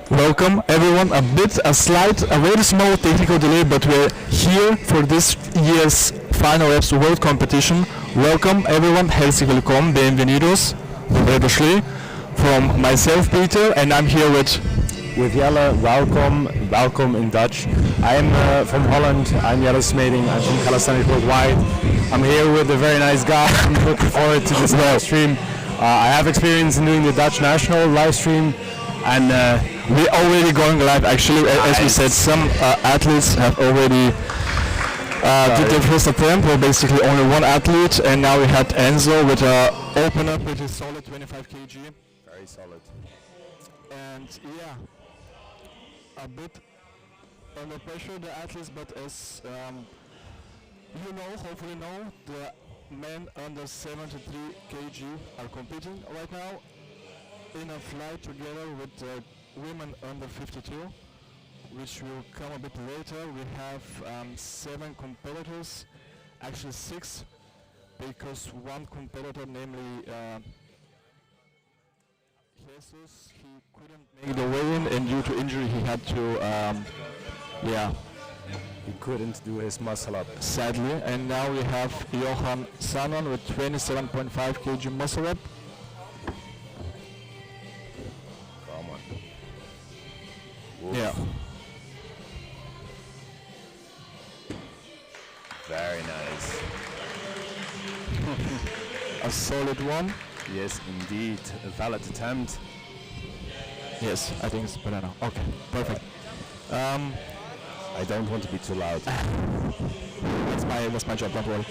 Welcome everyone. A very small technical delay, but we're here for this year's Finalrep World Competition. Welcome everyone. Herzlich willkommen. Bienvenidos. Добре дошли. From myself, Peter, and I'm here with Jelle. Welcome in Dutch. I'm from Holland. I'm Jelle Smeding. I'm from Calisthenics Worldwide. I'm here with a very nice guy. I'm looking forward to this live stream. I have experience in doing the Dutch national live stream, and we're already going live. Actually, as we said, some athletes have already did their first attempt. Well, basically only one athlete, and now we had Enzo with a opener, which is solid 25 kg. Very solid. And yeah, a bit under pressure, the athletes, but as hopefully know, the men under 73 kg are competing right now in a flight together with the women under 52, which will come a bit later. We have 7 competitors, actually 6, because one competitor, namely Jesus, he couldn't make the weigh-in, and due to injury he had to he couldn't do his muscle up, sadly. And now we have Johan Sanon with 27.5 kg muscle up. Come on. Yeah. Very nice. A solid one. Yes, indeed. A valid attempt. Yes, I think it's better now. Okay, perfect. I don't want to be too loud. That's my job, don't worry.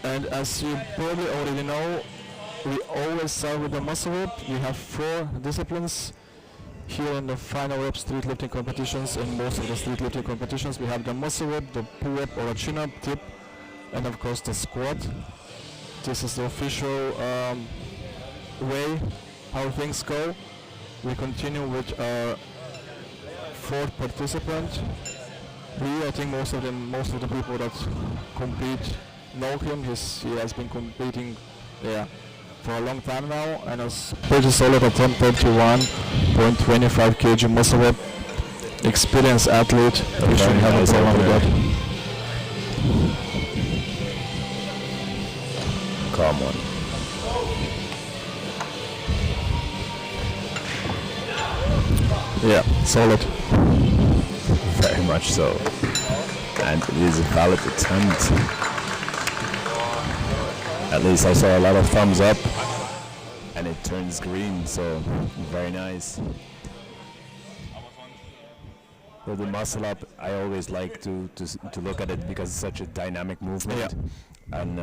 And as you probably already know, we always start with the muscle rep. We have 4 disciplines here in the Finalrep streetlifting competitions. In most of the streetlifting competitions, we have the muscle rep, the pull rep or a chin up, tip, and of course the squat. This is the official way how things go. We continue with our 4th participant. I think most of the people that compete know him. He has been competing for a long time now, and has pretty solid attempt, 31.25 kg muscle rep. Experienced athlete. We shouldn't have a problem with that. Come on. Yeah, solid. Very much so. And it is a valid attempt. At least I saw a lot of thumbs up. And it turns green, so very nice. With the muscle up, I always like to look at it because it's such a dynamic movement. Yeah. And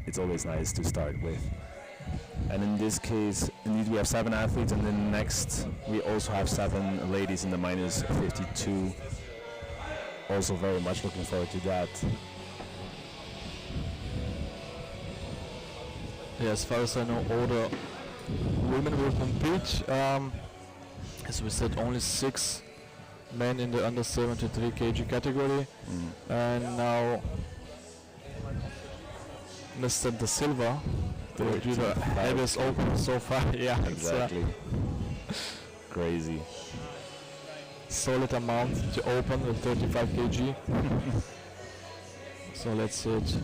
it's always nice to start with. And in this case, indeed, we have 7 athletes, and then next we also have 7 ladies in the minus 52. Also very much looking forward to that. Yeah, as far as I know, all the women will compete. As we said, only 6 men in the under 73 kg category. And now Mr. Da Silva will do the heaviest open so far. Yeah, exactly. Crazy. Solid amount to open with 35 kg. So let's see it.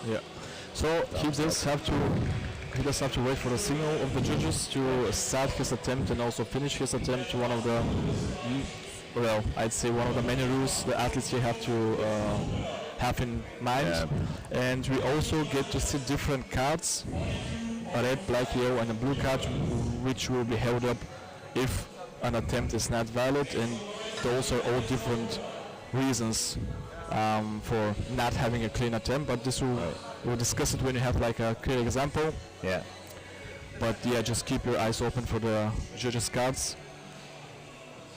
Yeah. So he does have to wait for the signal of the judges to start his attempt and also finish his attempt. One of the, I'd say one of the many rules the athletes here have to have in mind. Yeah. And we also get to see different cards, a red, black, yellow, and a blue card, which will be held up if an attempt is not valid. And those are all different reasons for not having a clean attempt, but this we'll discuss it when you have like a clear example. Yeah. But yeah, just keep your eyes open for the judges' cards.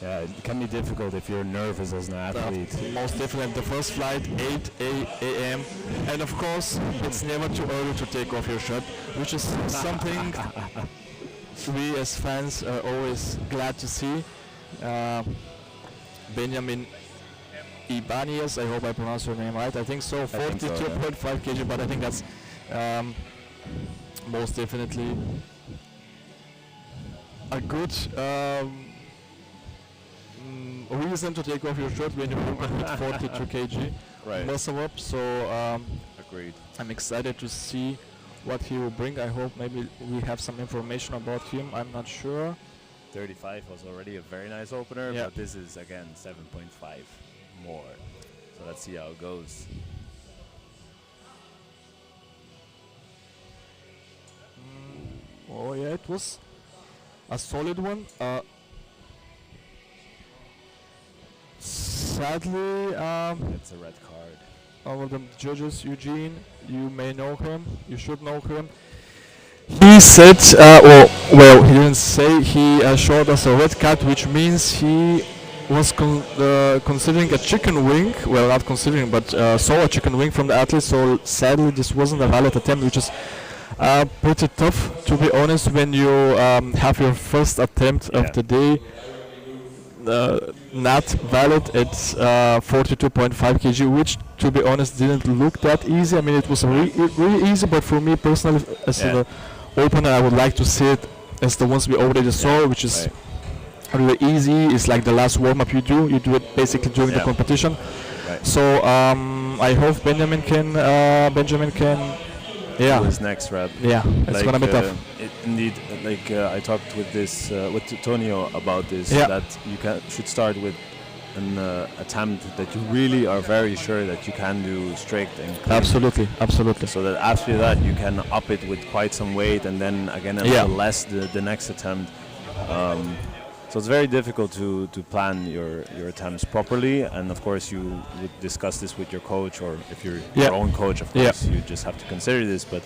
Yeah, it can be difficult if you're nervous as an athlete. Most definitely. The first flight, 8 a.m. And of course, it's never too early to take off your shirt, which is something we as fans are always glad to see. Benjamin Ibanez, I hope I pronounced your name right. I think so, 42.5 kg, but I think that's most definitely a good reason to take off your shirt when you put 42 kg muscle up. So Agreed. I'm excited to see what he will bring. I hope maybe we have some information about him. I'm not sure. 35 was already a very nice opener, Yeah. but this is again 7.5 more. So let's see how it goes. Oh yeah, it was a solid one. Sadly, It's a red card. one of the judges, Eugene, you may know him, you should know him. He said, well, he didn't say, he showed us a red card, which means he was considering a chicken wing, well, not considering, but saw a chicken wing from the athlete, so sadly this wasn't a valid attempt, which is pretty tough, to be honest, when you have your first attempt of the day not valid at 42.5 kg, which to be honest didn't look that easy. I mean, it was really easy, but for me personally as the opener, I would like to see it as the ones we already saw, which is really easy. It's like the last warm-up you do it basically during the competition. So I hope Benjamin can Do his next rep. Yeah, it's gonna be tough. Indeed, I talked with Tonio about this, that you should start with an attempt that you really are very sure that you can do straight and clean. Absolutely. So that after that you can up it with quite some weight, and then again a little less the next attempt. So it's very difficult to plan your attempts properly, and of course you would discuss this with your coach, or if you're your own coach, of course you just have to consider this. But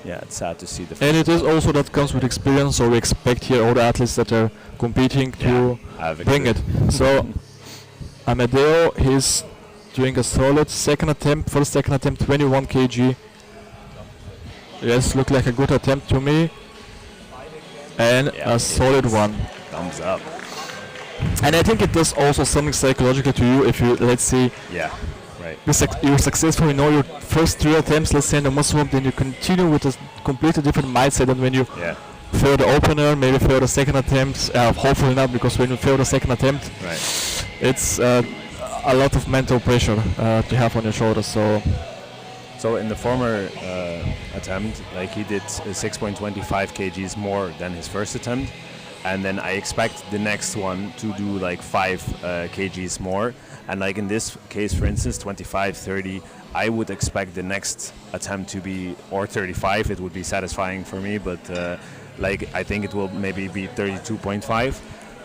yeah, it's sad to see the. And it is also that comes with experience, so we expect here all the athletes that are competing to bring it. So Amedeo, he's doing a solid second attempt, 21 kg. Yes, looked like a good attempt to me. And a solid one. Thumbs up. And I think it does also something psychological to you if you, let's say, you're successful in all your first 3 attempts, let's say in the muscle up, then you continue with a completely different mindset than when you fail the opener, maybe fail the second attempt. Hopefully not, because when you fail the second attempt, it's a lot of mental pressure to have on your shoulders. So in the former attempt, like he did 6.25 kgs more than his first attempt, and then I expect the next one to do like 5 kgs more. And like in this case, for instance, 25, 30, I would expect the next attempt to be, or 35, it would be satisfying for me, but like I think it will maybe be 32.5.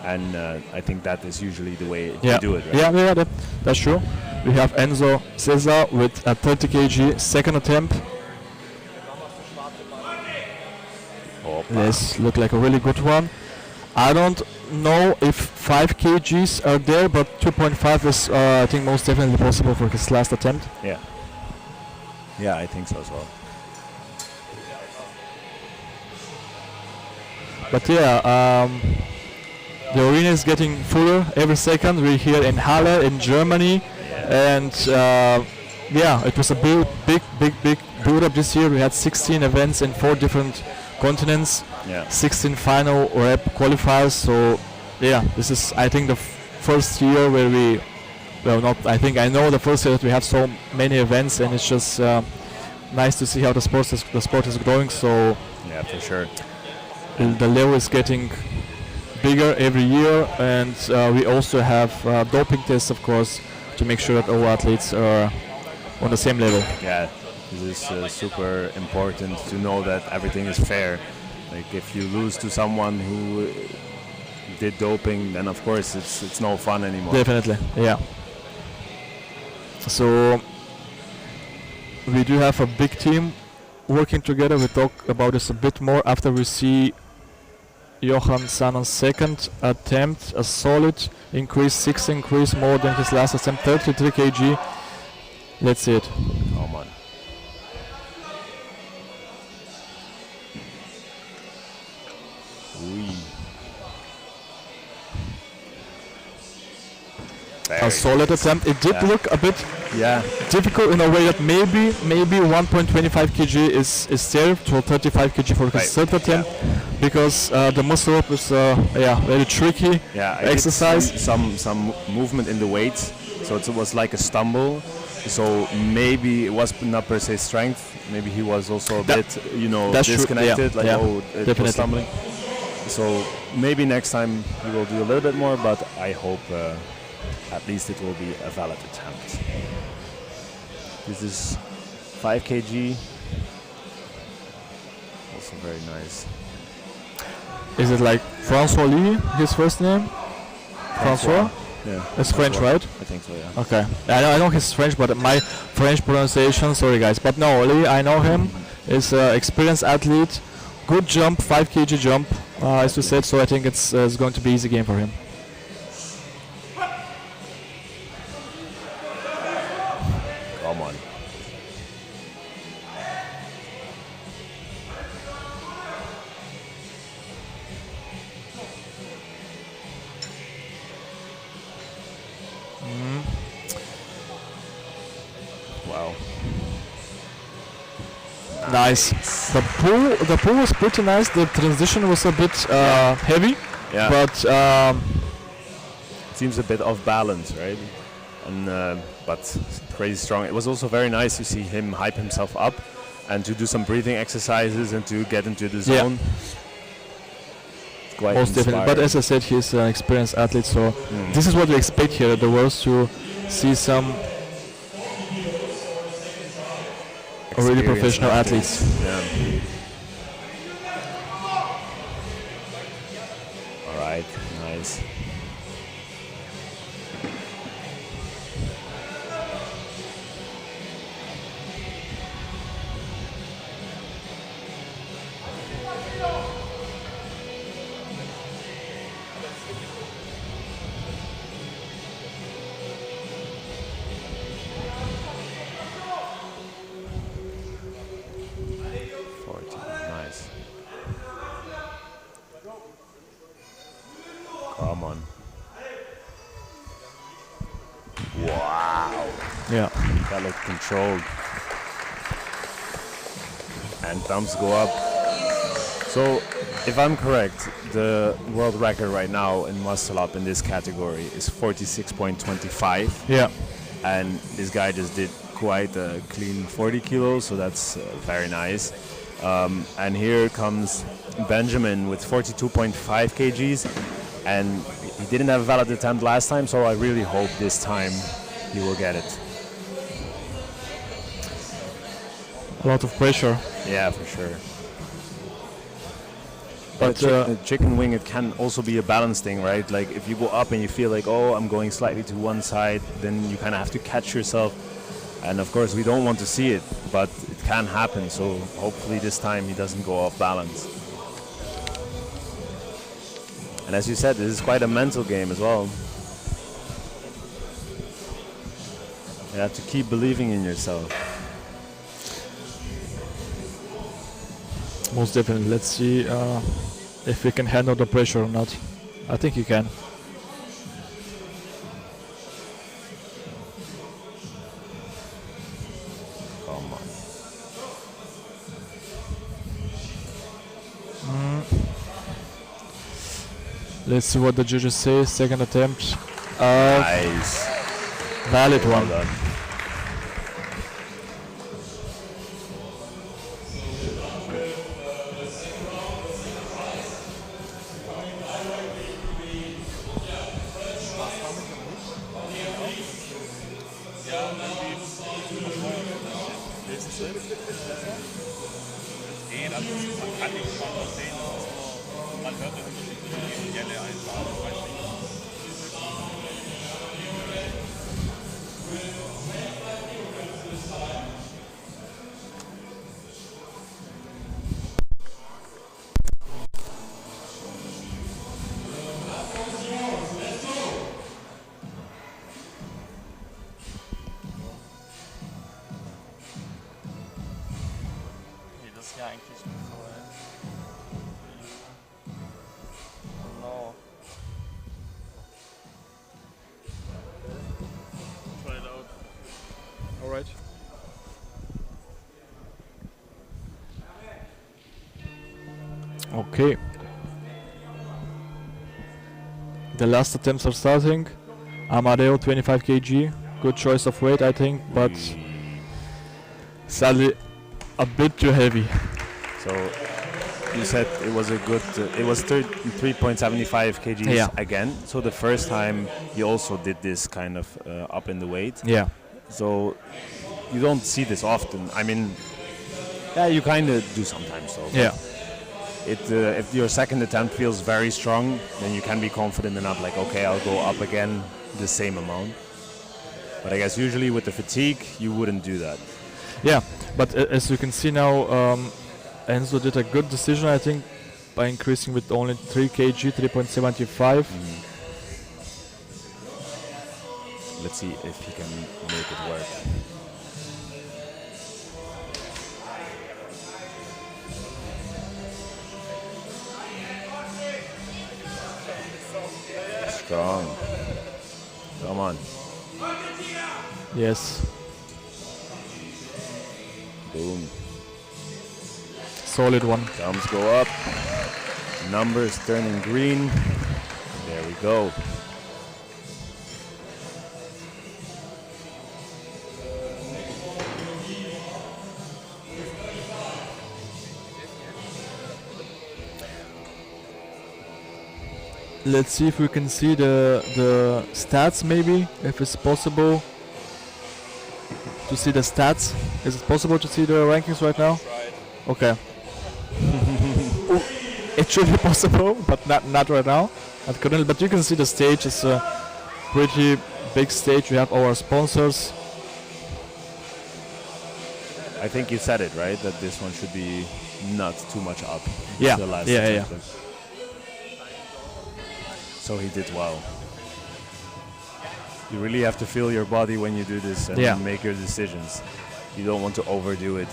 And I think that is usually the way you do it, right? Yeah, that's true. We have Enzo Cesar with a 30 kg second attempt. This looked like a really good one. I don't know if 5 kgs are there, but 2.5 is I think most definitely possible for his last attempt. Yeah, I think so as well. But the arena is getting fuller every second. We're here in Halle in Germany, and it was a big build up this year. We had 16 events in 4 different continents, 16 final rep qualifiers. So this is I think the first year where we, I know the first year that we have so many events, and it's just nice to see how the sport is growing. So yeah, for sure. The level is getting bigger every year, and we also have doping tests, of course, to make sure that all athletes are on the same level. Yeah, this is super important to know that everything is fair. Like if you lose to someone who did doping, then of course it's no fun anymore. Definitely, yeah. So we do have a big team working together. We'll talk about this a bit more after we see Johan Sanon's second attempt, a solid increase, 6 increase more than his last attempt, 33 kg. Let's see it. Oh man. a solid attempt. It did look a bit difficult in a way that maybe 1.25 kg is there to 35 kg for his third attempt, because the muscle up is very tricky exercise. Some movement in the weights, so it was like a stumble. So maybe it was not per se strength. Maybe he was also a bit, disconnected. It was stumbling. So maybe next time he will do a little bit more, but I hope at least it will be a valid attempt. This is 5 kg. Also very nice. Is it like François Lee, his first name? François? Yeah. It's French, right? I think so, yeah. Okay. I know he's French, but my French pronunciation, sorry guys. But no, Lee, I know him. He's an experienced athlete. Good jump, 5 kg jump, as we said, so I think it's going to be easy game for him. Come on. Wow. Nice. The pull was pretty nice. The transition was a bit heavy, but seems a bit off balance, right? And but crazy strong. It was also very nice to see him hype himself up and to do some breathing exercises and to get into the zone. Quite most definitely. But as I said, he's an experienced athlete, so this is what we expect here at the Worlds, to see some really professional athletes. Yeah. All right, nice. Come on. Wow. Yeah. That looked controlled. And thumbs go up. So, if I'm correct, the world record right now in muscle up in this category is 46.25. Yeah. And this guy just did quite a clean 40 kilos, so that's very nice. And here comes Benjamin with 42.5 kgs. And he didn't have a valid attempt last time, so I really hope this time he will get it. A lot of pressure. Yeah, for sure. But chicken wing, it can also be a balance thing, right? Like if you go up and you feel like, oh, I'm going slightly to one side, then you kind of have to catch yourself. And of course, we don't want to see it, but it can happen. So hopefully this time he doesn't go off balance. And as you said, this is quite a mental game as well. You have to keep believing in yourself. Most definitely. Let's see if we can handle the pressure or not. I think you can. Come on. Let's see what the judges say. Second attempt. Nice. Valid one. Well done. Okay. The last attempts are starting. Amadeo 25 kg. Good choice of weight, I think, but sadly a bit too heavy. So you said it was a good. It was 3.75 kgs Yeah. again. So the first time you also did this kind of up in the weight. Yeah. So you don't see this often. I mean, yeah, you kind of do sometimes. So Yeah. if your second attempt feels very strong, then you can be confident enough. Like, okay, I'll go up again the same amount. But I guess usually with the fatigue, you wouldn't do that. Yeah, but as you can see now, Enzo did a good decision, I think, by increasing with only 3 kg, 3.75. Let's see if he can make it work. Strong. Come on. Yes, Boom. solid one. Thumbs go up. Numbers turning green. There we go. Let's see if we can see the stats, maybe, if it's possible to see the stats. Is it possible to see the rankings right now? Okay. It should be possible, but not right now. But you can see the stage. It's a pretty big stage. We have our sponsors. I think you said it, right? That this one should be not too much up. Yeah, The last yeah. attempt. So he did well. You really have to feel your body when you do this and make your decisions. You don't want to overdo it.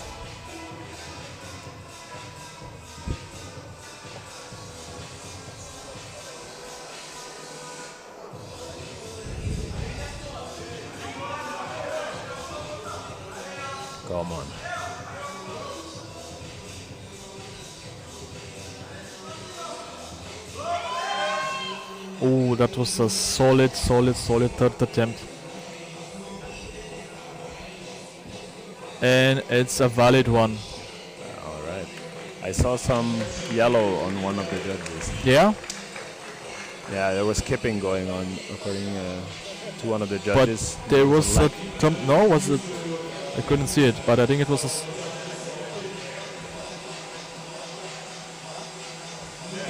Come on. Oh, that was a solid third attempt. And it's a valid one. All right. I saw some yellow on one of the judges. Yeah? Yeah, there was kipping going on according to one of the judges. But there was a no, was it? I couldn't see it, but I think it was a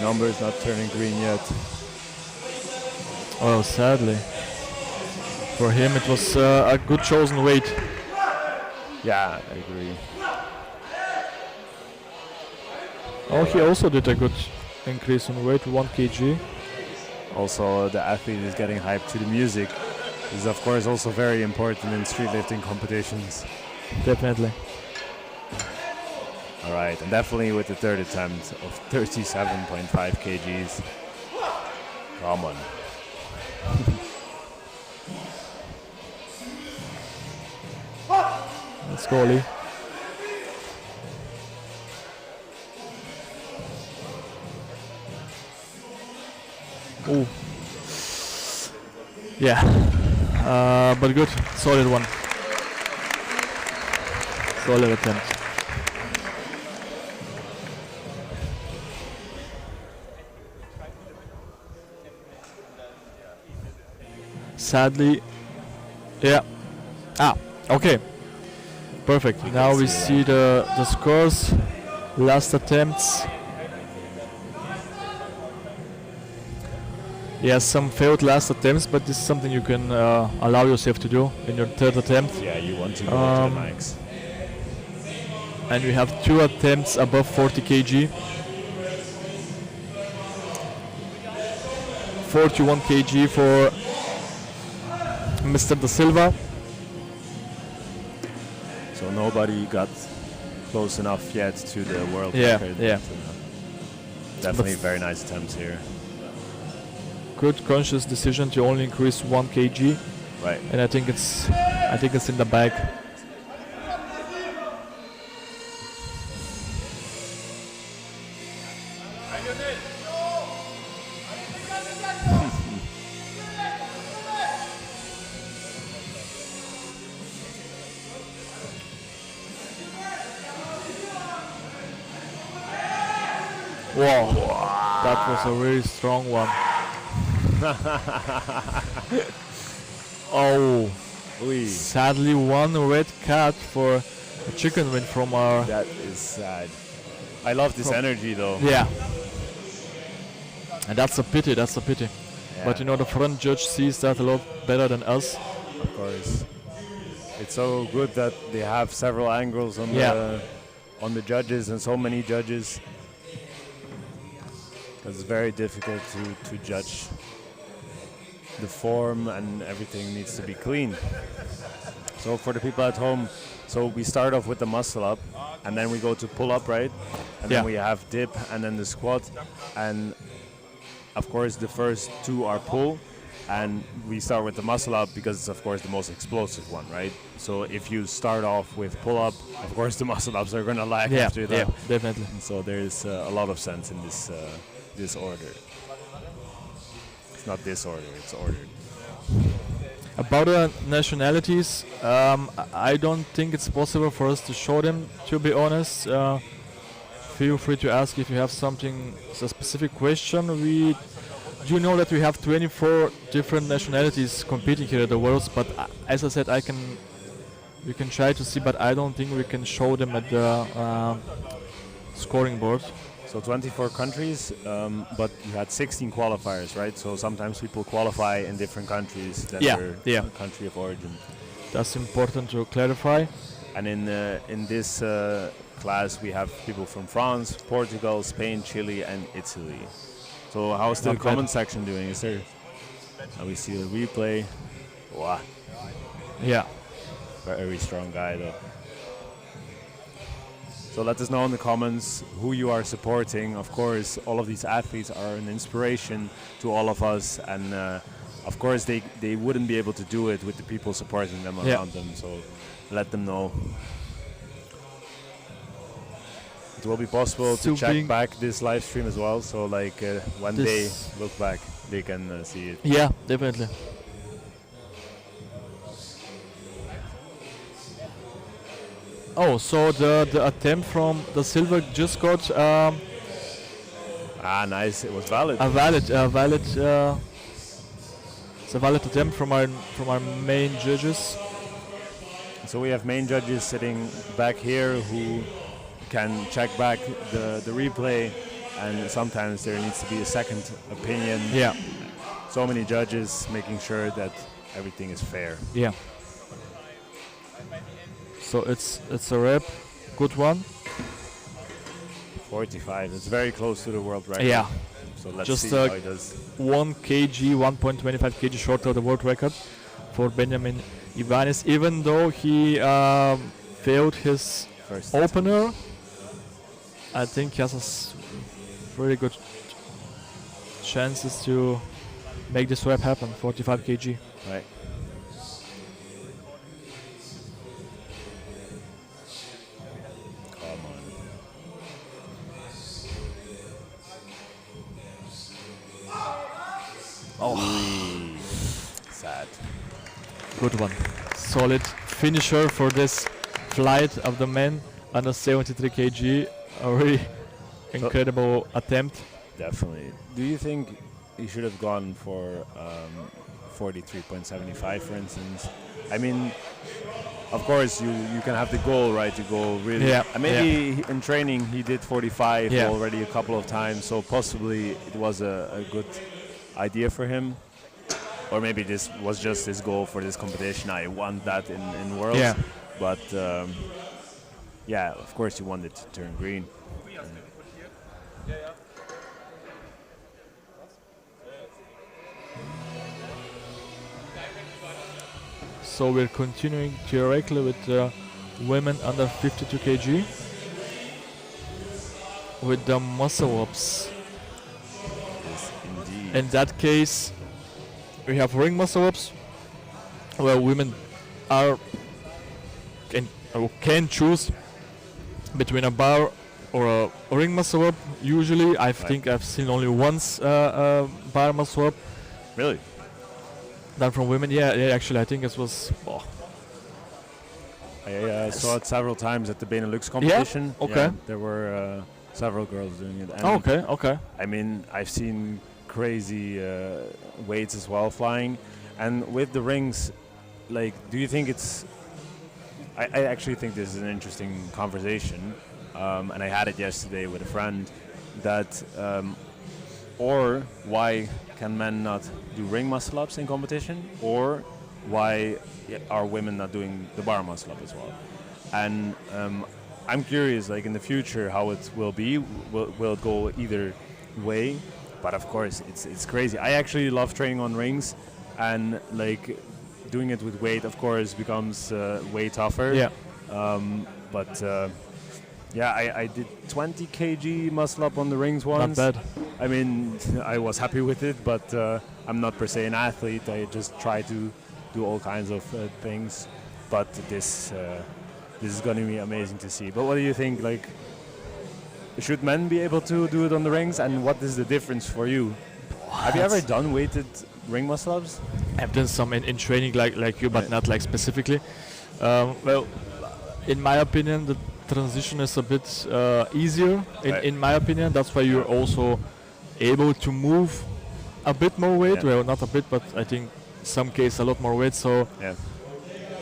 Numbers not turning green yet. oh, sadly. For him it was a good chosen weight. Yeah, I agree. Oh, he also did a good increase in weight, 1 kg. Also, the athlete is getting hyped to the music. This is, of course, also very important in street lifting competitions. Definitely. All right, and definitely with the third attempt of 37.5 kgs. Come on. Let's go, Lee. Ooh. Yeah. But good. Solid one. Solid attempt. Sadly. Yeah. Ah, okay. Perfect. Now we see the scores. Last attempts. Yeah, some failed last attempts, but this is something you can allow yourself to do in your third attempt. Yeah, you want to go to the max. And we have 2 attempts above 40 kg. 41 kg for Mr. Da Silva. So nobody got close enough yet to the world record. Yeah. Definitely very nice attempts here. Good conscious decision to only increase 1 kg. Right. And I think it's in the bag. Wow, that was a really strong one. Oh, Ui. sadly one red card for a chicken wing from our... That is sad. I love this energy though. Yeah. And that's a pity, that's a pity. Yeah, But you know, the front judge sees that a lot better than us. of course. It's so good that they have several angles on the judges and so many judges. It's very difficult to judge. The form and everything needs to be clean. So for the people at home, so we start off with the muscle up, and then we go to pull up, right? And then we have dip, and then the squat, and of course the first two are pull, and we start with the muscle up because it's of course the most explosive one, right? So if you start off with pull up, of course the muscle ups are gonna lag after that. Yeah, definitely. And so there's a lot of sense in this this order. It's not disorder, it's ordered. About the nationalities, I don't think it's possible for us to show them, to be honest. Feel free to ask if you have something, a specific question. We do know that we have 24 different nationalities competing here at the Worlds, but as I said, we can try to see, but I don't think we can show them at the scoring board. So 24 countries, but you had 16 qualifiers, right? So sometimes people qualify in different countries than their country of origin. That's important to clarify. And in this class, we have people from France, Portugal, Spain, Chile, and Italy. So how's the comment section doing? Is there? We see the replay. Wow. Yeah. Very strong guy, though. So let us know in the comments who you are supporting. Of course, all of these athletes are an inspiration to all of us, and of course they wouldn't be able to do it with the people supporting them around them. So let them know. It will be possible to check back this live stream as well. So like when they look back, they can see it. Yeah, definitely. Oh, so the attempt from the silver just got nice. It was valid. It's a valid attempt from our main judges. So we have main judges sitting back here who can check back the replay, and sometimes there needs to be a second opinion. Yeah. So many judges making sure that everything is fair. Yeah. So it's a rep, good one. 45. It's very close to the world record. Yeah. So let's just see how he does. 1 kg, 1.25 kg short of the world record for Benjamin Ibanez, even though he failed his first opener. I think he has really good chances to make this rep happen. 45 kg. Right. Oh, sad. Good one. Solid finisher for this flight of the men under 73 kg. A really incredible attempt. Definitely. Do you think he should have gone for 43.75, for instance? I mean, of course, you can have the goal, right, to go really. Yeah. And maybe in training he did 45 already a couple of times, so possibly it was a good idea for him, or maybe this was just his goal for this competition. I want that in Worlds, but yeah, of course you want it to turn green. So we're continuing directly with women under 52 kg with the muscle ups. Yes, indeed. In that case, we have ring muscle ups, where women can choose between a bar or a ring muscle up. Usually, I think I've seen only once a bar muscle up. Really? Done from women, yeah. Actually, I think it was. Oh. I saw it several times at the Benelux competition. Yeah? Okay. Yeah, there were several girls doing it. And Okay, okay. I mean, I've seen crazy weights as well flying, and with the rings, like, do you think it's? I actually think this is an interesting conversation, and I had it yesterday with a friend. That, or why can men not do ring muscle ups in competition, or why are women not doing the bar muscle up as well? And I'm curious, like in the future, how it will be. Will it go either way? But of course, it's crazy. I actually love training on rings, and like doing it with weight, of course, becomes way tougher. Yeah. But yeah, I did 20 kg muscle up on the rings once. Not bad. I mean, I was happy with it, but I'm not per se an athlete. I just try to do all kinds of things. But this is going to be amazing to see. But what do you think? Like, should men be able to do it on the rings? And what is the difference for you? Have you ever done weighted ring muscle ups? I've done some in training like you, but Right. not like specifically. Well, in my opinion, the transition is a bit easier. Right. In my opinion, that's why you're also able to move a bit more weight. Yeah. Well, not a bit, but I think some case a lot more weight. So Yeah.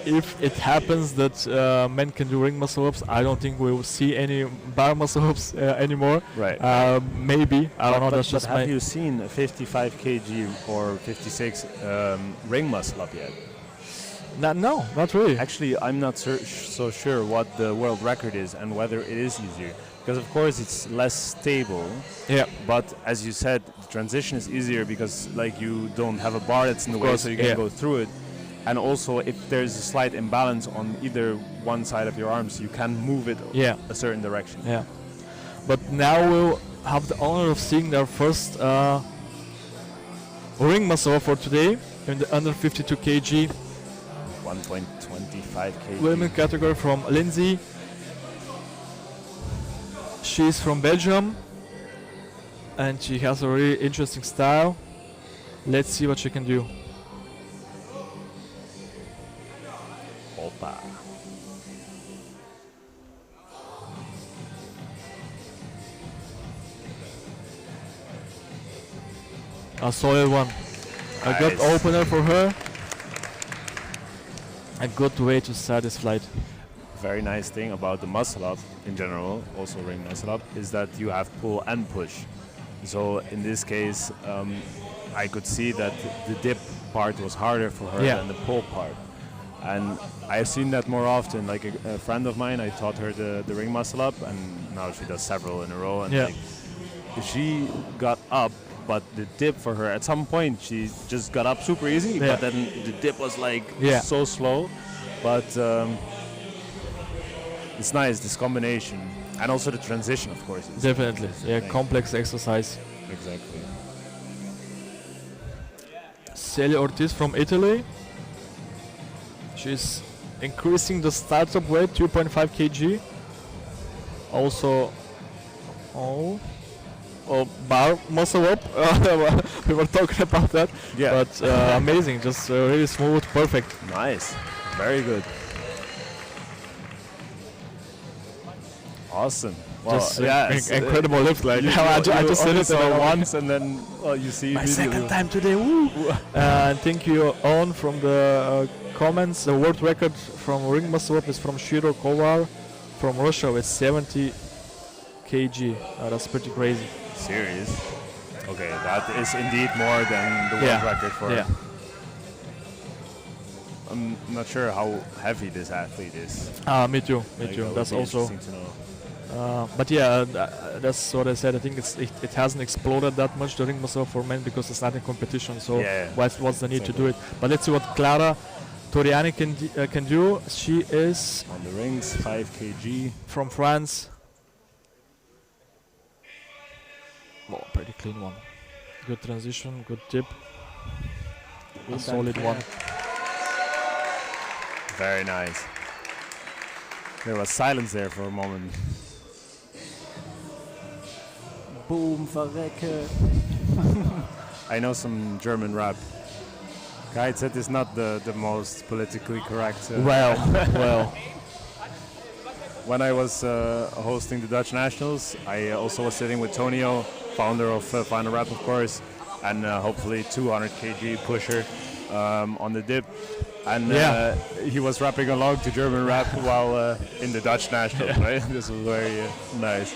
if it happens that men can do ring muscle ups, I don't think we will see any bar muscle ups anymore. Right. Maybe, I don't know. That's But just have my. you seen a 55 kg or 56 ring muscle up yet? No, not really. Actually, I'm not so sure what the world record is and whether it is easier. Because of course it's less stable. Yeah. But as you said, the transition is easier because like you don't have a bar that's in the way, course, so you can yeah. go through it. And also, if there's a slight imbalance on either one side of your arms, you can move it Yeah. a certain direction. Yeah. But now we'll have the honor of seeing their first ring muscle for today in the under 52 kg 1.25 kg. women category from Lindsay. She's from Belgium and she has a really interesting style. Let's see what she can do. Opa. A solid one. A good Nice. opener for her. A good way to start this flight. Very nice thing about the muscle up in general, also ring muscle up, is that you have pull and push. So in this case, I could see that the dip part was harder for her Yeah. than the pull part. And I've seen that more often. Like a friend of mine, I taught her the ring muscle up, and now she does several in a row. And Yeah. like, she got up, but the dip for her, at some point, she just got up super easy, Yeah. but then the dip was like Yeah. so slow. But it's nice, this combination. And also the transition, of course. is- Definitely. is the Yeah, thing. complex exercise. Exactly. Saale Ortiz from Italy. She's increasing the startup weight 2.5 kg. Also, bar muscle up. We were talking about that. Yeah. But amazing, just really smooth, perfect. Nice. Very good. Awesome. Well, Just yeah, it's, incredible lift. Like You, I just did only it saw and I- once, and then you see My immediately. second time today. Woo! And thank you, On, from the comments. The world record from ring muscle up is from Shiro Kovar from Russia with 70 kg. That's pretty crazy. Serious? Okay, that is indeed more than the world Yeah. record for. Yeah. I'm not sure how heavy this athlete is. Me too. Me Like, too. that would That's be also. interesting to know. But yeah, that's what I said. I think it hasn't exploded that much the ring muscle for men because it's not in competition. So Yeah. what's the need to do it? But let's see what Clara Toriani can do. She is On the rings, 5 kg. from France. Oh, pretty clean one. Good transition, good tip. A solid one. Very nice. There was silence there for a moment. Boom, verrecke. I know some German rap. Guy said it's not the most politically correct. Well. when I was hosting the Dutch Nationals, I also was sitting with Tonio, founder of Finalrep, of course, and hopefully 200 kg pusher on the dip. And he was rapping along to German rap while in the Dutch Nationals, right? This was very nice.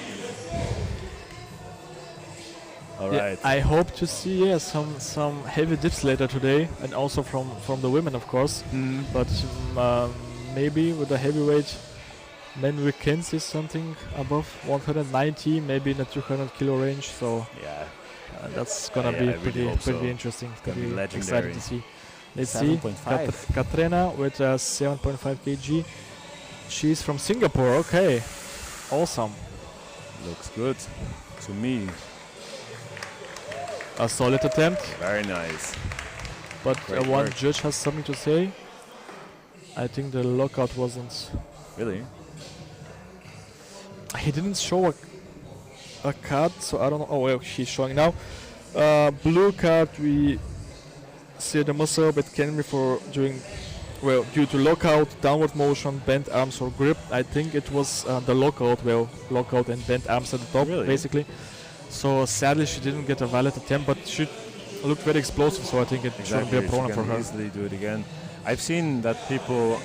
All right. I hope to see some heavy dips later today, and also from the women, of course. But maybe with the heavyweight men we can see something above 190, maybe in the 200 kilo range. So that's gonna be pretty interesting. It's gonna be legendary. Exciting to see. Let's see. Katrina with 7.5 kg. She's from Singapore. Okay, awesome. Looks good to me. A solid attempt. Very nice. But Great one work. judge has something to say. I think the lockout wasn't. Really? He didn't show a card, so I don't know. Oh, well, he's showing now. Blue card, we see the muscle up. It can be for due to lockout, downward motion, bent arms or grip. I think it was the lockout. Well, lockout and bent arms at the top, Really? basically. So sadly, she didn't get a valid attempt, but she looked very explosive. So I think it shouldn't be a problem for her. Easily do it again. I've seen that people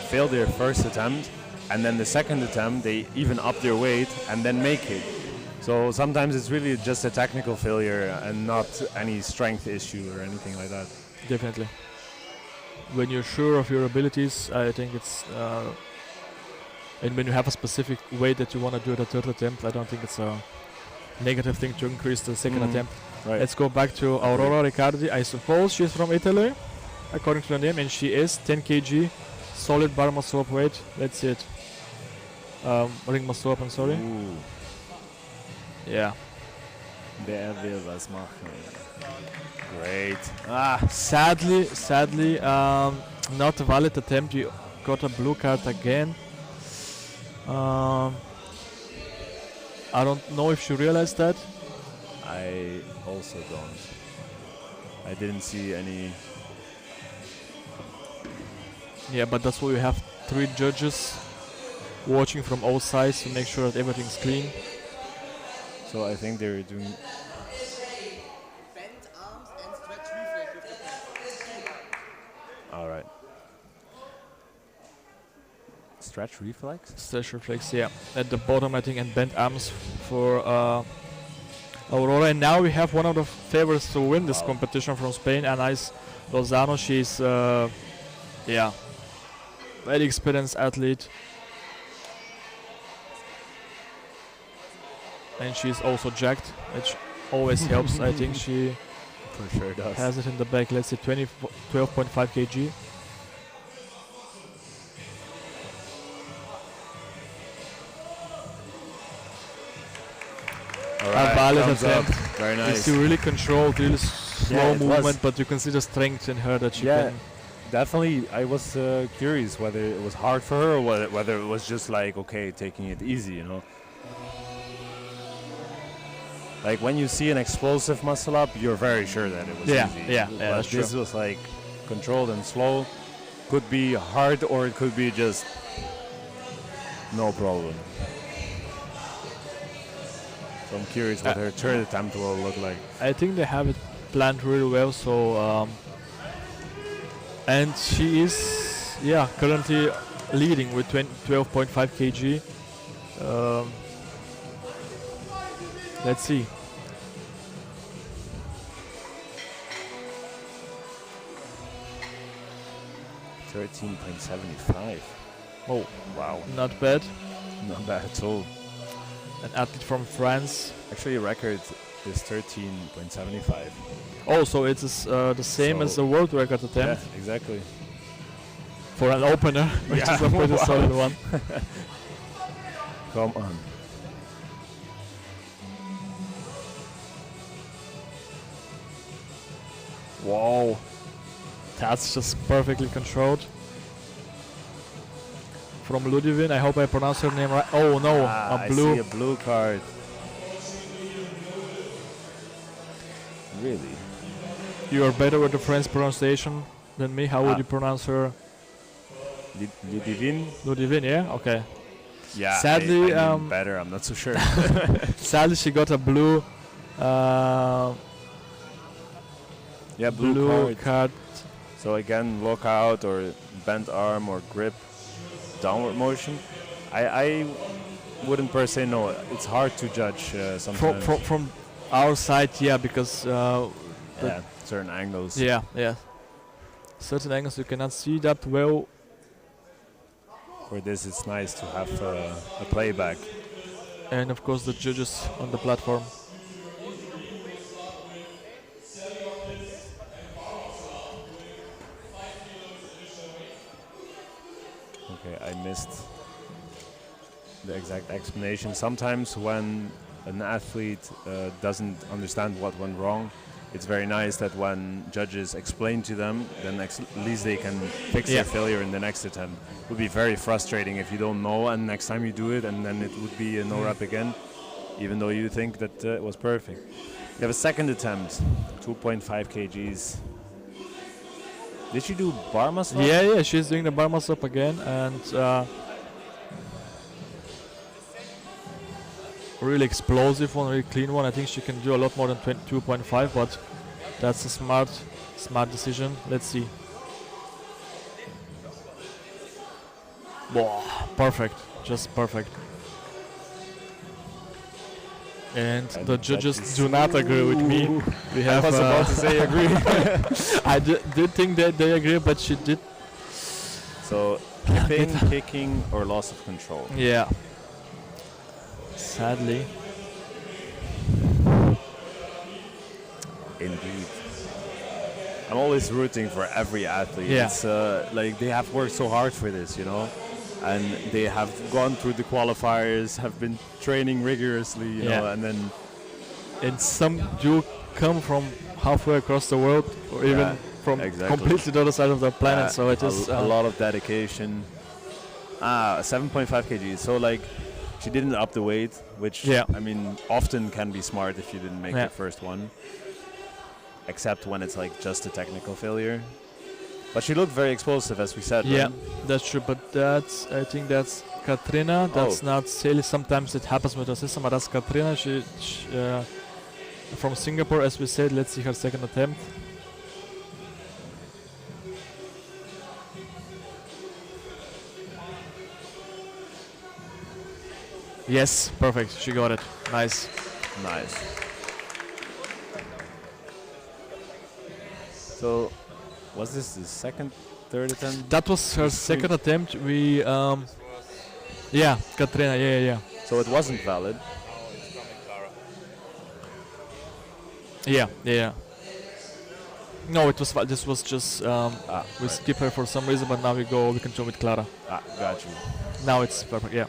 fail their first attempt, and then the second attempt they even up their weight and then make it. So sometimes it's really just a technical failure and not any strength issue or anything like that. Definitely. When you're sure of your abilities, I think it's and when you have a specific way that you want to do the third attempt, I don't think it's a negative thing to increase the second attempt. Right. Let's go back to Aurora Riccardi. I suppose she's from Italy, according to the name, and she is 10 kg, solid bar muscle up weight. Let's see it. Ring muscle up, I'm sorry. Ooh. Yeah. Wer will was machen? Great. Sadly, not a valid attempt. You got a blue card again. I don't know if she realized that. I also don't. I didn't see any. Yeah, but that's why we have 3 judges watching from all sides to make sure that everything's clean. So I think they're doing. Bent arms and stretch reflex with the pants. All right. Stretch reflex? Stretch reflex, yeah. At the bottom, I think, and bent arms for Aurora. And now we have one of the favorites to win this competition from Spain, Anais Lozano. She's, very experienced athlete. And she's also jacked, which always helps. I think she For sure does. has it in the back. Let's see, 12.5 kg. Alright, A valid thumbs up. attempt. Very It's nice. really controlled, really slow it movement, was. but you can see the strength in her that she Yeah. can. Definitely, I was curious whether it was hard for her or whether it was just like, okay, taking it easy, you know? Like when you see an explosive muscle up, you're very sure that it was easy. Yeah, But that's true. this was like controlled and slow. Could be hard or it could be just no problem. So I'm curious what her third attempt will look like. I think they have it planned really well. So, and she is, currently leading with 12.5 kg. Let's see. $13.75. Oh, Wow, not bad. not bad at all. An athlete from France. Actually, a record is 13.75. Oh, so it is the same as So- the world record attempt Yeah, exactly. for an opener, which Yeah. is a pretty Wow. solid one. Come on. Wow. That's just perfectly controlled. From Ludivine, I hope I pronounce her name right. Oh no, I a blue. see a blue card. Really? You are better with the French pronunciation than me. How would Ah. you pronounce her? Ludivine? Ludivine, yeah? Okay. Yeah, Sadly, I mean better. I'm not so sure. sadly she got a blue Yeah, blue card. card. So again, lockout or bent arm or grip, downward motion. I wouldn't per se know. It's hard to judge sometimes. From our side, yeah, because Yeah, certain angles. yeah, certain angles you cannot see that well. For this, it's nice to have a playback. And of course the judges on the platform. Okay, I missed the exact explanation. Sometimes when an athlete doesn't understand what went wrong, it's very nice that when judges explain to them, then at least they can fix their failure in the next attempt. It would be very frustrating if you don't know and next time you do it and then it would be a no rep again, even though you think that it was perfect. You have a second attempt, 2.5 kgs. Did she do bar muscle up? Yeah, she's doing the bar muscle up again, and really explosive one, really clean one. I think she can do a lot more than 2.5, but that's a smart decision. Let's see. Whoa, perfect, just perfect. And the judges do not agree with me. We have, I was about to say agree. I did think that they agree, but she did. So, kipping, kicking, or loss of control. Yeah. Sadly. Indeed. I'm always rooting for every athlete. Yeah. It's like they have worked so hard for this, you know, and they have gone through the qualifiers, have been training rigorously, you know, and then. And some do come from halfway across the world, or even from completely the other side of the planet. So it is a lot of dedication. 7.5 kg. So like, she didn't up the weight, which I mean, often can be smart if you didn't make the first one. Except when it's like just a technical failure. But she looked very explosive, as we said. Yeah, right? that's true. But I think that's Katrina. That's not Saale. Sometimes it happens with her system, but that's Katrina. She from Singapore, as we said. Let's see her second attempt. Yes, perfect. She got it. Nice. Nice. So, was this the second, third attempt? That was her second attempt. We, yeah, Katrina. Yeah. So it wasn't valid. Yeah. No, it was. This was just we skip her for some reason, but now we continue with Clara. Got you. Now it's perfect. Yeah.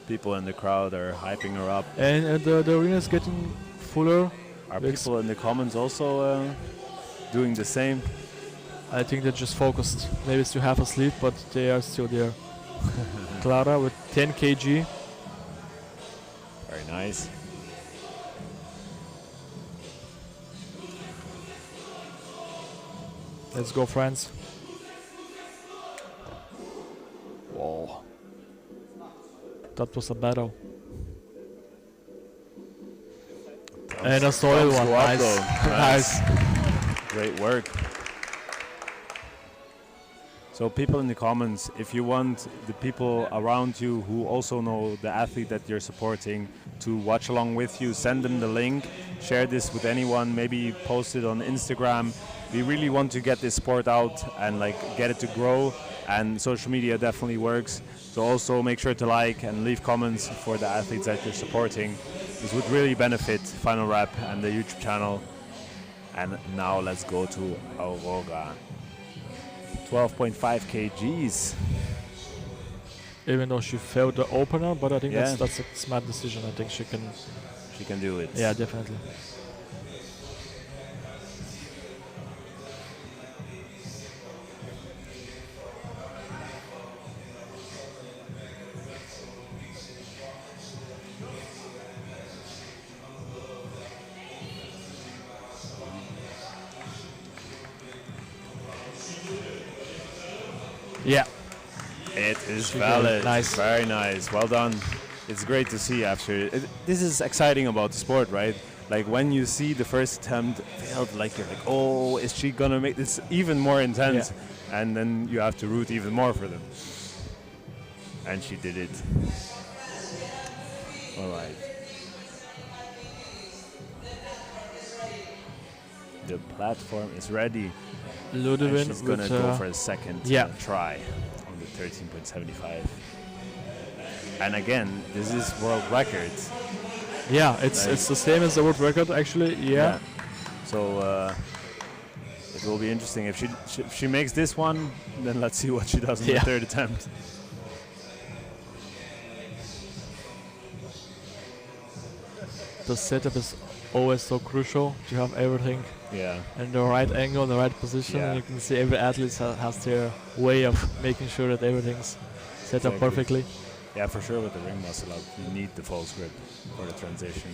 People in the crowd are hyping her up. And the arena is getting fuller. Are people in the comments also doing the same? I think they're just focused. Maybe still half asleep, but they are still there. Clara with 10 kg. Very nice. Let's go, friends. Whoa. That was a battle. And a solid one. Nice. Nice. Great work. So people in the comments, if you want the people around you who also know the athlete that you're supporting to watch along with you, send them the link, share this with anyone, maybe post it on Instagram. We really want to get this sport out and like get it to grow, and social media definitely works. So also make sure to like and leave comments for the athletes that you're supporting. This would really benefit Finalrep and the YouTube channel. And now let's go to Aurora. 12.5 kgs. Even though she failed the opener, but I think that's a smart decision. I think she can do it. Yeah, definitely. Yeah. It is She got it. valid. Nice. Very nice. Well done. It's great to see after. This is exciting about the sport, right? Like when you see the first attempt failed, like you're like, oh, is she gonna make this even more intense? And then you have to root even more for them. And she did it. All right. The platform is ready. And Ludwig she's gonna with go for a second yeah. try on the 13.75. And again, this is world record. yeah, it's the same as the world record actually. Yeah. So it will be interesting if she makes this one. Then let's see what she does in the third attempt. The setup is always so crucial to have everything Yeah. in the right angle, the right position. Yeah. You can see every athlete has their way of making sure that everything's set up Exactly. perfectly. Yeah, for sure with the ring muscle up, you need the false grip for the transition.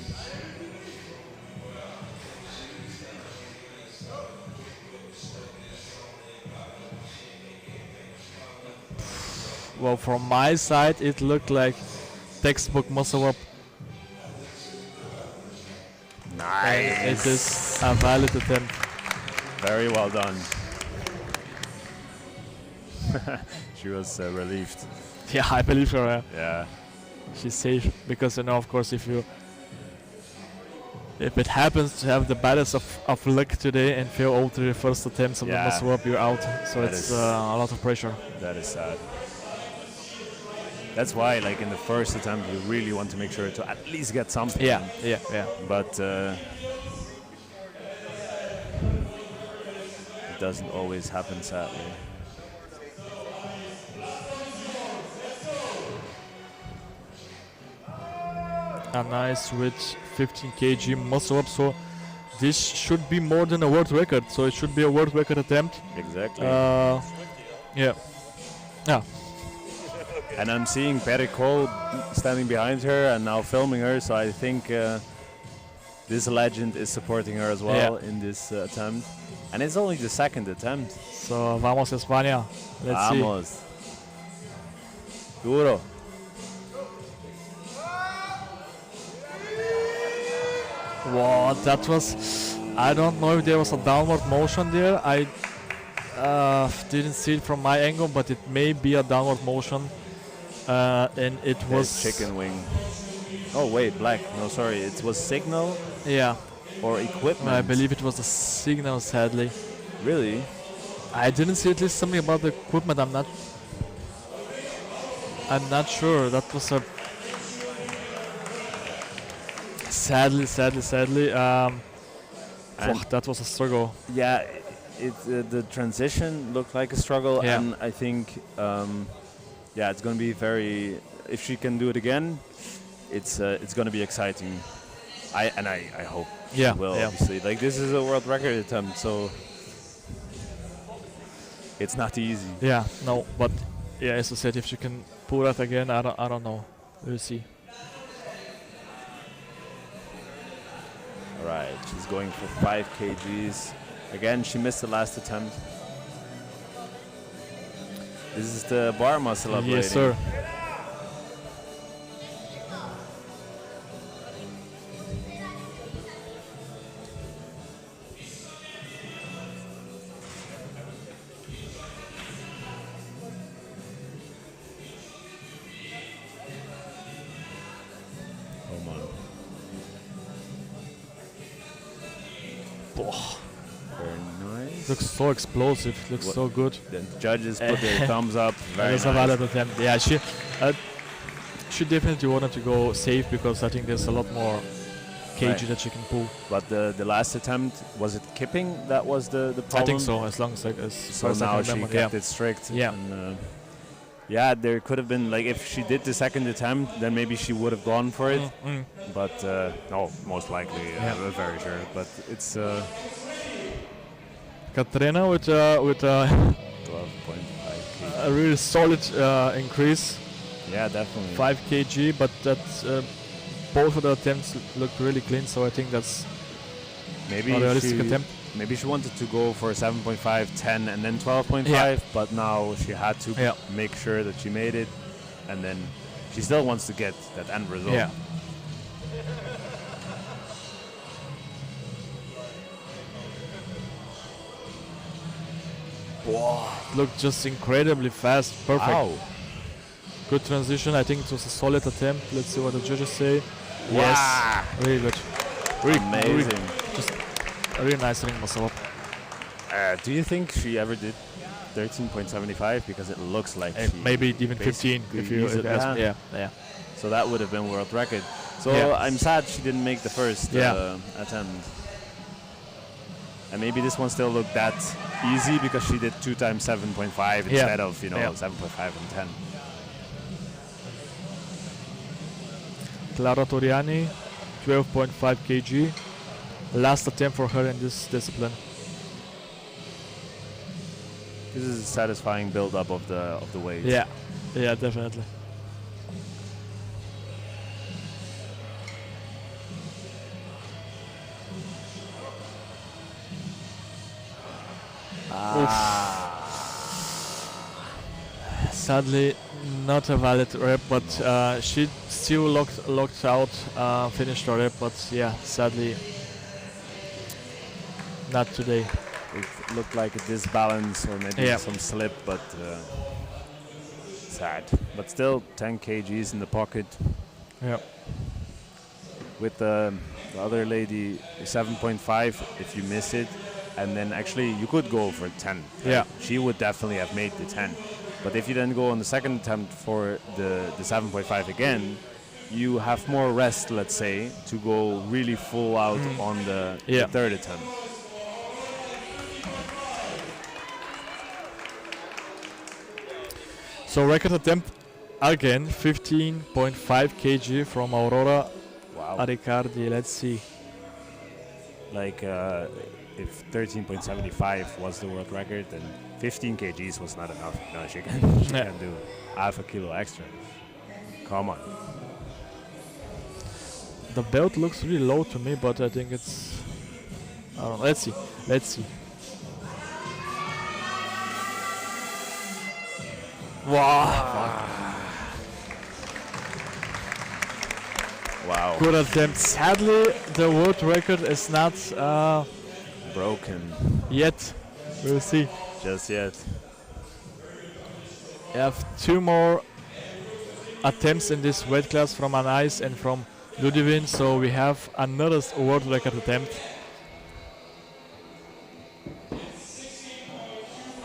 Well, from my side, it looked like textbook muscle up. Nice. It is a valid attempt. Very well done. She was relieved. Yeah, I believe her. Yeah. She's safe because of course, if it happens to have the baddest of luck today and fail all three first attempts of the muscle up, you're out. So That it's is a lot of pressure. That is sad. That's why, like in the first attempt, you really want to make sure to at least get something. Yeah. But it doesn't always happen, sadly. A nice switch, 15 kg muscle up. So this should be more than a world record. So it should be a world record attempt. Exactly. Yeah. And I'm seeing Perry Cole standing behind her and now filming her. So I think this legend is supporting her as well in this attempt. And it's only the second attempt. So vamos España. Let's see. Vamos. Duro. Wow, that was. I don't know if there was a downward motion there. I didn't see it from my angle, but it may be a downward motion. And it was. Chicken wing. Oh, wait, black. No, sorry. It was signal Yeah, or equipment. I believe it was the signal, sadly. Really? I didn't see at least something about the equipment. I'm not sure. That was a. Sadly. That was a struggle. Yeah, the transition looked like a struggle, Yeah. and I think, it's going to be very. If she can do it again, it's going to be exciting. I hope Yeah, she will. yeah. Obviously, like this is a world record attempt, so it's not easy. Yeah, no, but yeah, as I said, if she can pull that again, I don't know. We'll see. All right, she's going for 5 kgs. Again, she missed the last attempt. This is the bar muscle up. Yes, sir. Come on. Very nice. Looks so explosive. Looks What- so good. The judges put their thumbs up. Very That's a nice. valid attempt. Yeah, she definitely wanted to go safe because I think there's a lot more kg Right. that she can pull. But the last attempt, was it kipping? That was the problem? I think so, as long as So far as I now can she remember. kept it strict. Yeah. And, there could have been, like, if she did the second attempt, then maybe she would have gone for it. But, no, most likely, I'm very sure. But it's 12.5 with a 12.5 kg. really solid increase, Yeah, definitely. 5 kg, but that's both of the attempts looked really clean, so I think that's Maybe a realistic she, attempt. maybe she wanted to go for 7.5, 10, and then 12.5, Yeah. but now she had to Yeah. make sure that she made it, and then she still wants to get that end result. Yeah. Wow, looked just incredibly fast. Perfect. Wow. Good transition. I think it was a solid attempt. Let's see what the judges say. Wow. Yes. Really good. Really Amazing. Just a really nice ring muscle up. Do you think she ever did 13.75? Because it looks like she Maybe even 15 basically if you used it. ask me. Yeah. So that would have been world record. So Yeah. I'm sad she didn't make the first Yeah. attempt. And maybe this one still looked that easy because she did 2 times 7.5 instead of 7.5 and 10. Clara Toriani, 12.5 kg. Last attempt for her in this discipline. This is a satisfying build-up of the weight. Yeah, definitely. Sadly, not a valid rep, but she still locked out, finished her rep, but yeah, sadly, not today. It looked like a disbalance or maybe Yeah. some slip, but sad. But still 10 kgs in the pocket. Yeah. With the other lady, 7.5 if you miss it. And then actually you could go for 10. Yeah. She would definitely have made the 10. But if you then go on the second attempt for the 7.5 again, you have more rest, let's say, to go really full out on the third attempt. So record attempt again, 15.5 kg from Aurora Wow. Aricardi. Let's see. Like if 13.75 was the world record, then 15 kgs was not enough. No, she can do half a kilo extra. Come on. The belt looks really low to me, but I think it's... I don't know. Let's see. Wow. Wow. Good attempt. Sadly, the world record is not Broken. yet. We'll see. Just yet. We have 2 more attempts in this weight class from Anais and from Ludivine, so we have another world record attempt.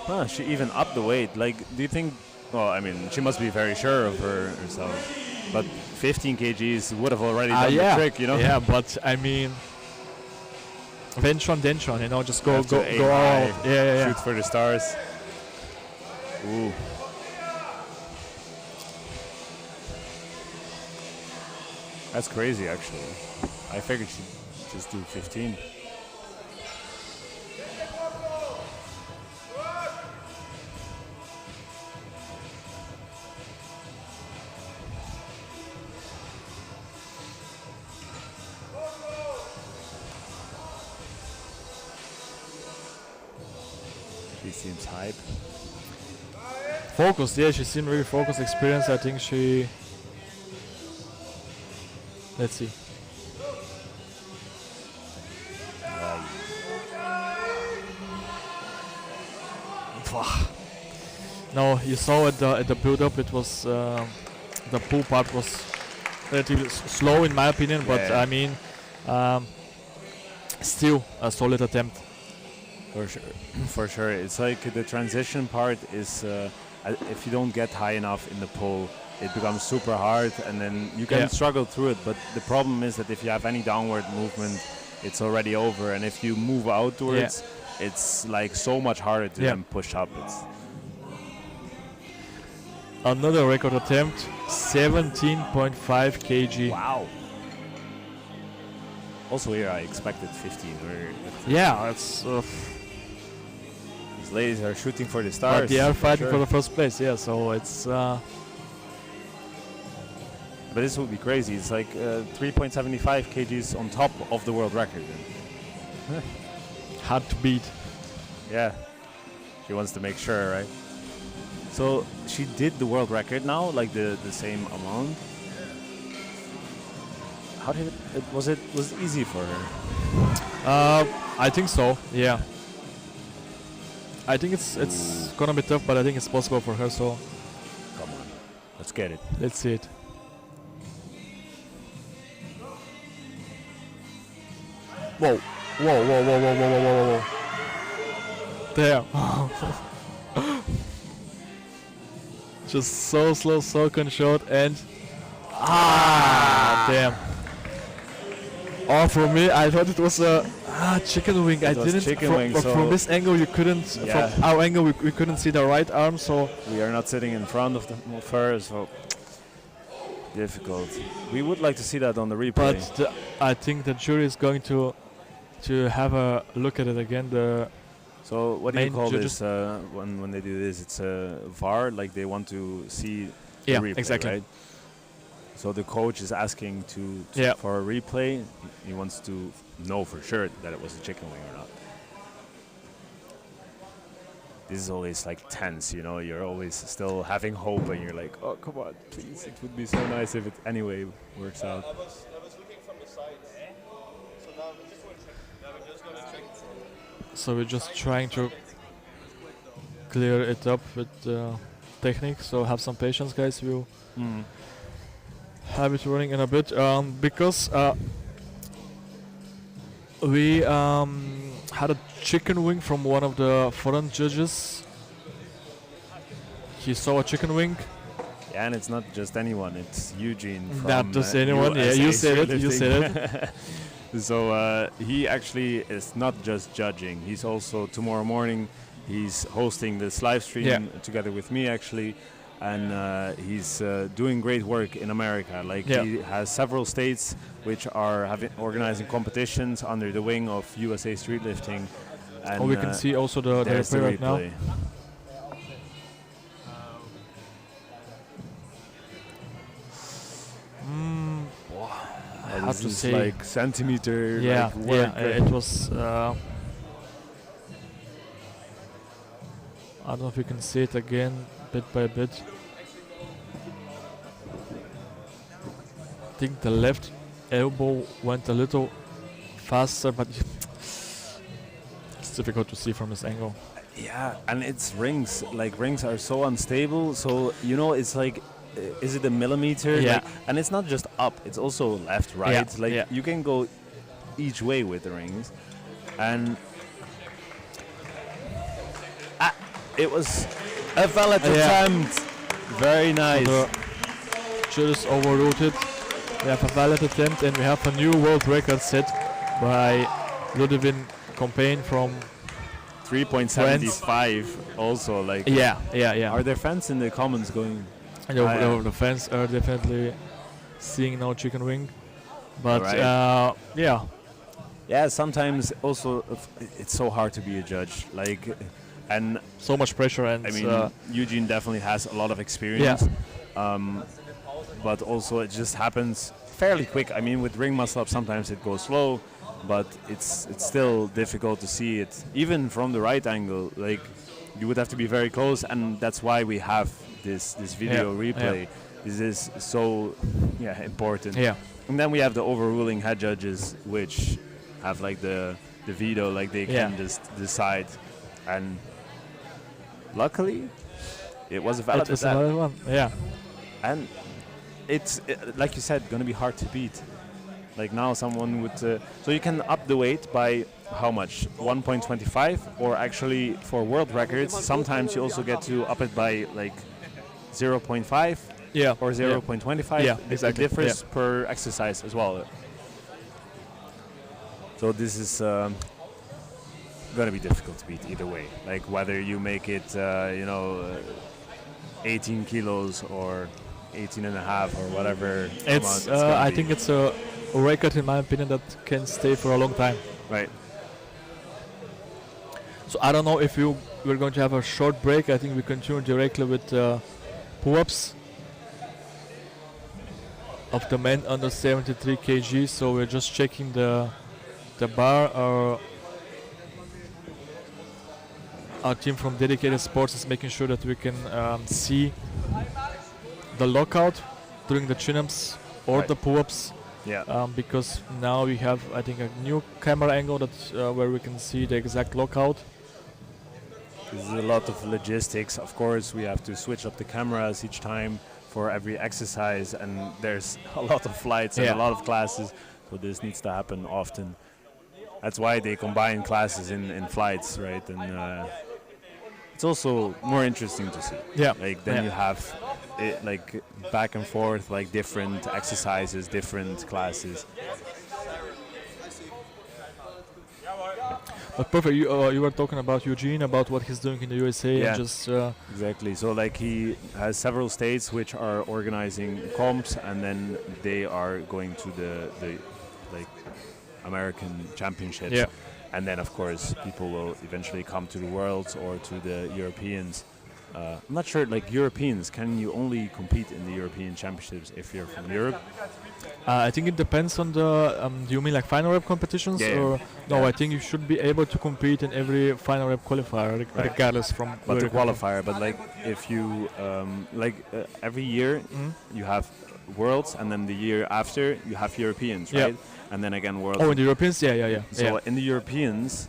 Huh, she even upped the weight. Like, do you think... Well, I mean, she must be very sure of herself. But 15 kgs would have already done the trick, you know? Yeah, but I mean... Ventron, you know, just go Have to aim all high, out. Yeah. Shoot for the stars. Ooh. That's crazy, actually. I figured she'd just do 15. She seems hype. Focused, yeah, she seemed really focused, experienced. I think she... Let's see. No, you saw at the build-up, it was the pull part was relatively slow in my opinion, but Yeah. I mean, still a solid attempt. For sure. For sure. It's like the transition part is, if you don't get high enough in the pull, it becomes super hard and then you can struggle through it. But the problem is that if you have any downward movement, it's already over. And if you move outwards, it's like so much harder to then push up. It's Another record attempt, 17.5 kg. wow. Also here I expected 15. Yeah, it's... These ladies are shooting for the stars. but they are fighting sure. for the first place, yeah, so it's... But this would be crazy. It's like 3.75 kgs on top of the world record. hard to beat. Yeah, she wants to make sure, right? So she did the world record now, like the same amount. How did was it easy for her? I think so. Yeah. I think it's gonna be tough, but I think it's possible for her. So Come on, let's get it. let's see it. Whoa! Whoa! Whoa! Whoa! Whoa! Whoa! Whoa! Whoa! Whoa! Damn! Just so slow, so controlled, and damn! Oh, for me, I thought it was a chicken wing. I was didn't. chicken from, wing, but so- from this angle, you couldn't. Yeah. From our angle, we couldn't see the right arm. So We are not sitting in front of her, so difficult. We would like to see that on the replay. but I think the jury is going to have a look at it again. So what do you main call judges- this when they do this? It's a VAR, like they want to see the Yeah, replay, exactly. right? So the coach is asking Yeah. for a replay. He wants to know for sure that it was a chicken wing or not. This is always like tense, you know. You're always still having hope, and you're like, "Oh, come on, please! It would be so nice if it anyway works out." I was looking from the sides. So now we're just going to check. So we're just trying to clear it up with technique. So have some patience, guys. We'll have it running in a bit because we had a chicken wing from one of the foreign judges. He saw a chicken wing. Yeah, and it's not just anyone. It's Eugene from Not just anyone. Yeah, USA you said it. You Streetlifting. said it. So he actually is not just judging. He's also tomorrow morning. He's hosting this live stream Yeah. together with me actually, and he's doing great work in America. Like Yeah. he has several states which are organizing competitions under the wing of USA Streetlifting. And Oh, we can see also the there's the replay right now. replay. Hard This to is say. like centimeter Yeah, like work. yeah. It was. I don't know if you can see it again, bit by bit. I think the left elbow went a little faster, but it's difficult to see from this angle. Yeah, and it's rings. Like rings are so unstable. So you know, it's like, is it a millimeter? Yeah. Like, and it's not just up. It's also left, right. Yeah, Like yeah. you can go each way with the rings, and it was a valid Yeah. attempt. Very nice. So the judges overruled it. We have a valid attempt, and we have a new world record set by Ludovin Compain from 3.75. Also, like. yeah. Are there fans in the comments going? And the fans are definitely seeing no chicken wing, but Alright. yeah, Yeah, sometimes also it's so hard to be a judge. Like, and so much pressure, and I mean, Eugene definitely has a lot of experience. But also it just happens fairly quick. I mean, with ring muscle up, sometimes it goes slow, but it's still difficult to see it, even from the right angle. Like, you would have to be very close, and that's why we have this video replay. This is so important. yeah, And then we have the overruling head judges, which have like the veto, like they can just decide. And luckily, it was a valid it was a attempt. valid one. Yeah, And it's like you said, going to be hard to beat. Like now, someone would. So you can up the weight by how much? 1.25, or actually for world records, sometimes you also get to up it by like 0.5 yeah, or 0.25. Yeah, It exactly. differs per exercise as well. So this is going to be difficult to beat either way. Like whether you make it, 18 kilos or 18 and a half or whatever. It's. amount gonna I be. think it's a record, in my opinion, that can stay for a long time. Right. So I don't know if we're going to have a short break. I think we continue directly with pull-ups of the men under 73 kg. So we're just checking the bar. our team from Dedicated Sports is making sure that we can see the lockout during the chin-ups or Right. the pull-ups. Yeah. Because now we have, I think, a new camera angle that where we can see the exact lockout. There's a lot of logistics. Of course, we have to switch up the cameras each time for every exercise, and there's a lot of flights and Yeah. a lot of classes, so this needs to happen often. That's why they combine classes in flights, right? And it's also more interesting to see. Yeah. Like then Yeah. you have it like back and forth, like different exercises, different classes. But perfect. You were talking about Eugene, about what he's doing in the USA, Yeah. and just Exactly. So like he has several states which are organizing comps, and then they are going to the like American championships. Yeah. And then of course people will eventually come to the Worlds or to the Europeans. I'm not sure, like Europeans, can you only compete in the European championships if you're from Europe? I think it depends on the. Do you mean like Finalrep competitions, Yeah, or no? yeah. I think you should be able to compete in every Finalrep qualifier, Right. regardless from. But where the you come from. qualifier, but like if you every year Mhm. you have Worlds, and then the year after you have Europeans, Yeah. right? And then again Worlds. Oh, in the Europeans, yeah. So in the Europeans,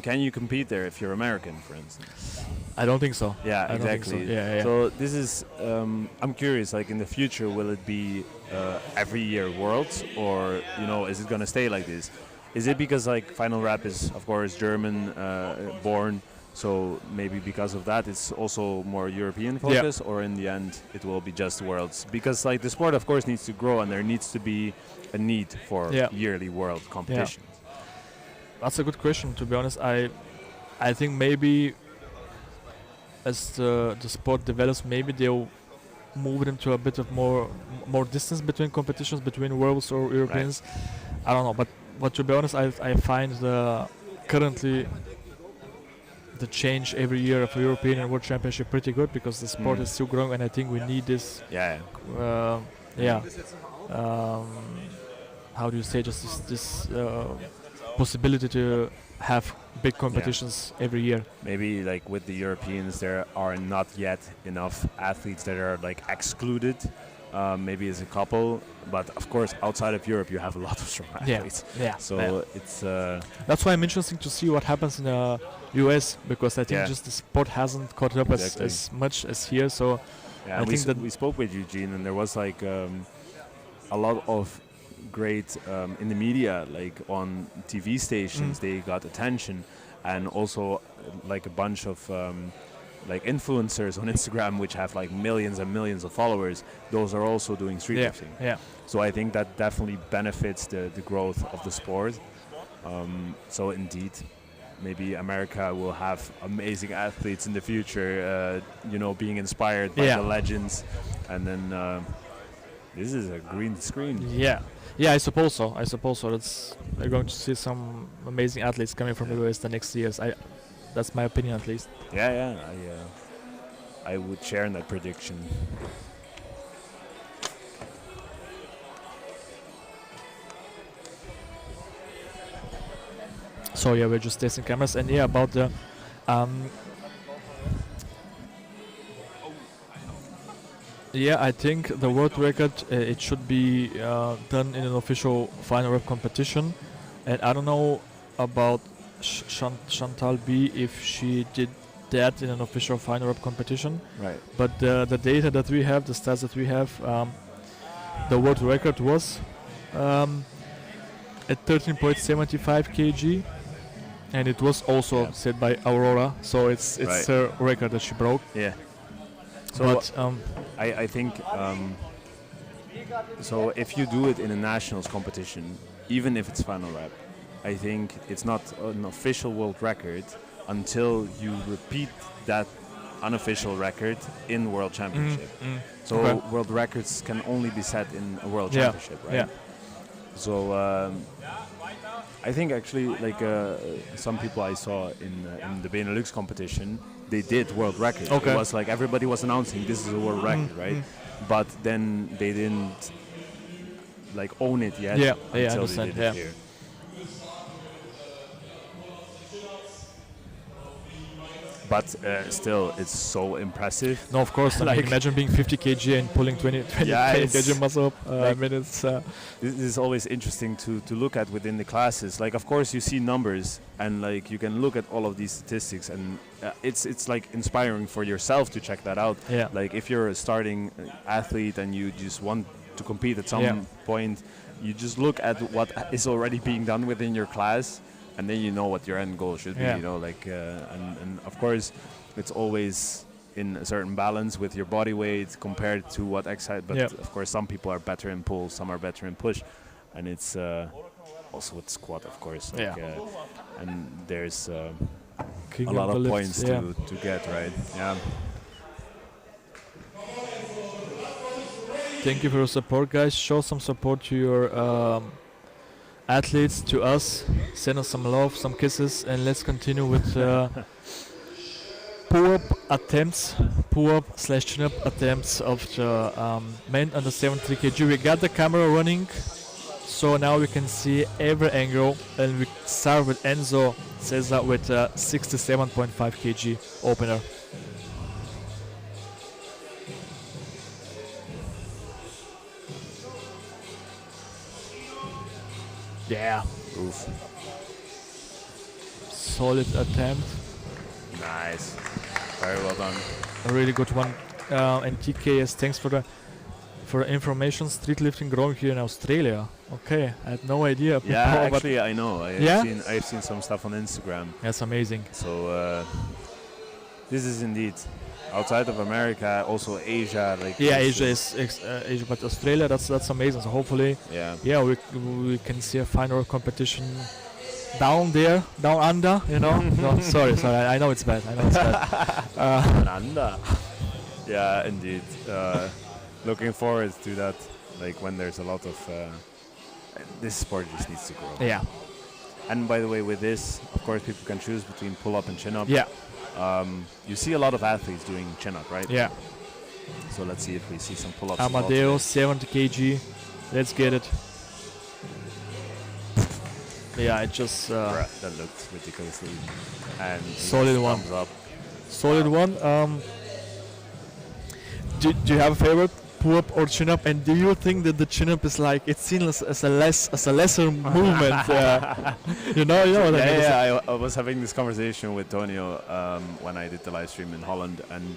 can you compete there if you're American, for instance? I don't think so. Yeah, I don't think so. exactly. Yeah. So this is, I'm curious, like in the future, will it be every year Worlds, or is it gonna stay like this? Is it because like Finalrep is of course German born, so maybe because of that it's also more European focus, or in the end it will be just Worlds? Because like the sport of course needs to grow, and there needs to be a need for Yeah. yearly world competitions. That's a good question. To be honest, I think maybe as the sport develops, maybe they'll move it into a bit of more distance between competitions, between Worlds or Europeans. I don't know, but to be honest, I find currently the change every year of European and World Championship pretty good, because the sport is still growing, and I think we need this. Yeah. How do you say, just this possibility to have big competitions every year. Maybe like with the Europeans, there are not yet enough athletes that are like excluded. Maybe as a couple, but of course outside of Europe you have a lot of strong athletes. So it's that's why I'm interested to see what happens in the US, because I think just the sport hasn't caught up as much as here. So yeah, I think that we spoke with Eugene, and there was like a lot of great in the media, like on TV stations, they got attention, and also like a bunch of like influencers on Instagram, which have like millions and millions of followers. Those are also doing streetlifting. So I think that definitely benefits the growth of the sport. So indeed, maybe America will have amazing athletes in the future, being inspired by the legends. And then this is a green screen. Yeah, I suppose so. We're going to see some amazing athletes coming from the US the next years. That's my opinion, at least. Yeah. I would share in that prediction. So yeah, we're just testing cameras, and about the I think the world record it should be done in an official Finalrep competition, and I don't know about Chantal B if she did that in an official Finalrep competition. Right. But the data that we have, the stats that we have, the world record was at 13.75 kg, and it was also set by Aurora, so it's her record that she broke. Yeah. So but I think so if you do it in a nationals competition, even if it's Finalrep, I think it's not an official world record until you repeat that unofficial record in World Championship. So world records can only be set in a World Championship, right? Yeah. So I think actually like some people I saw in the Benelux competition, they did world record. Okay. It was like everybody was announcing this is a world record, right? But then they didn't like own it yet until they did it here. but still, it's so impressive. No, of course. I mean, Like- imagine being 50 kg and pulling 20 Yeah, kg muscle up. I like- mean, it's This is always interesting to look at within the classes. Like, of course, you see numbers, and like you can look at all of these statistics, and it's like inspiring for yourself to check that out. yeah. Like, if you're a starting athlete and you just want to compete at some Yeah. point, you just look at what is already being done within your class, and then you know what your end goal should be. Yeah. You know, like, and of course, it's always in a certain balance with your body weight compared to what exercise. But Yeah. of course, some people are better in pull, some are better in push, and it's also with squat, of course. Like, and there's King a lot the of lifts, points yeah. to get right. Yeah. Thank you for your support, guys. Show some support to your athletes, to us. Send us some love, some kisses, and let's continue with pull-up attempts, pull-up/chin-up attempts of the men under 73 kg. We got the camera running, so now we can see every angle, and we start with Enzo Cesar with 67.5 kg opener. Yeah, Oof. solid attempt, Nice. Very well done. a really good one. And TKS, thanks for the information. Streetlifting growing here in Australia. Okay, I had no idea. Yeah, before, but actually, I know. Yeah? I've seen some stuff on Instagram. that's amazing. So this is indeed outside of America, also Asia. Like Yeah, this Asia is Asia, but Australia, that's amazing. So hopefully, Yeah. yeah, we can see a final competition down there, down under. You know? No, sorry, I know it's bad. I know it's bad. Nanda. Yeah, indeed. Looking forward to that. Like when there's a lot of this sport just needs to grow. Yeah, And by the way, with this, of course, people can choose between pull up and chin up. yeah, You see a lot of athletes doing chin up, right? yeah. So let's see if we see some pull ups. Amadeo, 70 kg. Let's get it. Yeah, it just That looked ridiculously. And Solid one. thumbs up. solid one. Do you have a favorite pull up or chin up? And do you think that the chin up is like it's seen as a lesser movement? You know what I mean? It's Yeah, I was having this conversation with Tonio when I did the live stream in Holland, and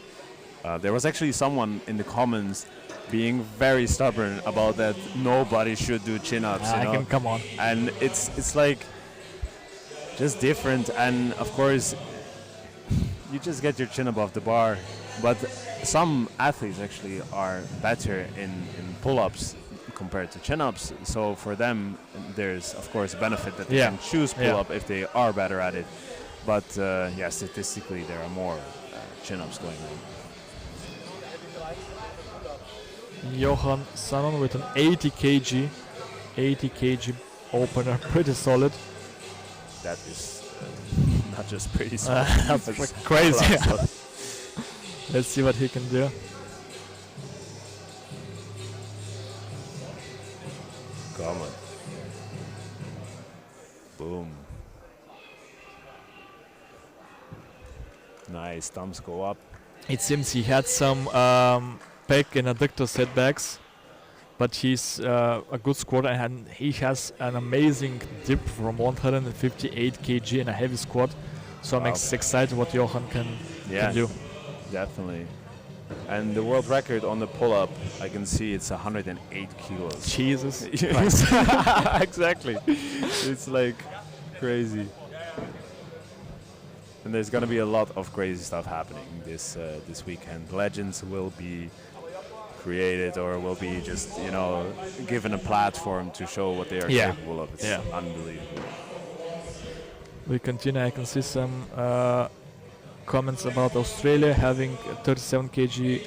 there was actually someone in the comments being very stubborn about that nobody should do chin-ups. I You know? can come on. And it's like just different, and of course you just get your chin above the bar, but some athletes actually are better in pull-ups compared to chin-ups, so for them there's of course a benefit that they Yeah. can choose Yeah. pull-up if they are better at it, but yeah, statistically there are more chin-ups going on. Johan Sanon with an 80 kg opener, pretty solid. That is not just pretty small. That's That's crazy. a lot, so- Let's see what he can do. Come on. Boom. Nice, thumbs go up. It seems he had some pec and adductor setbacks, but he's a good squatter, and he has an amazing dip from 158 kg in a heavy squat. So I'm Wow. excited what Johan can do. Definitely. And the world record on the pull-up, I can see it's 108 kilos. Jesus. Exactly. It's like crazy. And there's gonna be a lot of crazy stuff happening this weekend. Legends will be created, or will be just given a platform to show what they are Yeah. capable of. It's Yeah. unbelievable. We continue. I can see some comments about Australia having a 37 kg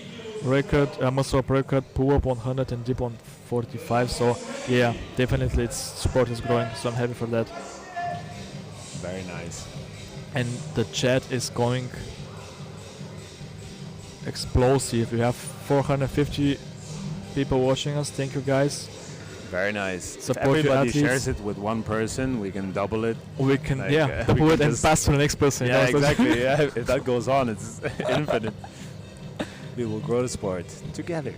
record, muscle up record, pull up 100 and dip on 45. So yeah, definitely its sport is growing. So I'm happy for that. Very nice. And the chat is going explosive. We have 450 people watching us. Thank you guys. Very nice. If Support your everybody athletes. shares it with one person, we can double it. We can, Like, yeah, we double it can and just- pass to the next person. Yeah, you know, so- exactly. Yeah, if that goes on, it's infinite. We will grow the sport together.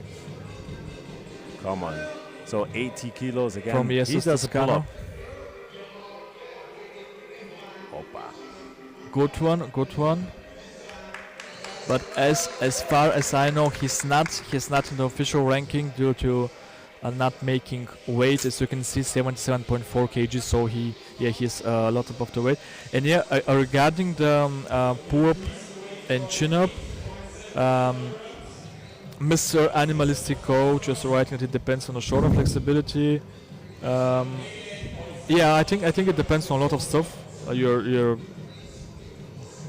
Come on. So 80 kilos again. From He Jesus does a Toscano. pull-up. Opa. Good one, good one. But as far as I know, he's not in the official ranking due to not making weight. As you can see, 77.4 kg. So he's a lot above the weight. And yeah, regarding the pull-up and chin-up, Mr. Animalistic Coach is writing that it depends on the shoulder flexibility. Yeah, I think it depends on a lot of stuff. Your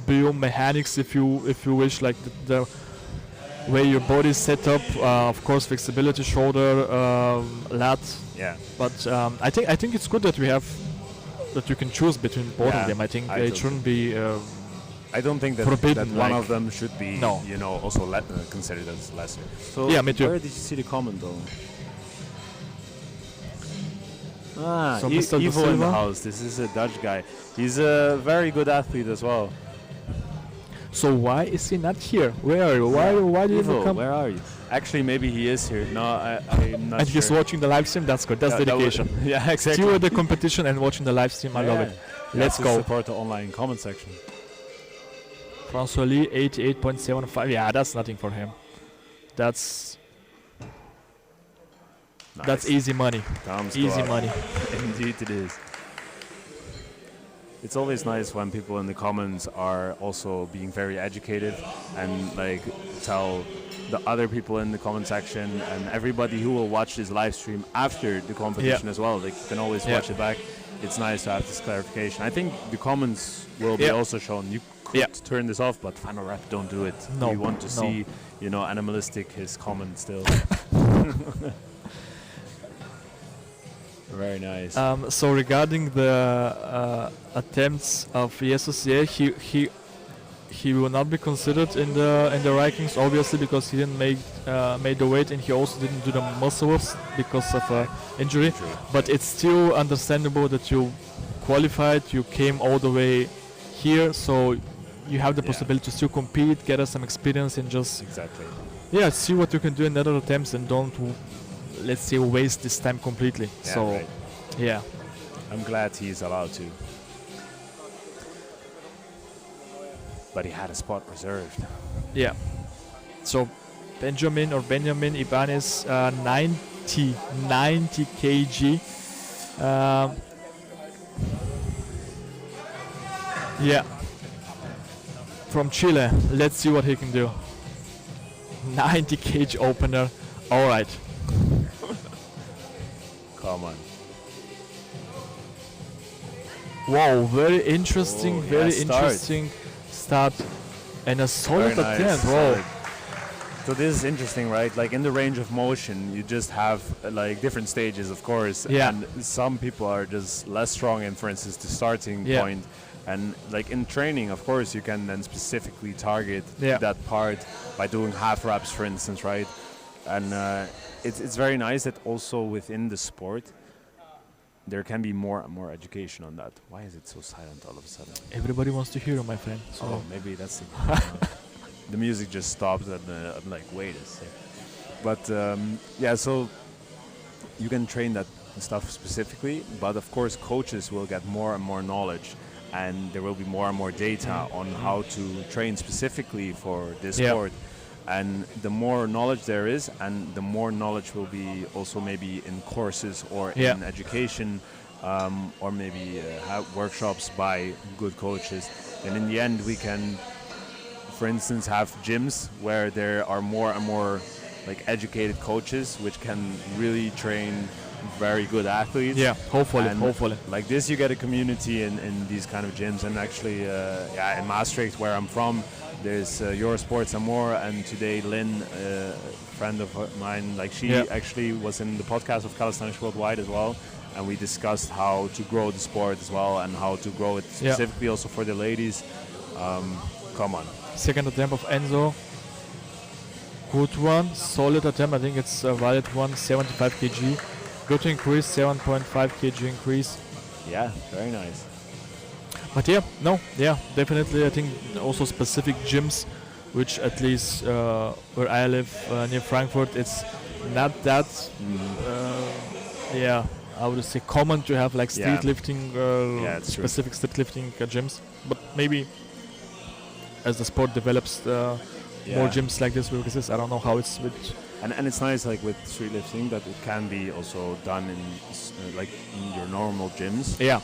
biomechanics, if you wish, like the way your body is set up. Of course, flexibility, shoulder, lat. Yeah. But I think it's good that you can choose between both Yeah, of them. I think I it do shouldn't be. I don't think that, Forbidden, that one like- of them should be, No. also considered as lesser. So Yeah, me too. where did you see the comment though? Ah, So Mr. De Ivo in the Silva? house. This is a Dutch guy. He's a very good athlete as well. So why is he not here? Where are you? Why do you Ivo, come? where are you? Actually, maybe he is here. No, I'm not And sure. he's watching the live stream. That's good. That's Yeah, that would- dedication. yeah, exactly. Still at the competition and watching the live stream. I love it. Let's to go. support the online comment section. François Lee, 88.75. Yeah, that's nothing for him. That's Nice. easy money. Thumbs Easy go up. money. Indeed it is. It's always nice when people in the comments are also being very educated and like tell the other people in the comment section and everybody who will watch this live stream after the competition as well. Like you can always Yeah. watch it back. It's nice to have this clarification. I think the comments will be Yeah. also shown. You could Yeah. turn this off, but Finalrep don't do it. No, We want to no. see, Animalistic his comment still. Very nice. So regarding the attempts of Jesus, yeah, he will not be considered in the rankings, obviously, because he didn't make the weight, and he also didn't do the muscle ups because of injury. But it's still understandable that you qualified, you came all the way here, so you have the Yeah. possibility to still compete, get us some experience, and just Exactly. see what you can do in other attempts, and don't, let's say, waste this time completely. Yeah, So right. yeah. I'm glad he's allowed to. But he had a spot reserved. Yeah. So Benjamin Ibanez, 90 kg. Yeah. From Chile. Let's see what he can do. 90 kg opener. All right. Come on. Wow, very interesting, Oh, yeah, very start. interesting start. And a solid Very nice. attempt. Wow. solid. So this is interesting, right? Like in the range of motion, you just have like different stages, of course. Yeah. And some people are just less strong in, for instance, the starting Yeah. point. And like in training, of course, you can then specifically target Yeah. that part by doing half reps, for instance, right? And it's very nice that also within the sport, there can be more and more education on that. Why is it so silent all of a sudden? Everybody wants to hear you, my friend. So Oh, maybe that's the music just stopped, and I'm like, wait a sec. But yeah, so you can train that stuff specifically, but of course, coaches will get more and more knowledge, and there will be more and more data on how to train specifically for this Yeah. sport. And the more knowledge there is, and the more knowledge will be also maybe in courses or Yeah. in education, or maybe have workshops by good coaches. And in the end, we can, for instance, have gyms where there are more and more like educated coaches, which can really train very good athletes. yeah, hopefully, And hopefully. Like this, you get a community in these kind of gyms. And actually, yeah, in Maastricht, where I'm from, there's Your Sports and More. And today, Lynn, a friend of mine, like she Yeah. actually was in the podcast of Calisthenics Worldwide as well. And we discussed how to grow the sport as well, and how to grow it Yeah. specifically also for the ladies. Come on. Second attempt of Enzo. Good one, solid attempt. I think it's a valid one, 75 kg. Good increase, 7.5 kg increase. Yeah, very nice. But yeah, definitely. I think also specific gyms, which at least where I live near Frankfurt, it's not that, I would say common to have like Yeah. street lifting, it's true. specific street lifting gyms. But maybe as the sport develops, more gyms like this will exist. I don't know how it's with. And it's nice, like with street lifting, that it can be also done in like in your normal gyms. Yeah.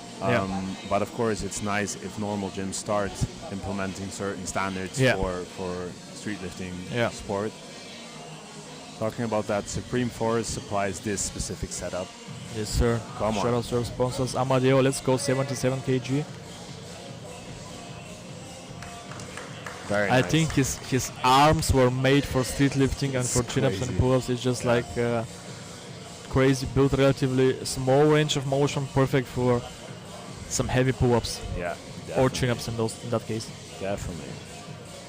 But of course, it's nice if normal gyms start implementing certain standards for street lifting sport. Talking about that, Supreme Force supplies this specific setup. Yes, sir. Come on. Shout out to our sponsors. Amadeo, let's go 77 kg. Very I nice. think his arms were made for street lifting and It's for chin-ups and crazy. pull-ups. It's just like crazy built, relatively small range of motion, perfect for some heavy pull-ups Yeah. or definitely. chin-ups in that case. Definitely.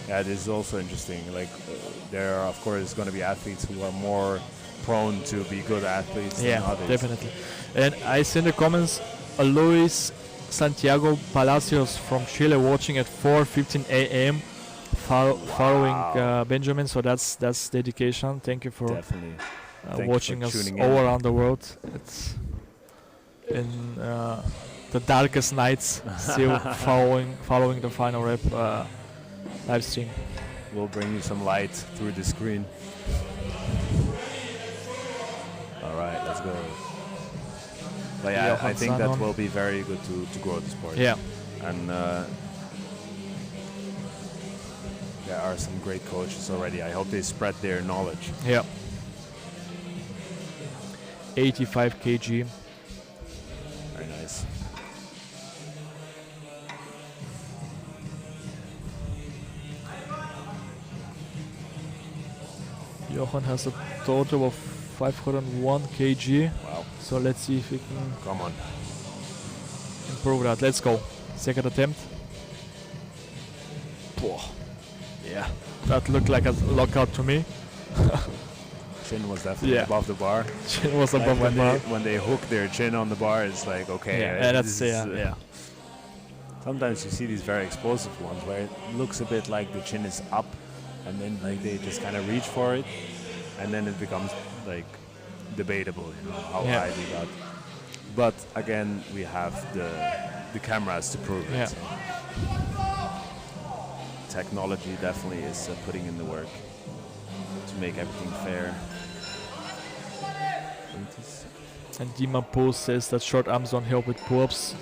Yeah, this is also interesting. Like, there are, of course, going to be athletes who are more prone to be good athletes than others. Definitely. And I see in the comments Luis Santiago Palacios from Chile watching at 4:15 a.m. following Benjamin. So that's dedication. Thank you for Definitely. Thank you watching for us tuning all in. around the world. It's in the darkest nights, still following the Finalrep live stream. We'll bring you some light through the screen. All right, let's go. But yeah, I think that will be very good to grow the sport. Yeah. And there are some great coaches already. I hope they spread their knowledge. Yeah. 85 kg. Very nice. Johan has a total of 501 kg. Wow. So let's see if we can Come on. improve that. Let's go. Second attempt. Yeah. That looked like a lockout to me. Chin was definitely above the bar. Chin was Like above the when bar. when they hook their chin on the bar, it's like, okay. That's this is, Sometimes you see these very explosive ones where it looks a bit like the chin is up, and then like they just kind of reach for it, and then it becomes like debatable, how high they got. But again, we have the cameras to prove it. So technology definitely is putting in the work to make everything fair. And Dima Pool says that short arms don't help with pull-ups.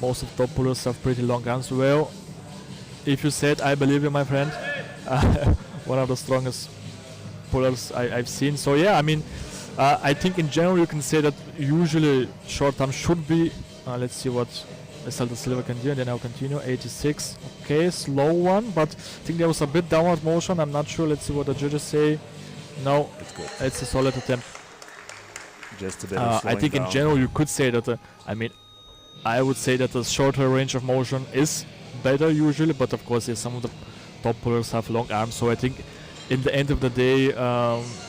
Most of top pullers have pretty long arms. Well, if you said, I believe you, my friend. One of the strongest pullers I've seen. So yeah, I mean, I think in general you can say that usually short arms should be. Let's see what Salta Silva can do, and then I'll continue. 86. Okay, slow one, but I think there was a bit downward motion. I'm not sure. Let's see what the judges say. No, It's good. it's a solid attempt. Just a bit of I think slowing in general you could say that. I would say that the shorter range of motion is better usually, but of course, some of the top pullers have long arms. So I think, in the end of the day,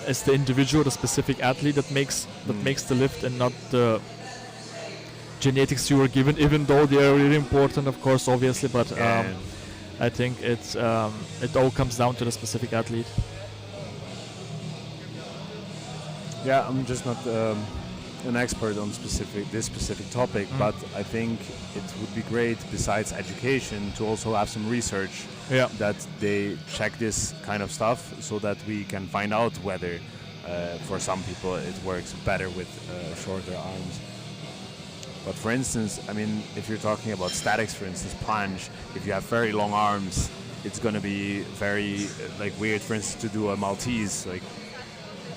it's the individual, the specific athlete that makes the lift, and not the genetics you were given. Even though they are really important, of course, obviously, but I think it all comes down to the specific athlete. Yeah, I'm just not an expert on this specific topic, but I think it would be great, besides education, to also have some research that they check this kind of stuff, so that we can find out whether for some people it works better with shorter arms. But for instance, I mean, if you're talking about statics, for instance, planche, if you have very long arms, it's going to be very weird, for instance, to do a Maltese.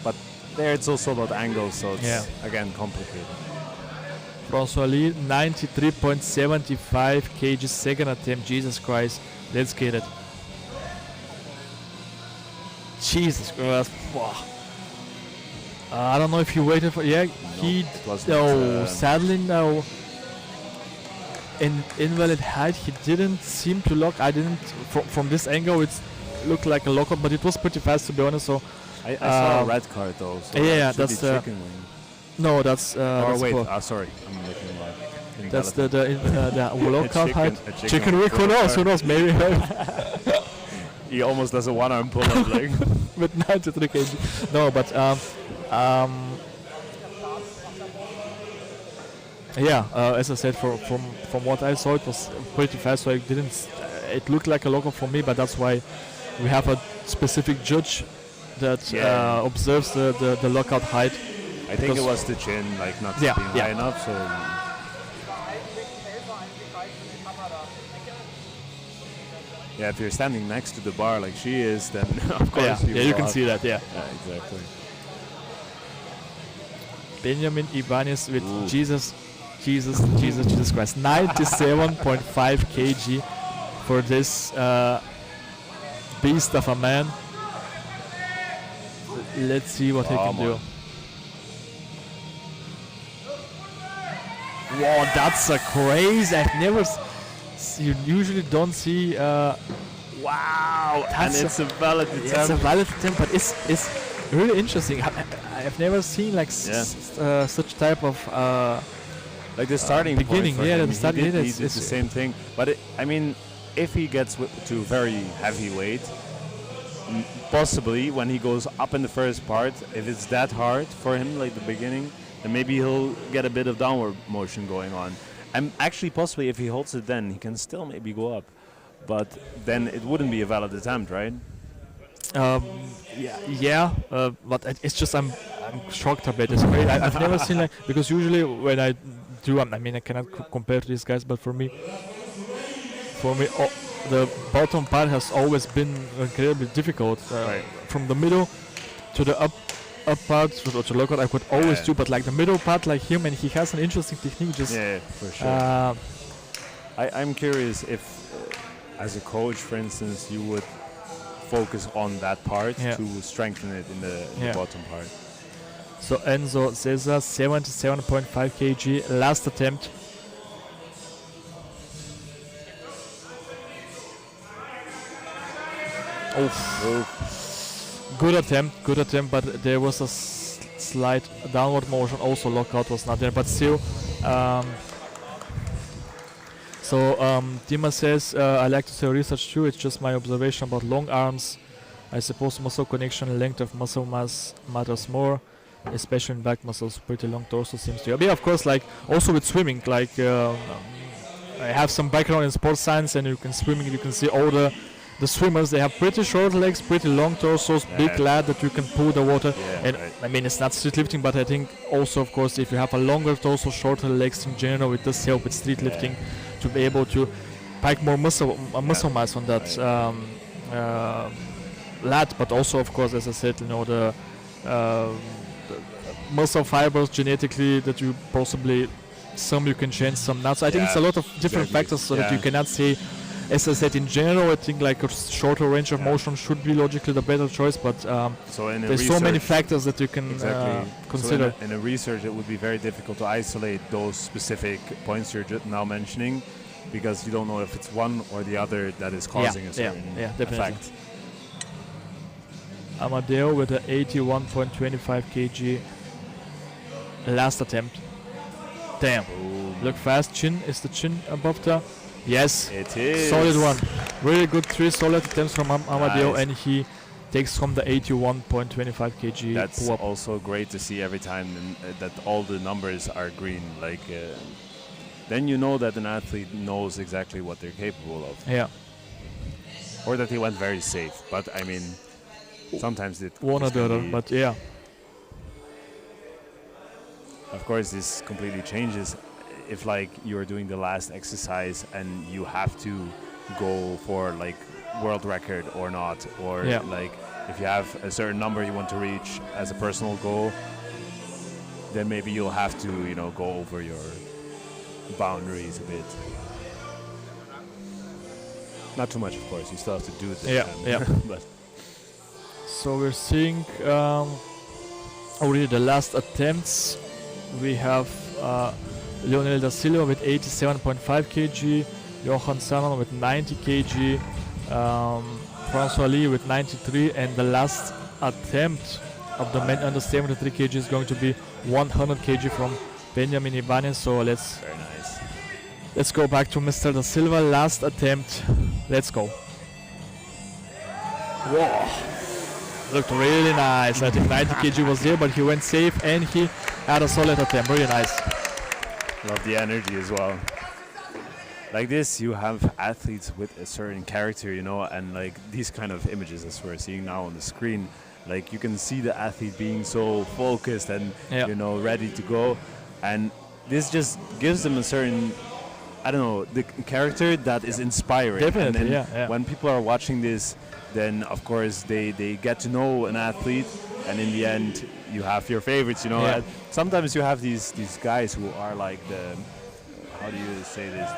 But there it's also about angles, so it's again complicated. François Lee, 93.75 kg, second attempt. Jesus Christ, let's get it. Jesus Christ. Wow. I don't know if he waited for. Yeah, he. Sadly, no. In invalid height, he didn't seem to lock. I didn't. From this angle, it looked like a lockout, but it was pretty fast, to be honest. So I saw a red card though. So yeah, that that's should be chicken wing. No, that's Or that's wait, cool. sorry, I'm looking at That's the lockout height. a Chicken Rick, who knows? Who knows? Maybe He almost does a one-arm pull-up, like. with 93 kg. No, but yeah, as I said, from what I saw, it was pretty fast. So I didn't. It looked like a lockout for me, but that's why we have a specific judge that observes the lockout height. I think it was the chin, like not Yeah, being yeah. high enough. So yeah, if you're standing next to the bar like she is, then of course You can see that. Yeah. Yeah, exactly. Benjamin Ibanez with Jesus Christ. 97.5 kg for this beast of a man. Let's see what he can do. Wow, that's a crazy. I've never. You usually don't see. Wow, And it's a valid it's a attempt. valid attempt, but it's really interesting. I've never seen like such type of. Like the starting beginning, point for yeah, him, the starting, he did, yeah, he it's- did the it's- same thing. But I mean, if he gets to very heavy weight, possibly when he goes up in the first part, if it's that hard for him, like the beginning, then maybe he'll get a bit of downward motion going on. And actually, possibly, if he holds it, then he can still maybe go up. But then it wouldn't be a valid attempt, right? But it's just I'm shocked a bit. It's crazy. I've never seen like, because usually when I do, I mean I cannot compare to these guys, but for me, the bottom part has always been incredibly difficult. Right. From the middle to the up part to lockout, I could always do, but like the middle part, like him, and he has an interesting technique. Just Yeah, for sure. I'm curious if, as a coach, for instance, you would focus on that part to strengthen it in the bottom part. So Enzo Cesar, 77.5 kg, last attempt. Good attempt, but there was a slight downward motion. Also, lockout was not there, but still. Dima says, I like to say research too. It's just my observation about long arms. I suppose muscle connection, length of muscle mass matters more, especially in back muscles. Pretty long torso seems to be. Of course, like also with swimming, like I have some background in sports science, and you can see all the swimmers. They have pretty short legs, pretty long torsos, big lad that you can pull the water. And I mean, it's not street lifting, but I think also, of course, if you have a longer torso, shorter legs in general, it does help with street lifting to be able to pack more muscle mass on that lad. But also, of course, as I said, the muscle fibers genetically that you possibly, some you can change, some not. So I think it's a lot of different factors, so that you cannot say. As I said, in general, I think like a shorter range of motion should be logically the better choice, but there's so many factors that you can consider. So in a research, it would be very difficult to isolate those specific points you're now mentioning, because you don't know if it's one or the other that is causing a certain effect. Amadeo with a 81.25 kg last attempt. Damn. Look fast. Is the chin above the? Yes. It is. Solid one. Really good 3 solid attempts from Amadeo, Nice. and he takes home the 81.25 kg. That's pull-up. also great to see every time that all the numbers are green. Like, then you know that an athlete knows exactly what they're capable of. Yeah. Or that he went very safe. But I mean, sometimes it One or just the can other, be- but yeah. Of course, this completely changes if like you're doing the last exercise and you have to go for like world record or not, or like if you have a certain number you want to reach as a personal goal, then maybe you'll have to, go over your boundaries a bit. Not too much, of course. You still have to do it. But So we're seeing already the last attempts. We have Leonel da Silva with 87.5 kg, Johan Salman with 90 kg, Francois Lee with 93, and the last attempt of the men under 73 kg is going to be 100 kg from Benjamin Ibanez. So Very nice. let's go back to Mr. Da Silva. Last attempt. Let's go. Whoa. Looked really nice. I think 90 kg was there, but he went safe and he had a solid attempt. Really nice. Love the energy as well. Like this, you have athletes with a certain character, you know, and like these kind of images as we're seeing now on the screen, like you can see the athlete being so focused and, you know, ready to go. And this just gives them a certain, I don't know, the character that is inspiring. Definitely, and then when people are watching this, then of course they get to know an athlete, and in the end you have your favorites, you know. And sometimes you have these guys who are like the, how do you say this,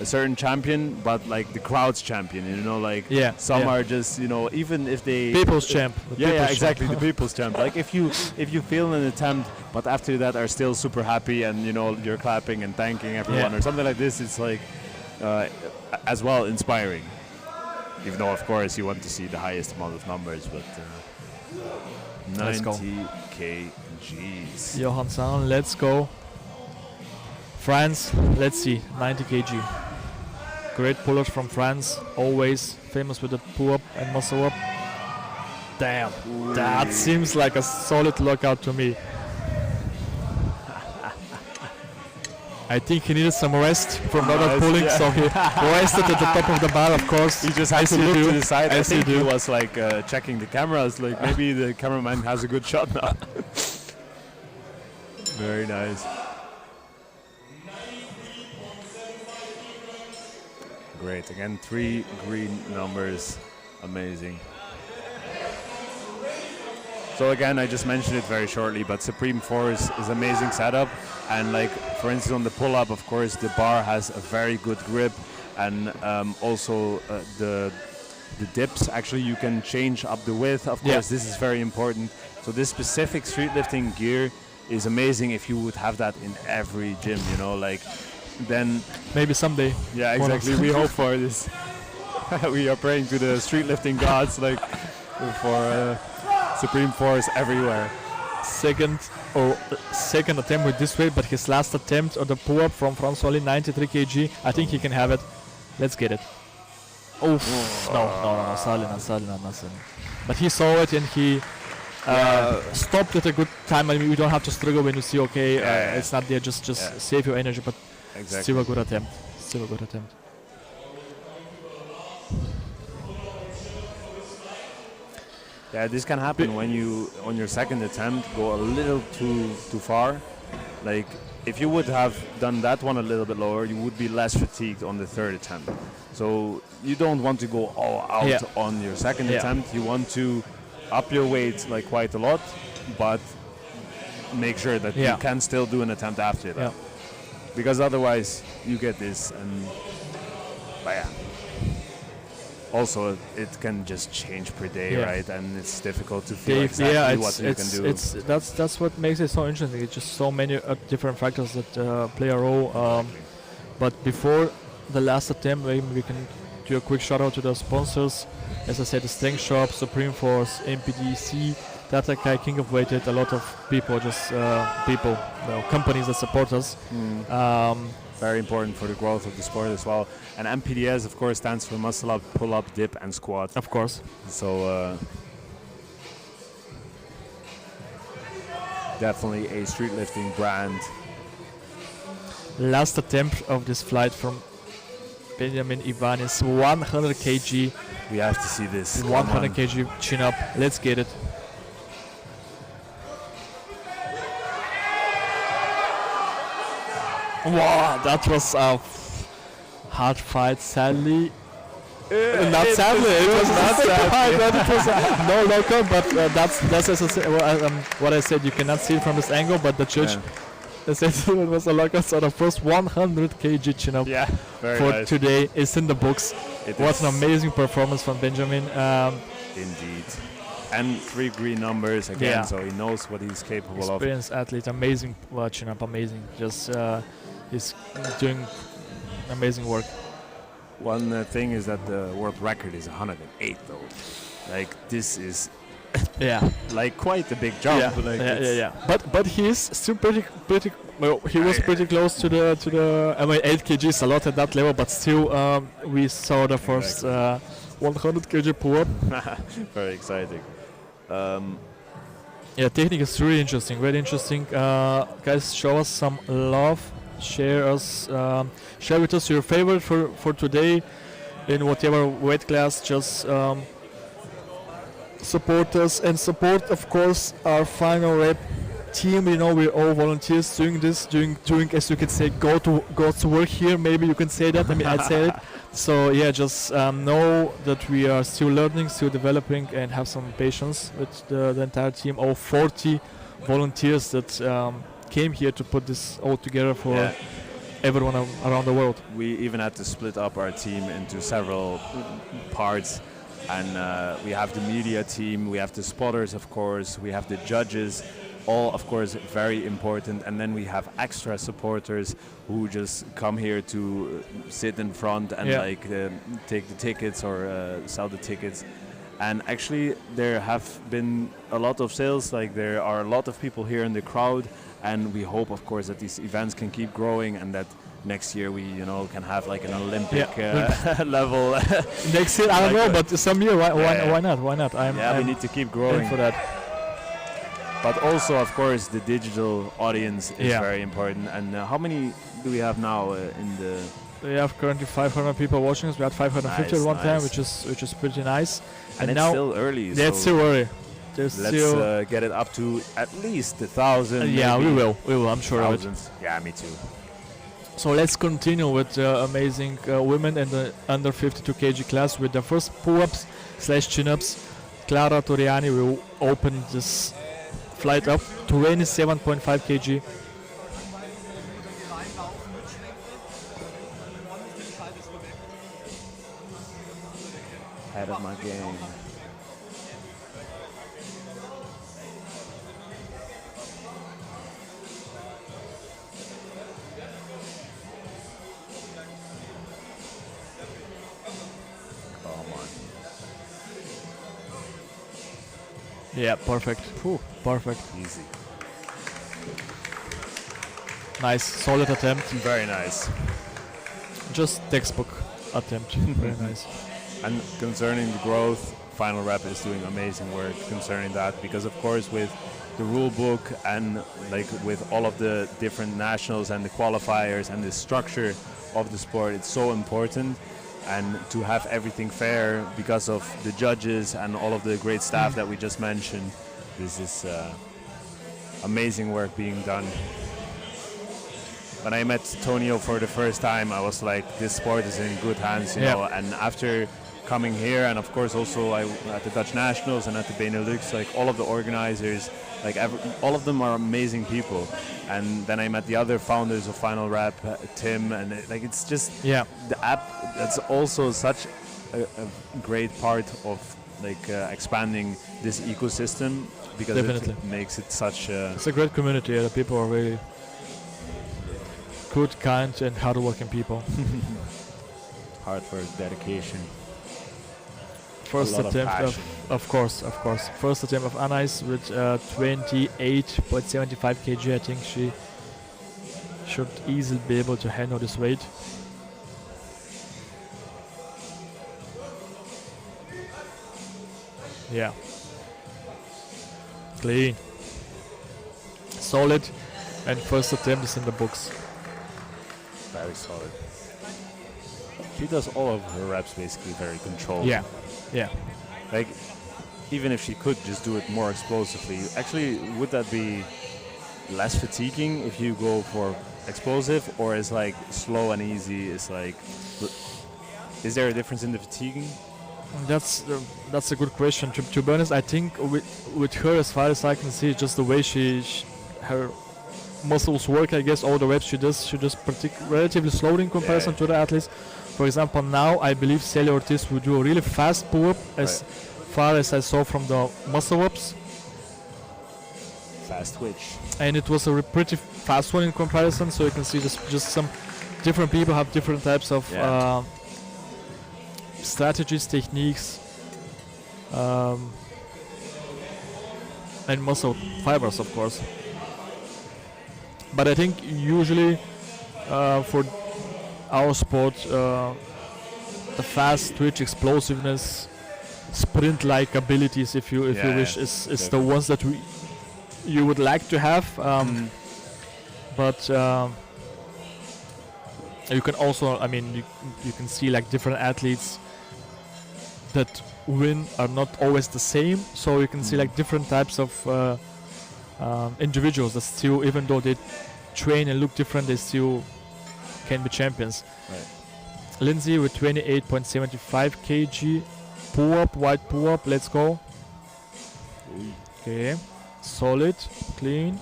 a certain champion, but like the crowd's champion, you know, like some are just, you know, even if they people's champ. Exactly, the people's champ. Like if you fail an attempt, but after that are still super happy and, you know, you're clapping and thanking everyone or something like this, it's like as well inspiring. Even though of course you want to see the highest amount of numbers, but 90 kgs. Johan Saale, let's go. France, let's see, 90 kg. Great pullers from France, always famous with the pull-up and muscle-up. Damn, that seems like a solid lockout to me. I think he needed some rest from not pulling, so he rested at the top of the bar, of course. He just had to look to the side. I think he do. was like checking the cameras, like maybe the cameraman has a good shot now. Very nice. Great, again 3 green numbers, amazing. So again, I just mentioned it very shortly, but Supreme Force is amazing setup, and like for instance on the pull-up, of course the bar has a very good grip, and also the dips, actually you can change up the width, of course. This is very important. So this specific street lifting gear is amazing if you would have that in every gym, you know, like then maybe someday. Yeah, exactly. We hope for this. We are praying to the street lifting gods, like for Supreme Force everywhere. Second attempt with this weight, but his last attempt on the pull-up from François, 93 kg. I think he can have it. Let's get it. Oh no, Saale, not. But he saw it and he stopped at a good time. I mean, you don't have to struggle when you see it's not there. Just save your energy, but still a good attempt. Yeah, this can happen when you, on your second attempt, go a little too far. Like, if you would have done that one a little bit lower, you would be less fatigued on the third attempt. So you don't want to go all out on your second attempt. You want to up your weight like quite a lot, but make sure that you can still do an attempt after that. Because otherwise you get this, and also it can just change per day, right? And it's difficult to feel exactly what you can do. That's what makes it so interesting. It's just so many different factors that play a role. But before the last attempt, maybe we can do a quick shout out to the sponsors. As I said, the Strength Shop, Supreme Force, MPDC, Data Kai, King of Weighted, a lot of people, companies that support us. Very important for the growth of the sport as well. And MPDS, of course, stands for muscle up, pull up, dip, and squat. Of course. So definitely a street lifting brand. Last attempt of this flight from Benjamin Ibanez, 100 kg. We have to see this. 100 kg chin up. Let's get it. Wow, that was a hard fight, sadly. Not sadly, it was not sad. But it was no local, but that's as I said, what I said. You cannot see it from this angle, but the judge said it was a local. So the first 100 kg chin up for today is in the books. What an amazing performance from Benjamin. Indeed. And 3 green numbers again, so he knows what he's capable of. Experienced athlete, amazing chin up, amazing. Just he's doing amazing work. One thing is that the world record is 108 though. Like this is Yeah. like quite a big jump. Yeah, Like yeah, it's- yeah. But he is still pretty. Well, he was pretty close to the. I mean, 8 kg is a lot at that level, but still, we saw the first 100 kg pull-up. Very exciting. Yeah, technique is really interesting, very interesting. Guys, show us some love. Share with us your favorite for today in whatever weight class. Just support us and support, of course, our Finalrep team. You know, we're all volunteers doing this, doing as you can say, go to work here. Maybe you can say that. I mean, I'd say it. So yeah, just know that we are still learning, still developing, and have some patience with the entire team. All 40 volunteers that came here to put this all together for everyone around the world. We even had to split up our team into several parts, and we have the media team, we have the spotters, of course, we have the judges, all of course very important, and then we have extra supporters who just come here to sit in front and take the tickets or sell the tickets. And actually there have been a lot of sales, like there are a lot of people here in the crowd, and we hope of course that these events can keep growing and that next year we can have like an Olympic level. Next year, I don't know, but some year, why not? We need to keep growing for that. But also, of course, the digital audience is very important. And how many do we have now in the? We have currently 500 people watching us. We had 550 at one time, which is pretty nice. And it's now still early. Yeah, it's still early. Let's get it up to at least 1,000. Yeah, we will. I'm sure of it. Yeah, me too. So let's continue with amazing women in the under 52 kg class with the first pull-ups / chin-ups. Clara Toriani will open this flight up 27.5 kg. Head of my game. Yeah, perfect. Perfect. Easy. Nice, solid attempt. Very nice. Just textbook attempt. Very nice. And concerning the growth, Finalrep is doing amazing work concerning that, because of course with the rule book and like with all of the different nationals and the qualifiers and the structure of the sport, it's so important. And to have everything fair because of the judges and all of the great staff that we just mentioned, this is amazing work being done. When I met Tonio for the first time, I was like, this sport is in good hands, you know. And after coming here, and of course also at the Dutch Nationals and at the Benelux, like all of the organizers, like all of them are amazing people. And then I met the other founders of Finalrep, Tim, and like it's just the app. That's also such a great part of like expanding this ecosystem, because it makes it such a... It's a great community. The people are really good, kind, and hardworking people. Hard work, dedication. First attempt of course. First attempt of Anais with 28.75 kg. I think she should easily be able to handle this weight. Yeah. Clean. Solid. And first attempt is in the books. Very solid. She does all of her reps basically very controlled. Yeah. Like, even if she could just do it more explosively, actually, would that be less fatiguing if you go for explosive, or is like slow and easy? Is like, is there a difference in the fatiguing? That's a good question. To be honest, I think with her, as far as I can see, just the way her muscles work, I guess all the reps she does relatively slow in comparison to the athletes. For example, now I believe Saale Ortiz will do a really fast pull-up, as far as I saw from the muscle ups. Fast twitch. And it was a pretty fast one in comparison, so you can see just some different people have different types of strategies, techniques. and muscle fibers, of course. But I think usually for our sport, the fast twitch, explosiveness, sprint-like abilities, if you wish, is the ones that you would like to have. But you can also, I mean, you can see like different athletes that win are not always the same. So you can see like different types of individuals that still, even though they train and look different, they still can be champions. Right. Lindsay with 28.75 kg pull-up, wide pull-up. Let's go. Okay, solid, clean,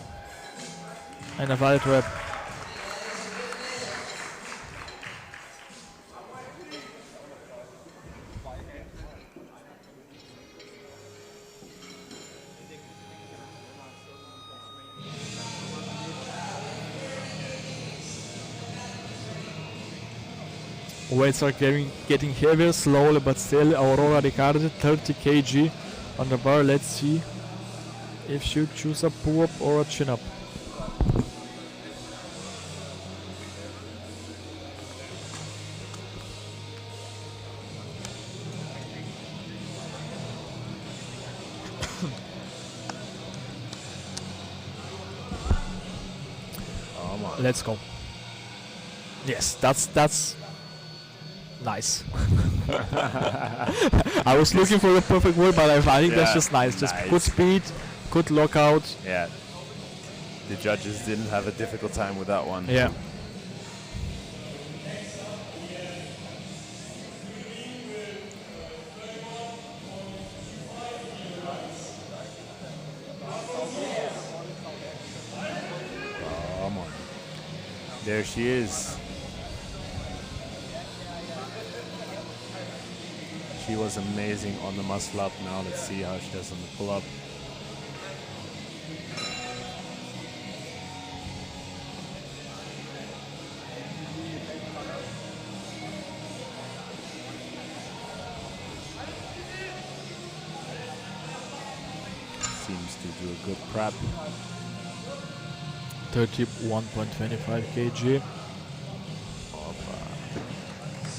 and a valid rep. Weights are getting heavier slowly, but still. Aurora Ricardo, 30 kg on the bar. Let's see if she choose a pull-up or a chin-up. Let's go. Yes, that's nice. I was looking for the perfect word, but I think that's just nice. Just good speed, good lockout. Yeah. The judges didn't have a difficult time with that one. Yeah. Come on. There she is. She was amazing on the muscle up. Now let's see how she does on the pull up. Seems to do a good prep. 31.25 kg.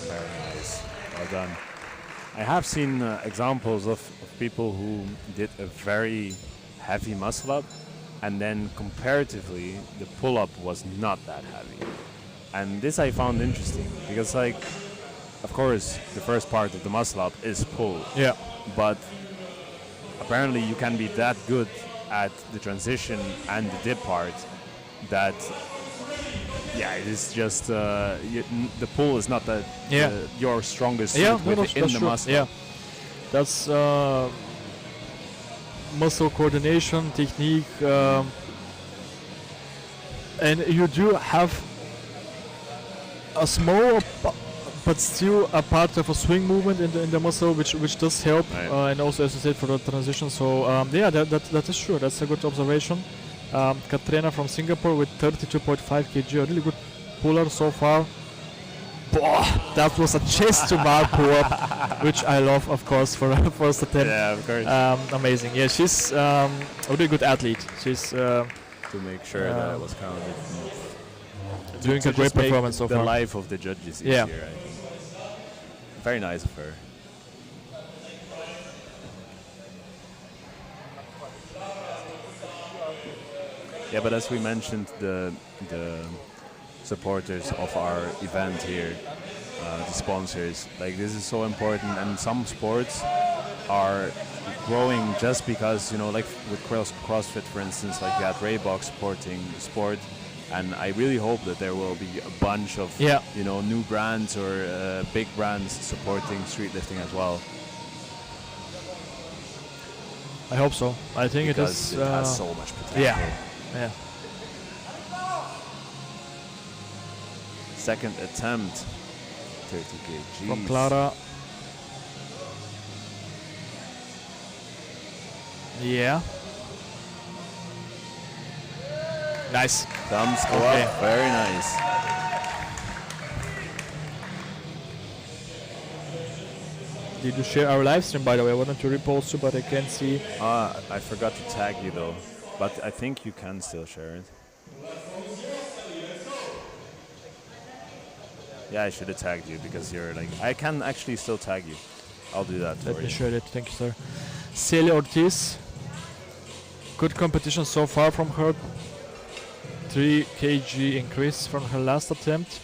Very nice. Well done. I have seen examples of people who did a very heavy muscle up, and then comparatively the pull up was not that heavy. And this I found interesting because, like, of course, the first part of the muscle up is pull. Yeah. But apparently you can be that good at the transition and the dip part that, yeah, it is just the pull is not your strongest suit within the muscle. Yeah, that's muscle coordination, technique, and you do have a small but still a part of a swing movement in the muscle, which does help, and also, as you said, for the transition. So yeah, that is true. That's a good observation. Katrina from Singapore with 32.5 kg, a really good puller so far. Boah, that was a chest to bar pull-up, which I love, of course, for her first attempt. Yeah, of course. Amazing. Yeah, she's a really good athlete. She's to make sure that it was counted. Doing a great performance so far. The life of the judges easier, I think. Very nice of her. Yeah, but as we mentioned, the supporters of our event here, the sponsors, like, this is so important, and some sports are growing just because, you know, like with CrossFit, for instance, like you had Reebok supporting the sport, and I really hope that there will be a bunch of you know, new brands or big brands supporting streetlifting as well. I hope so. I think because it has so much potential. Yeah. Second attempt, 30 kg. From Clara. Yeah. Nice. Thumbs go up. Very nice. Did you share our live stream, by the way? I wanted to repost you, but I can't see. I forgot to tag you though, but I think you can still share it. Yeah, I should have tagged you because you're like, I can actually still tag you. I'll do that Let for me you. share it. Thank you, sir. Saale Ortiz. Good competition so far from her. 3 kg increase from her last attempt.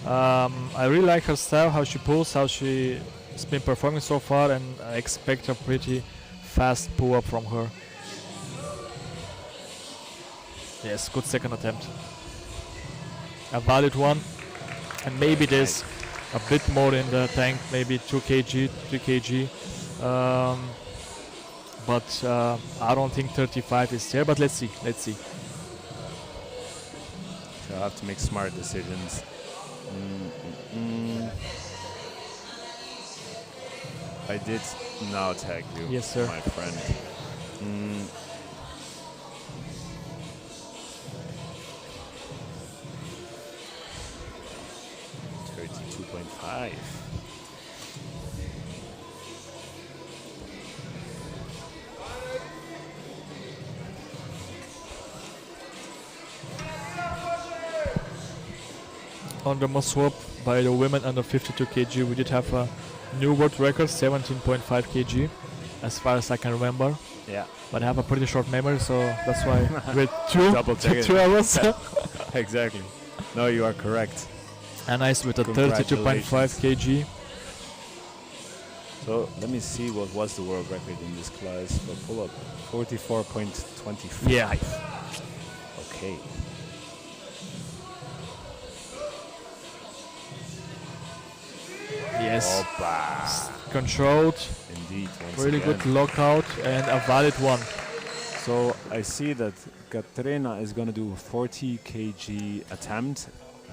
I really like her style, how she pulls, how she's been performing so far, and I expect a pretty fast pull up from her. Yes, good second attempt. A valid one. And maybe there's a bit more in the tank, maybe 2 kg, 3 kg. But I don't think 35 is there, but let's see, let's see. So I'll have to make smart decisions. I did now tag you, Yes, sir. my friend. 32.5. On the muscle up by the women under 52 kg, we did have a new world record, 17.5 kg, as far as I can remember. Yeah. But I have a pretty short memory, so that's why with two, Double check it. 2 hours. Exactly. No, you are correct. And nice with a 32.5 kg. So let me see what was the world record in this class for pull-up. 44.25. Yeah. Okay. Yes. Opa. Controlled. Indeed. Once Really again. good lockout and a valid one. So I see that Katrina is going to do a 40 kg attempt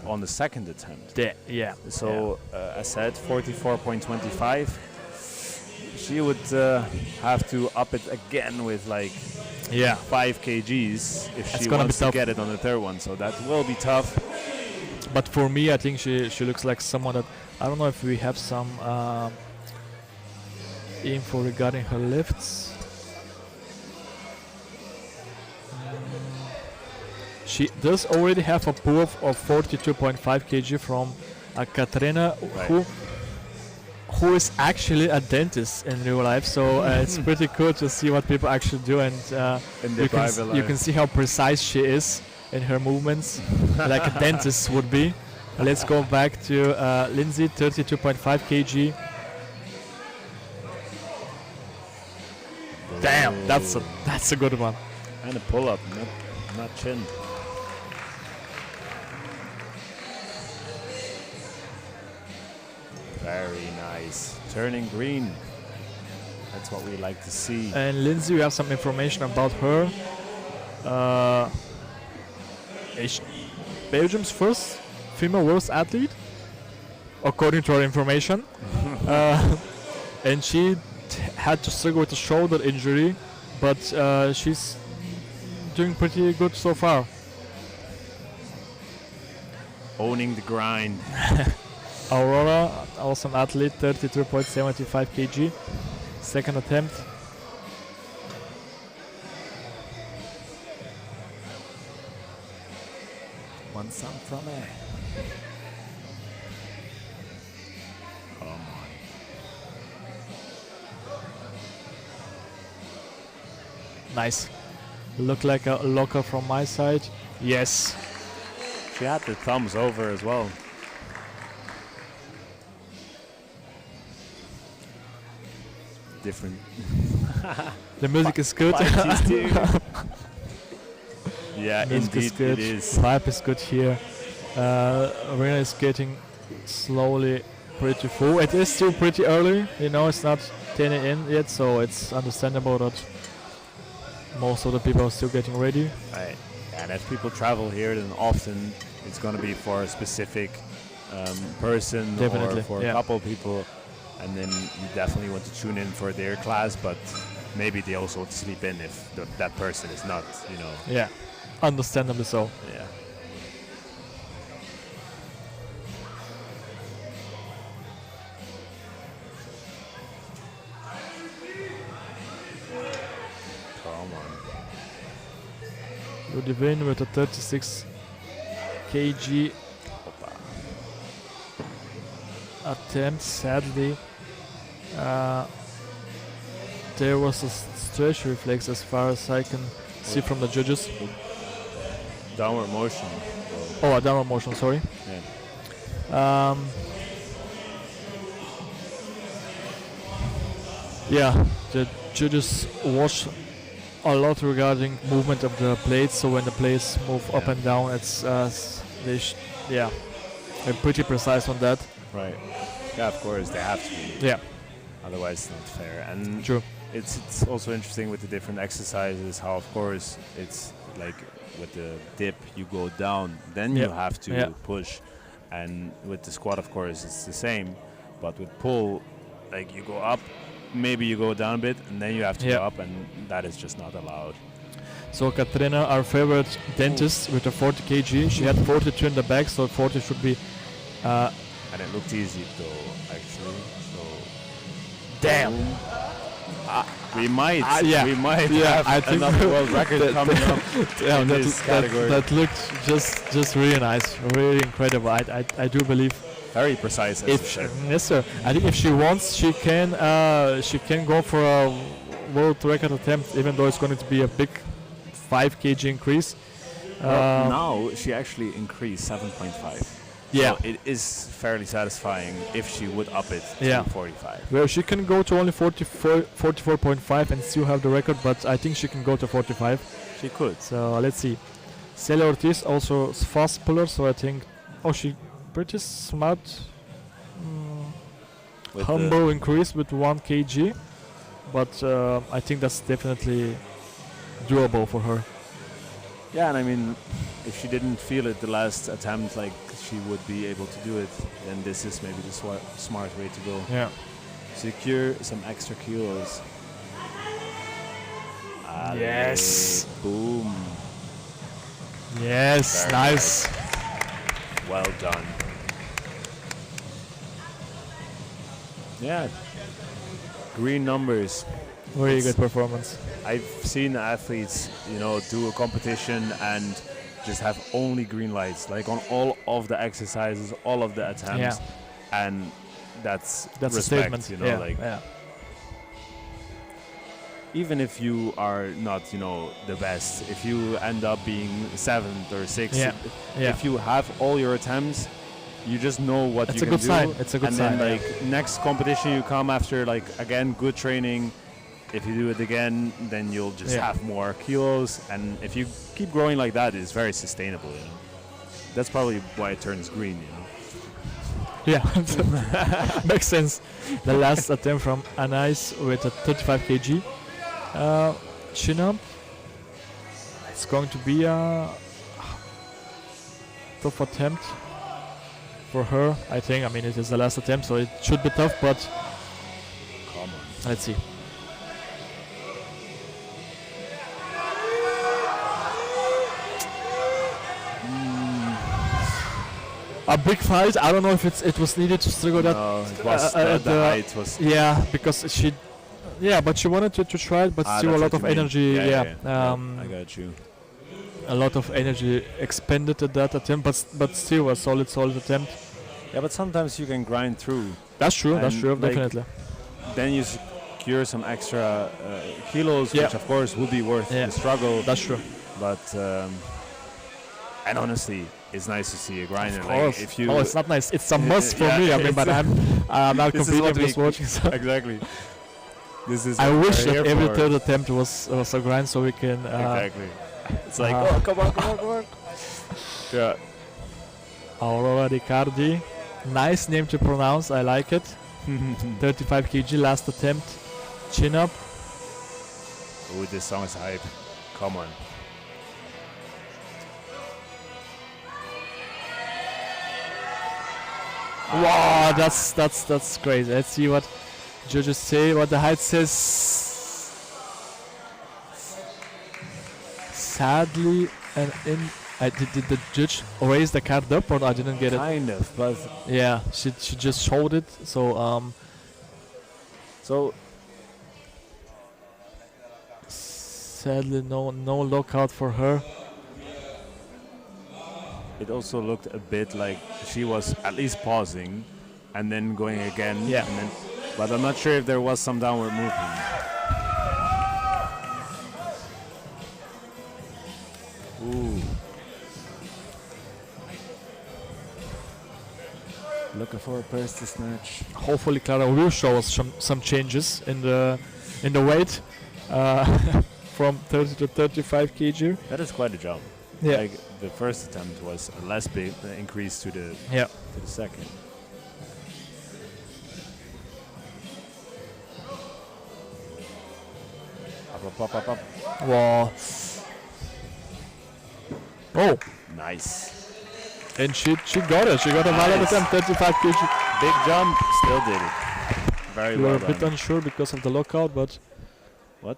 on the second attempt. Yeah. So I said 44.25. She would have to up it again with like 5 kgs if It's she gonna wants be to tough. get it on the third one. So that will be tough. But for me, I think she looks like someone that, I don't know if we have some info regarding her lifts. She does already have a pull of 42.5 kg from Katrina, Right. who is actually a dentist in real life. So it's pretty cool to see what people actually do, and In the private you life. can see how precise she is in her movements, like a dentist would be. Let's go back to Lindsay, 32.5 kg. Damn, that's a good one. And a pull-up, not chin. Very nice. Turning green. That's what we like to see. And Lindsay, we have some information about her. Is Belgium's first female world athlete, according to our information. And she had to struggle with a shoulder injury, but she's doing pretty good so far. Owning the grind. Aurora, also an athlete, 32.75 kg. Second attempt. Want some from it? Come on. Nice. Look like a locker from my side. Yes. She had the thumbs over as well. Different. The music is good. Yeah, Music is indeed good. it is. Vibe is good here. Arena is getting slowly pretty full. It is still pretty early, you know, it's not 10 in yet, so it's understandable that most of the people are still getting ready. Right. And as people travel here, then often it's going to be for a specific person Definitely, or for a couple people, and then you definitely want to tune in for their class, but maybe they also want to sleep in if that person is not, you know. Yeah, understandably so. Yeah. the win with a 36 kg attempt. Sadly, there was a stretch reflex as far as I can see from the judges. Downward motion. Oh, a downward motion, sorry. Yeah. Yeah, the judges watch a lot regarding movement of the plates, so when the plates move up and down, it's they're pretty precise on that. Right. Yeah, of course they have to be. Yeah, Otherwise, it's not fair. And true. it's also interesting with the different exercises how, of course, it's like with the dip you go down, then you have to push, and with the squat, of course, it's the same. But with pull, like you go up, maybe you go down a bit, and then you have to go up, and that is just not allowed. So Katrina, our favorite dentist, with a 40 kg, she had 42 in the back, so 40 should be. And it looked easy though, actually. So Damn. we might I have think another world record coming up in this category. That looked just really nice, really incredible. I do believe. Very precise. Yes, sir. I think if she wants, she can go for a world record attempt, even though it's going to be a big 5 kg increase. Now she actually increased 7.5. Yeah, so it is fairly satisfying if she would up it to 45. Well, she can go to only 44.5 and still have the record, but I think she can go to 45. She could. So let's see. Saale Ortiz also is fast puller, so I think. Oh, she pretty smart. Humble increase with 1 kg, but I think that's definitely doable for her. Yeah, and I mean, if she didn't feel it the last attempt, like she would be able to do it, then this is maybe the smart way to go. Yeah. Secure some extra kilos. Halle. Yes. Boom. Yes. Very nice. Well done. Yeah. Green numbers. Very good performance. I've seen athletes, do a competition and just have only green lights, like on all of the exercises, all of the attempts, and that's respect, a statement. Even if you are not, the best, if you end up being 7th or 6th, if you have all your attempts, you just know what you can do. It's a good sign. And then, next competition you come after, again, good training. If you do it again, then you'll just have more kilos, and if you keep growing like that, it's very sustainable. That's probably why it turns green. Yeah, makes sense. The last attempt from Anais with a 35 kg chin up. It's going to be a tough attempt for her, I think. I mean, it is the last attempt, so it should be tough, but come on. Let's see. A big fight. I don't know if it was needed to struggle that. No, it was the height was. Yeah, because she. Yeah, but she wanted to try it, but still a lot of energy. I got you. A lot of energy expended at that attempt, but still a solid attempt. Yeah, but sometimes you can grind through. That's true. That's true. Definitely. Then you secure some extra kilos, which of course would be worth the struggle. That's true. But and honestly, it's nice to see a grinder. Of course. If you it's not nice. It's a must for me. I mean, but I'm not competing. Just watching. So exactly. This is. I wish that every third attempt was a grind, so we can. Exactly. It's like, oh, come on. Yeah. Aurora Riccardi. Nice name to pronounce. I like it. 35 kg last attempt. Chin up. Ooh, this song is hype. Come on. Wow, that's crazy. Let's see what judges say. What the height says. Sadly, did the judge raise the card up, or I didn't get it? Kind of, but yeah, she just showed it. So sadly, no lockout for her. it also looked a bit like she was at least pausing and then going again. Yeah. And then, but I'm not sure if there was some downward movement. Ooh. Looking for a purse to snatch. Hopefully Clara will show us some changes in the weight from 30 to 35 kg. That is quite a jump. Yeah. Like the first attempt was a less big increase to the second. Up. Wow. Oh, Nice. and she got it. She got a valid Nice. attempt, 35 kg. Big jump, still did it. Very We were well a bit done. unsure because of the lockout, but What?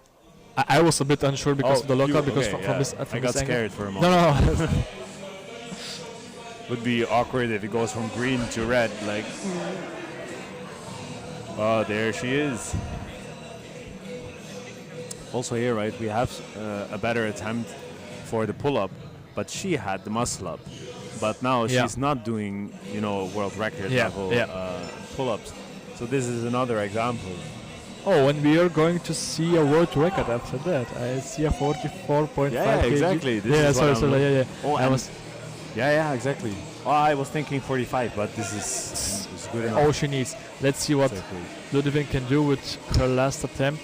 I was a bit unsure because of the lockout because okay, from this I got this angle. scared for a moment. No. Would be awkward if it goes from green to red. Like, oh, there she is. Also here, right? We have a better attempt for the pull-up, but she had the muscle-up. But now she's not doing, world record level pull-ups. So this is another example. Oh, and we are going to see a world record after that. I see a 44.5 Yeah, kg. exactly. This Yeah, is what sorry, I'm yeah. Oh, I and was. yeah, exactly. Oh, I was thinking 45, but this is good enough. All she needs. Let's see what Exactly. Ludwig can do with her last attempt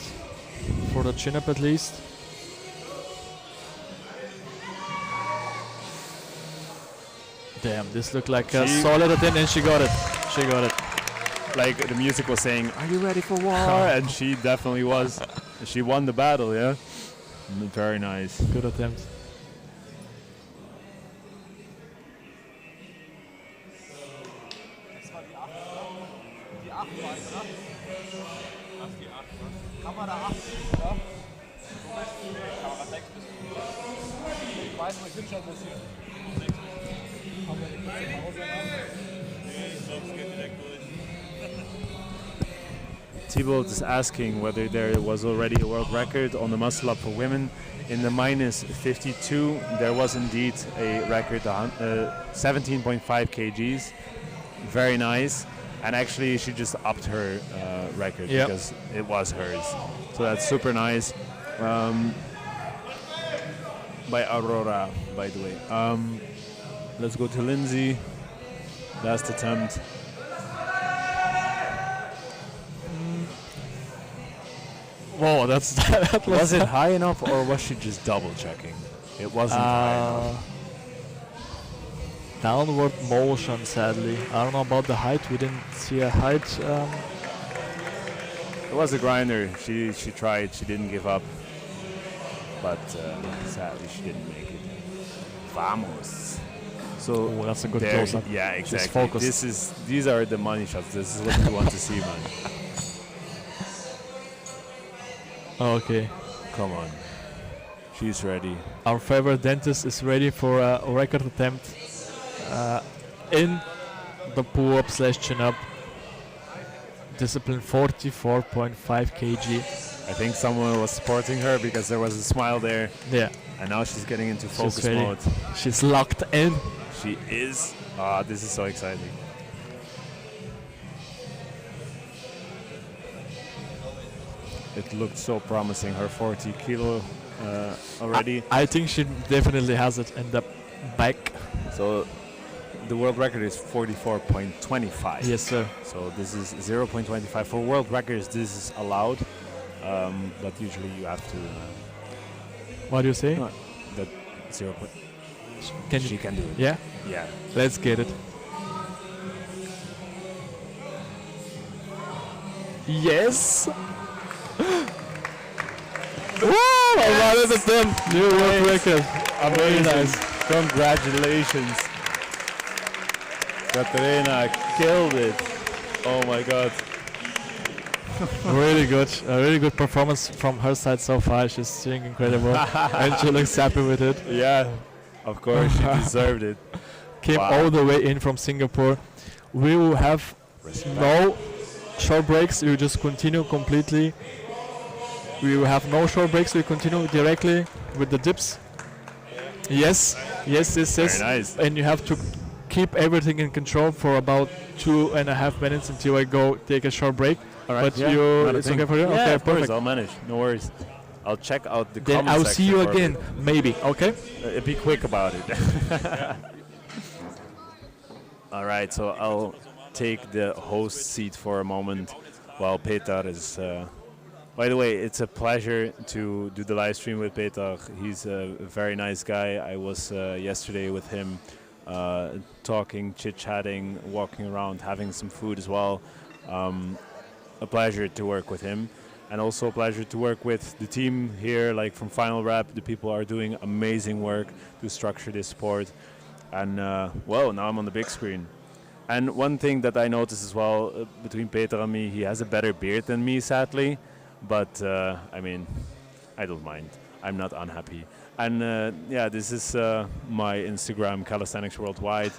for the chin-up at least. Damn, this looked like a She- solid attempt, and she got it. She got it. Like the music was saying, "Are you ready for war?" And she definitely was. She won the battle, yeah. Very nice. Good attempt. Das war die 8, oder? Die 8 war es, oder? Was die 8, ne? Kamera 8, ja? Du bist Kamera 6 bist du. Ich weiß, ich bin schon ein bisschen. 6. Aber ich muss zu Hause haben. Nee, ich glaube, es geht direkt durch. Thibault is asking whether there was already a world record on the muscle up for women. In the minus 52, there was indeed a record, 17.5 kgs. Very nice. And actually, she just upped her record Yep. because it was hers. So that's super nice. By Aurora, by the way. Let's go to Lindsay. Last attempt. Whoa, that Was it high enough or was she just double checking? It wasn't high enough. Downward motion, sadly. I don't know about the height. We didn't see a height. It was a grinder. She tried. She didn't give up. But sadly, she didn't make it. Vamos. So Oh, that's a good there, close-up. yeah, She's exactly. focused. These are the money shots. This is what we want to see, man. Okay. Come on. She's ready. Our favorite dentist is ready for a record attempt in the pull-up / chin-up. Discipline 44.5 kg. I think someone was supporting her because there was a smile there. Yeah, And now she's getting into focus ready. mode. she's locked in. She is. Ah, this is so exciting. It looked so promising. Her 40 kilo already. I think she definitely has it in the back. So the world record is 44.25. Yes, sir. So this is 0.25. For world records, this is allowed. But usually you have to. What do you say? No, that 0. Can She you? can do it. Yeah. Yeah. Let's get it. Yes. Woo! I love it, them. New world record. Very nice. Congratulations. Katarina killed it. Oh my god. Really good. A really good performance from her side so far. She's doing incredible. And she looks happy with it. Yeah. Of course, she deserved it. Came Wow. all the way in from Singapore. We will have no short breaks. We will just continue completely. We will have no short breaks. We continue directly with the dips. Yes, yes, yes, yes. Very nice. And you have to keep everything in control for about 2.5 minutes until I go take a short break. All right. But it's okay for you? Yeah, Okay, of course, perfect. I'll manage. No worries. I'll check out the Then comment I'll section see you for a again, bit. maybe. Okay. Be quick about it. All right, so I'll take the host seat for a moment while Petar is. By the way, it's a pleasure to do the live stream with Petar. He's a very nice guy. I was yesterday with him, talking, chit-chatting, walking around, having some food as well. A pleasure to work with him. And also a pleasure to work with the team here, like from Finalrep. The people are doing amazing work to structure this sport. And well, now I'm on the big screen. And one thing that I noticed as well between Peter and me, he has a better beard than me, sadly. But I mean, I don't mind. I'm not unhappy. And yeah, this is my Instagram, Calisthenics Worldwide.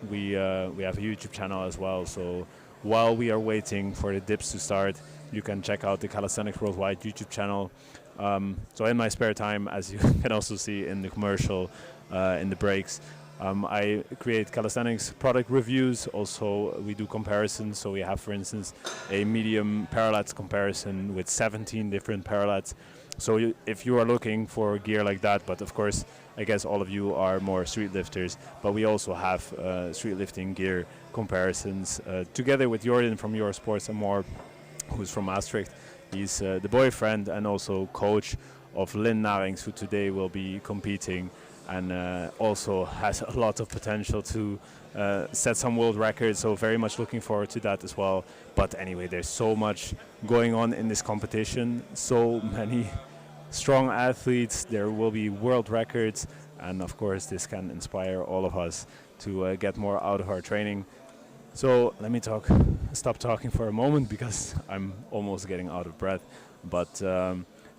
We have a YouTube channel as well. So while we are waiting for the dips to start, you can check out the Calisthenics Worldwide YouTube channel. So in my spare time, as you can also see in the commercial, in the breaks, I create calisthenics product reviews. Also, we do comparisons. So we have, for instance, a medium parallettes comparison with 17 different parallettes. So if you are looking for gear like that, but of course, I guess all of you are more street lifters, but we also have street lifting gear comparisons together with Jordan from Your Sports and More, who's from Maastricht. He's the boyfriend and also coach of Lynn Narings, who today will be competing and also has a lot of potential to set some world records. So very much looking forward to that as well. But anyway, there's so much going on in this competition, so many strong athletes, there will be world records, and of course this can inspire all of us to get more out of our training. So let me stop talking for a moment because I'm almost getting out of breath. But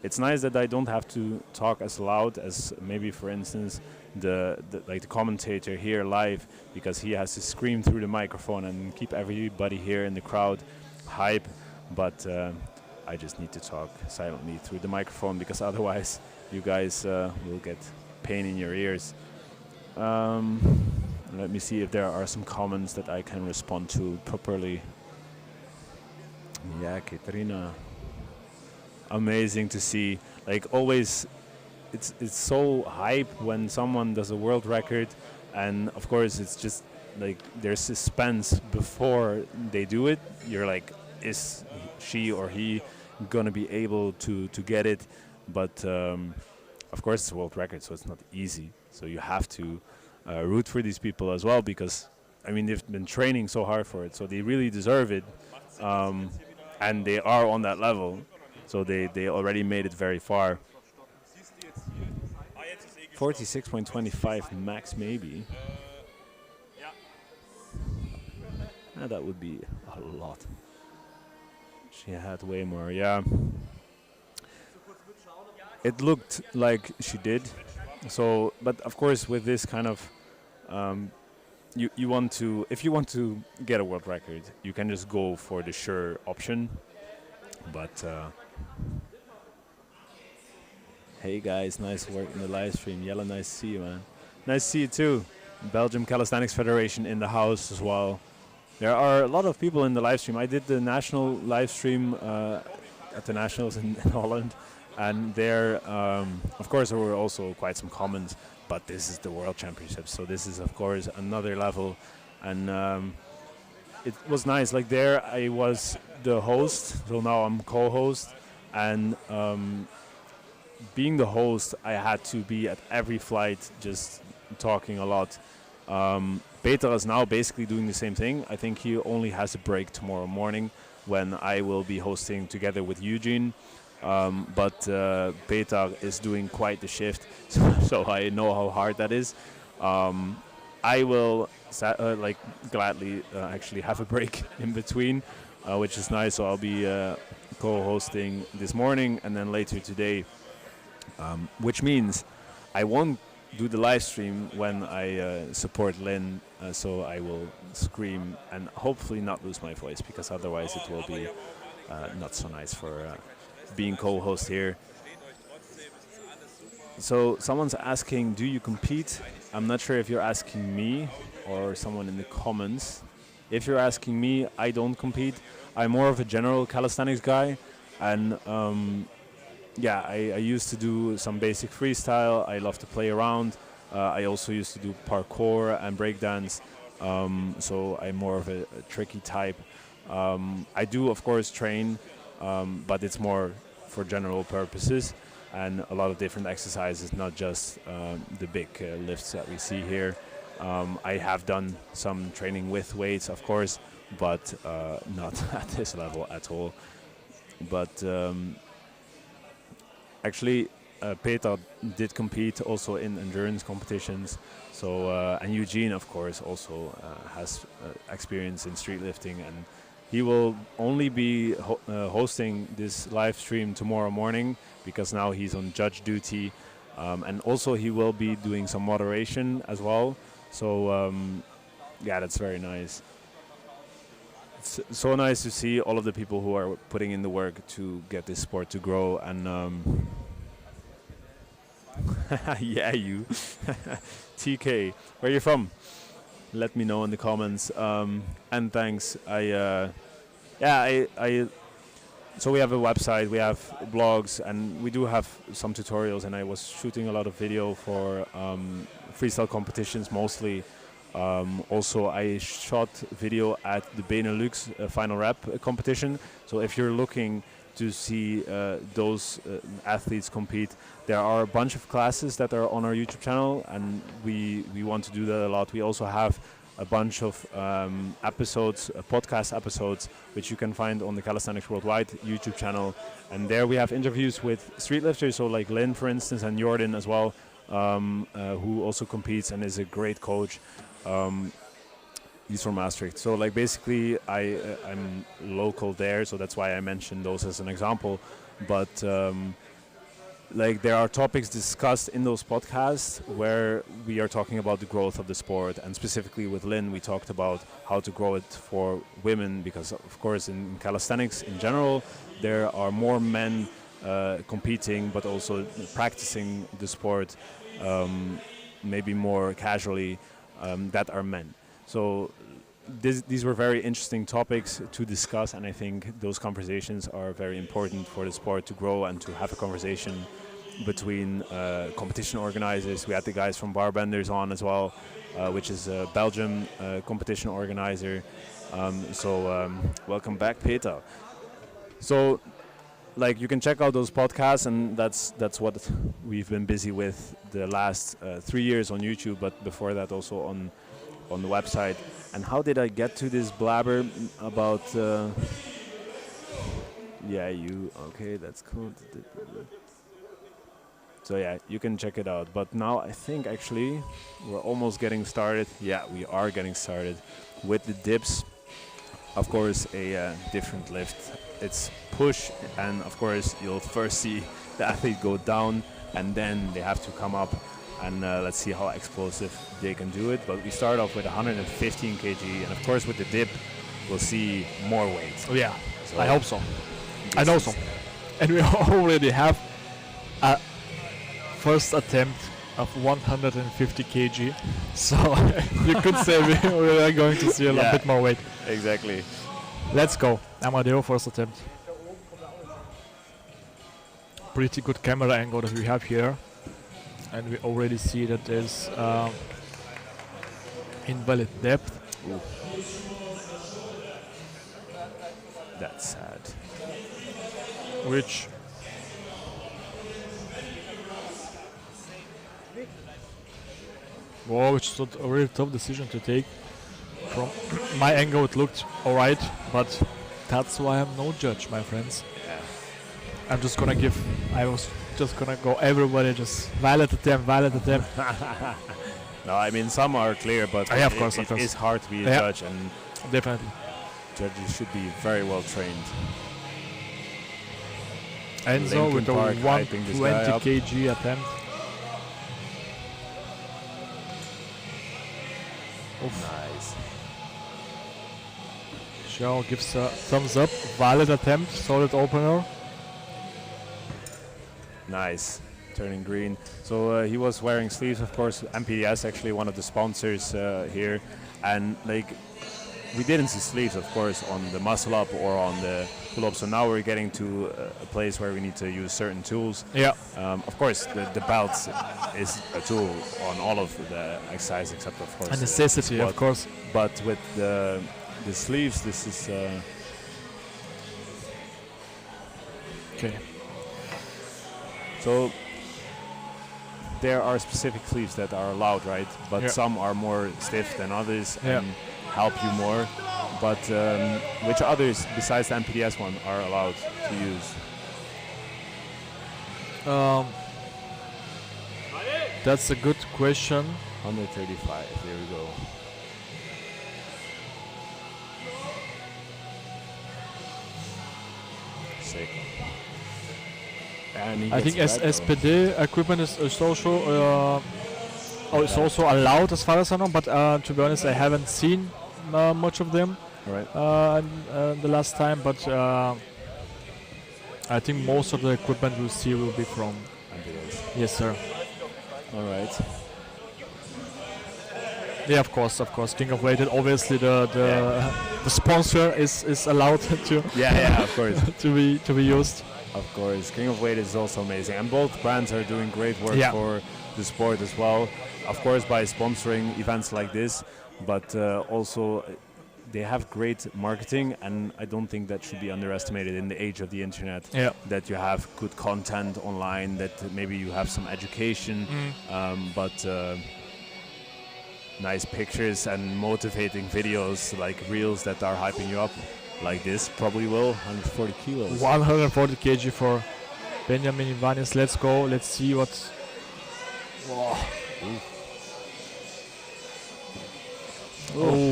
it's nice that I don't have to talk as loud as maybe, for instance, the commentator here live, because he has to scream through the microphone and keep everybody here in the crowd hype. But I just need to talk silently through the microphone because otherwise you guys will get pain in your ears. Let me see if there are some comments that I can respond to properly. Yeah, Katerina. Amazing to see. Like always, it's so hype when someone does a world record, and of course it's just like there's suspense before they do it. You're like, is she or he gonna be able to get it? But of course it's a world record, so it's not easy. So you have to root for these people as well, because I mean they've been training so hard for it, so they really deserve it, and they are on that level. So they already made it very far. 46.25 max maybe. That would be a lot. She had way more, yeah. It looked like she did. So, but of course with this kind of, you want to, if you want to get a world record, you can just go for the sure option. But hey guys, nice work in the live stream. Yella, nice to see you, man. Nice to see you too. Belgium Calisthenics Federation in the house as well. There are a lot of people in the live stream. I did the national live stream at the nationals in Holland, and there, of course, there were also quite some comments. But this is the World Championships, so this is of course another level, and it was nice. Like there, I was the host, so now I'm co-host, and being the host, I had to be at every flight, just talking a lot. Peter is now basically doing the same thing. I think he only has a break tomorrow morning when I will be hosting together with Eugene. But Peter is doing quite the shift, so I know how hard that is. I will gladly actually have a break in between, which is nice. So I'll be co-hosting this morning and then later today, which means I won't do the live stream when I support Lynn, so I will scream and hopefully not lose my voice, because otherwise it will be not so nice for being co-host here. So someone's asking, do you compete? I'm not sure if you're asking me or someone in the comments. If you're asking me, I don't compete. I'm more of a general calisthenics guy, and yeah, I used to do some basic freestyle. I love to play around. I also used to do parkour and breakdance, so I'm more of a tricky type. I do, of course, train, but it's more for general purposes and a lot of different exercises, not just the big lifts that we see here. I have done some training with weights, of course, but not at this level at all. But actually, Peter did compete also in endurance competitions. So and Eugene, of course, also has experience in street lifting, and he will only be hosting this live stream tomorrow morning because now he's on judge duty, and also he will be doing some moderation as well. So yeah, that's very nice. It's so nice to see all of the people who are putting in the work to get this sport to grow. And yeah, you TK, where are you from? Let me know in the comments. And thanks. So we have a website, we have blogs, and we do have some tutorials. And I was shooting a lot of video for freestyle competitions mostly. Also, I shot video at the Benelux Finalrep competition. So if you're looking to see those athletes compete, there are a bunch of classes that are on our YouTube channel, and we want to do that a lot. We also have a bunch of episodes, podcast episodes, which you can find on the Calisthenics Worldwide YouTube channel. And there we have interviews with street lifters, so like Lynn, for instance, and Jordan as well, who also competes and is a great coach. He's from Maastricht. So like basically I'm local there, so that's why I mentioned those as an example. But like there are topics discussed in those podcasts where we are talking about the growth of the sport, and specifically with Lynn we talked about how to grow it for women, because of course in calisthenics in general there are more men competing but also practicing the sport maybe more casually that are men. So these were very interesting topics to discuss, and I think those conversations are very important for the sport to grow and to have a conversation between competition organizers. We had the guys from Barbenders on as well, which is a Belgium competition organizer. So welcome back, Peter. So like you can check out those podcasts, and that's what we've been busy with the last 3 years on YouTube, but before that also on the website. And how did I get to this blabber about yeah, you okay, that's cool. So yeah, you can check it out. But now I think actually we're almost getting started. Yeah, we are getting started with the dips. Of course, a different lift. It's push, and of course you'll first see the athlete go down, and then they have to come up, and let's see how explosive they can do it. But we start off with 115 kg, and of course with the dip we'll see more weight. Oh yeah, So I hope so. I know so. And we already have a first attempt of 150 kg, so you could say we are going to see a little bit more weight. Exactly. Let's go. Amadeo, first attempt. Pretty good camera angle that we have here, and we already see that there's invalid depth. Ooh. That's sad. Which which is a really tough decision to take. From my angle it looked alright, but that's why I'm no judge, my friends. Yeah. I was just gonna go everybody just valid attempt. No, I mean some are clear, but Yeah, of course. it is hard to be a Yeah. judge, and Definitely. judges should be very well trained. Enzo Linkin with a Park hyping this guy 120 up. kg attempt. Nice. Xiao gives a thumbs up. Valid attempt, solid opener. Nice. turning green. So he was wearing sleeves, of course. MPDS actually one of the sponsors here, and like we didn't see sleeves, of course, on the muscle up or on the pull up. So now we're getting to a place where we need to use certain tools. Yeah. Of course, the belt is a tool on all of the exercise, except of course A necessity, squat. of course. But with the sleeves, this is. Okay. So there are specific sleeves that are allowed, right? But some are more stiff than others and help you more. But which others besides the MPDS one are allowed to use? That's a good question. 135. There we go. Sick. And he I think gets red, though. SPD equipment is also it's also allowed as far as I know. But to be honest, I haven't seen much of them All right. the last time. But I think most of the equipment we'll see will be from. MPDS. Yes, sir. All right. Yeah, of course. King of Weighted. Obviously, the sponsor is allowed to Yeah, of course. to be used. Of course, King of Weight is also amazing, and both brands are doing great work Yeah. for the sport as well. Of course, by sponsoring events like this, but also they have great marketing, and I don't think that should be underestimated in the age of the internet. Yeah. That you have good content online, that maybe you have some education, but nice pictures and motivating videos like reels that are hyping you up. Like this probably will 140 kilos. 140 kg for Benjamin Ibanez. Let's go. Let's see what.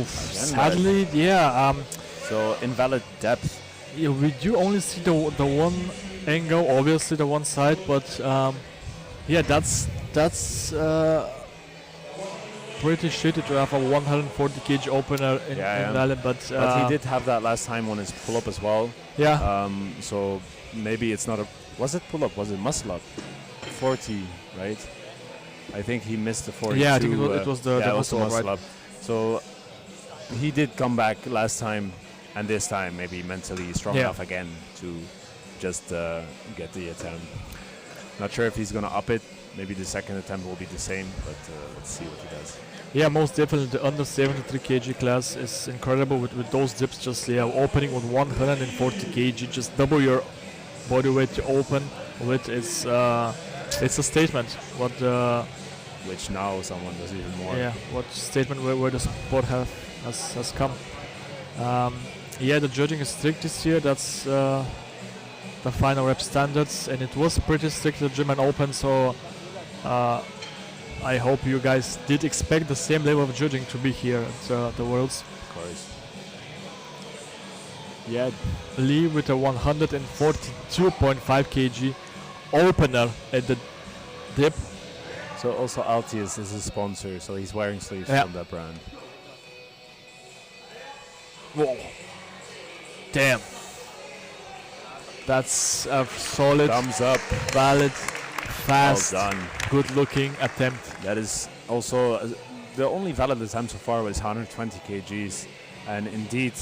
Sadly, yeah. So invalid depth. Yeah, we do only see the one angle, obviously the one side, but yeah, that's pretty shitty to have a 140 kg opener in invalid, but he did have that last time on his pull-up as well. Yeah. So maybe it's not a. Was it pull-up? Was it muscle-up? 40, right? I think he missed the 42. Yeah, I think it was the muscle-up, right? Up. So he did come back last time, and this time maybe mentally strong enough again to just get the attempt. Not sure if he's gonna up it. Maybe the second attempt will be the same, but let's see what he does. Yeah, most definitely the under 73 kg class is incredible with those dips. Just opening with 140 kg, just double your body weight to open with. It's a statement. Which now someone does even more. Yeah, what statement where the sport has come. Yeah, the judging is strict this year. That's the Finalrep standards, and it was pretty strict at German Open. So I hope you guys did expect the same level of judging to be here at the Worlds. Of course. Yeah. Lee with a 142.5 kg opener at the dip. So also Altius is a sponsor, so he's wearing sleeves from that brand. Whoa. Damn. That's a solid, thumbs up, valid, fast, well done, good-looking attempt. That is also the only valid attempt so far was 120 kgs, and indeed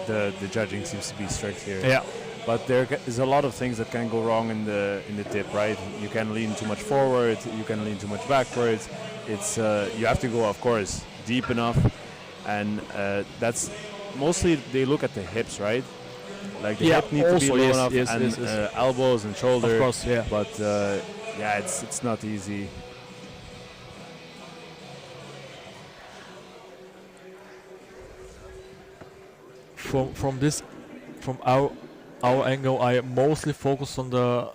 the judging seems to be strict here. Yeah. But there is a lot of things that can go wrong in the dip, right? You can lean too much forward, you can lean too much backwards. It's you have to go, of course, deep enough, and that's mostly they look at the hips, right? Like the hip need to be low enough, and elbows and shoulder. Of course, yeah. But yeah, it's not easy. From our angle, I mostly focus on the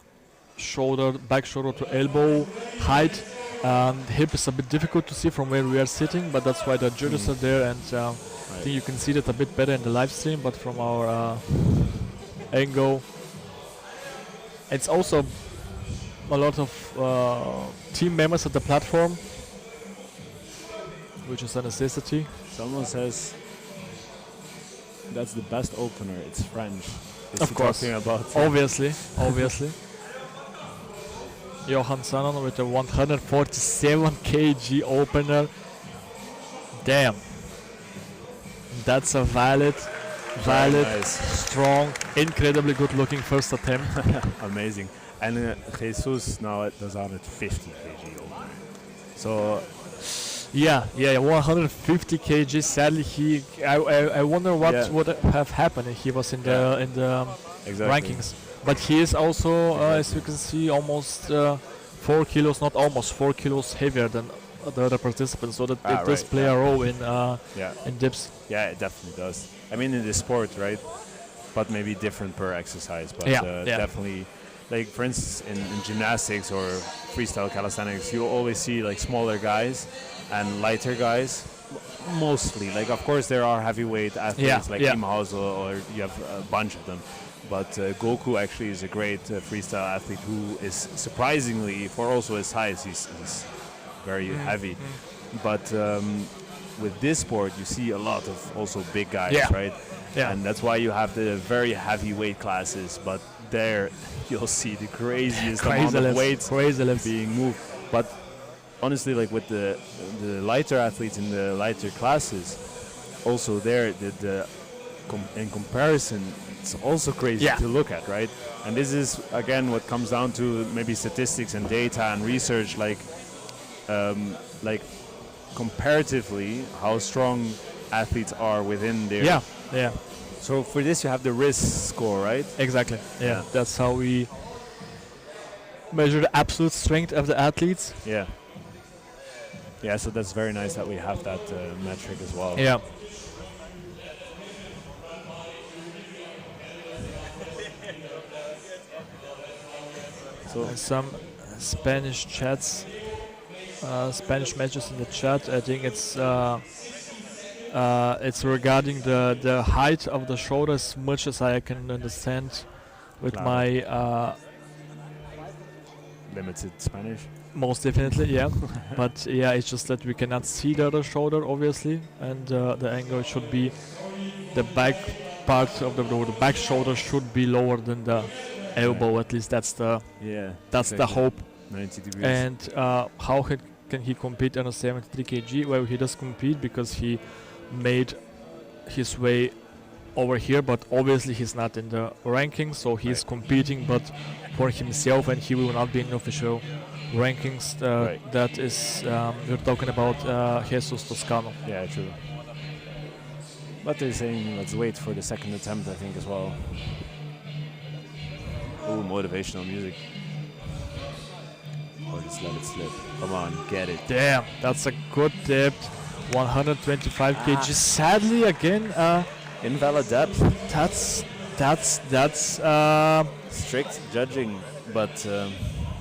back shoulder to elbow height. Hip is a bit difficult to see from where we are sitting, but that's why the judges are there, and I think you can see that a bit better in the live stream. But from our angle, it's also a lot of team members at the platform, which is a necessity. Someone says that's the best opener. It's French. Of course, about obviously. Johansson with a 147 kg opener. Damn. That's a valid, nice. strong, incredibly good looking first attempt. Amazing. And Jesus now does 150 kg opener. So Yeah, 150 kg. Sadly, I wonder what would have happened if he was in the exactly. rankings. But he is also, as you can see, almost 4 kilos, not almost 4 kilos heavier than the other participants. So that it does play a role in dips. Yeah, it definitely does. I mean, in this sport, right? But maybe different per exercise. But definitely, like for instance, in gymnastics or freestyle calisthenics, you always see like smaller guys and lighter guys. Mostly, like of course there are heavyweight athletes like Im Hausel, or you have a bunch of them. But Goku actually is a great freestyle athlete who is surprisingly, for also his size, he's very heavy. But with this sport, you see a lot of also big guys, right? Yeah. And that's why you have the very heavy weight classes. But there, you'll see the craziest amount of weights being moved. But honestly, like with the lighter athletes in the lighter classes, also there, in comparison, it's also crazy to look at, right? And this is again what comes down to maybe statistics and data and research, like comparatively how strong athletes are within their So for this you have the risk score, right? Exactly. Yeah. That's how we measure the absolute strength of the athletes. So that's very nice that we have that metric as well. Yeah. So some Spanish chats, Spanish matches in the chat. I think it's regarding the height of the shoulder, as much as I can understand with my limited Spanish. Most definitely, yeah. But yeah, it's just that we cannot see the other shoulder, obviously, and the angle should be the back part of the back shoulder should be lower than the elbow. At least that's the the hope. 90 degrees. And how can he compete on a 73 kg? Well, he does compete because he made his way over here, but obviously he's not in the rankings, so he's competing, but for himself, and he will not be in official rankings. That is, we're talking about Jesus Toscano. Yeah, true. But they're saying let's wait for the second attempt, I think, as well. Ooh, motivational music. Or just let it slip. Come on, get it. Damn, that's a good depth. 125 kg. Sadly, again, invalid depth. That's strict judging, but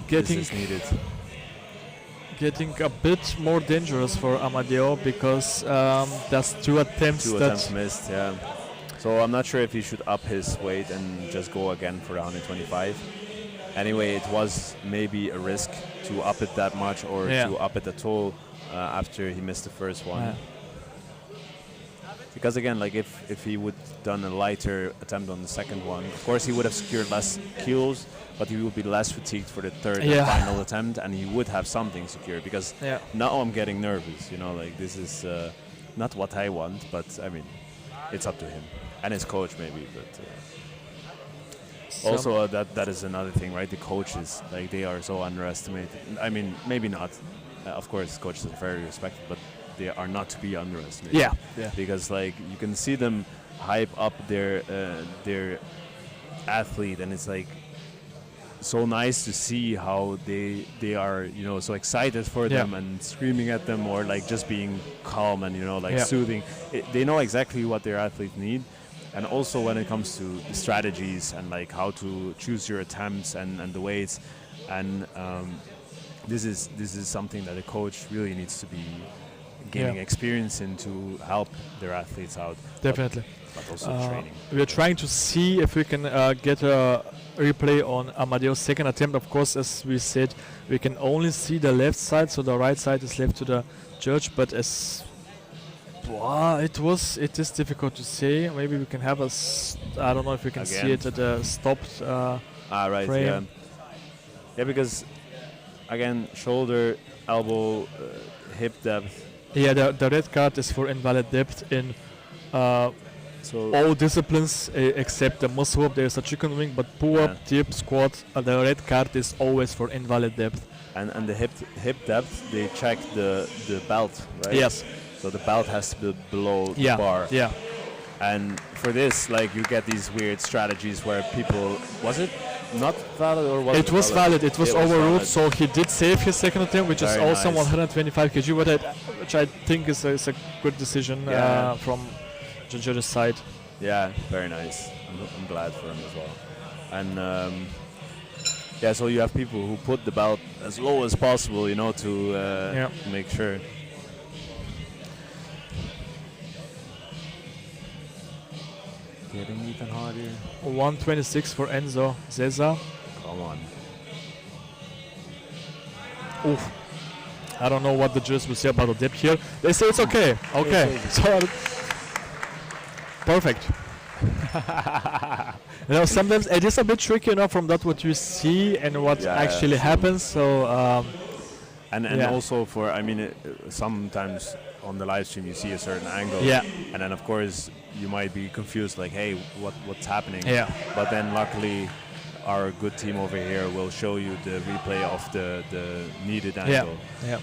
getting this is needed. Getting a bit more dangerous for Amadeo because that's two attempts missed. Yeah. So I'm not sure if he should up his weight and just go again for 125. Anyway, it was maybe a risk to up it that much or to up it at all after he missed the first one. Because again, like if he would done a lighter attempt on the second one, of course he would have secured less kilos, but he would be less fatigued for the third and final attempt, and he would have something secured. Because now I'm getting nervous, you know, like this is not what I want, but I mean, it's up to him and his coach maybe, but. Also, that is another thing, right? The coaches, like they are so underestimated. I mean, maybe not. Of course, coaches are very respected, but they are not to be underestimated. Yeah. Because like you can see them hype up their athlete, and it's like so nice to see how they are, you know, so excited for them and screaming at them, or like just being calm and, you know, like soothing. They know exactly what their athlete need. And also when it comes to the strategies and like how to choose your attempts and the weights, and this is something that a coach really needs to be gaining experience in to help their athletes out. Definitely. But also training. We are trying to see if we can get a replay on Amadeo's second attempt. Of course, as we said, we can only see the left side, so the right side is left to the judge. But as it is difficult to say. Maybe we can have I don't know if we can see it at the stopped frame. Yeah, because again, shoulder, elbow, hip depth. Yeah, the red card is for invalid depth in So all disciplines except the muscle up. There's a chicken wing, but pull-up, dip, squat, the red card is always for invalid depth. and the hip depth, they check the belt, right? Yes. So the belt has to be below the Yeah. bar. Yeah. And for this, like, you get these weird strategies where people, was it not valid or was it? It was valid. It was overruled. valid. So he did save his second attempt, which is Very also nice. 125 kg, which I think is a good decision from the judge's side. Yeah, very nice. I'm glad for him as well. And yeah, so you have people who put the belt as low as possible, you know, to make sure. Getting even harder. 126 for Enzo Zeza. Come on. Oof. I don't know what the judges will say about the dip here. They say it's okay. Okay. So perfect. You know, sometimes it is a bit tricky, you know, from that what you see and what actually happens. So and also for, I mean, sometimes on the live stream you see a certain angle. Yeah. And then of course you might be confused, like, hey, what's happening? Yeah. But then luckily our good team over here will show you the replay of the needed angle. Yeah.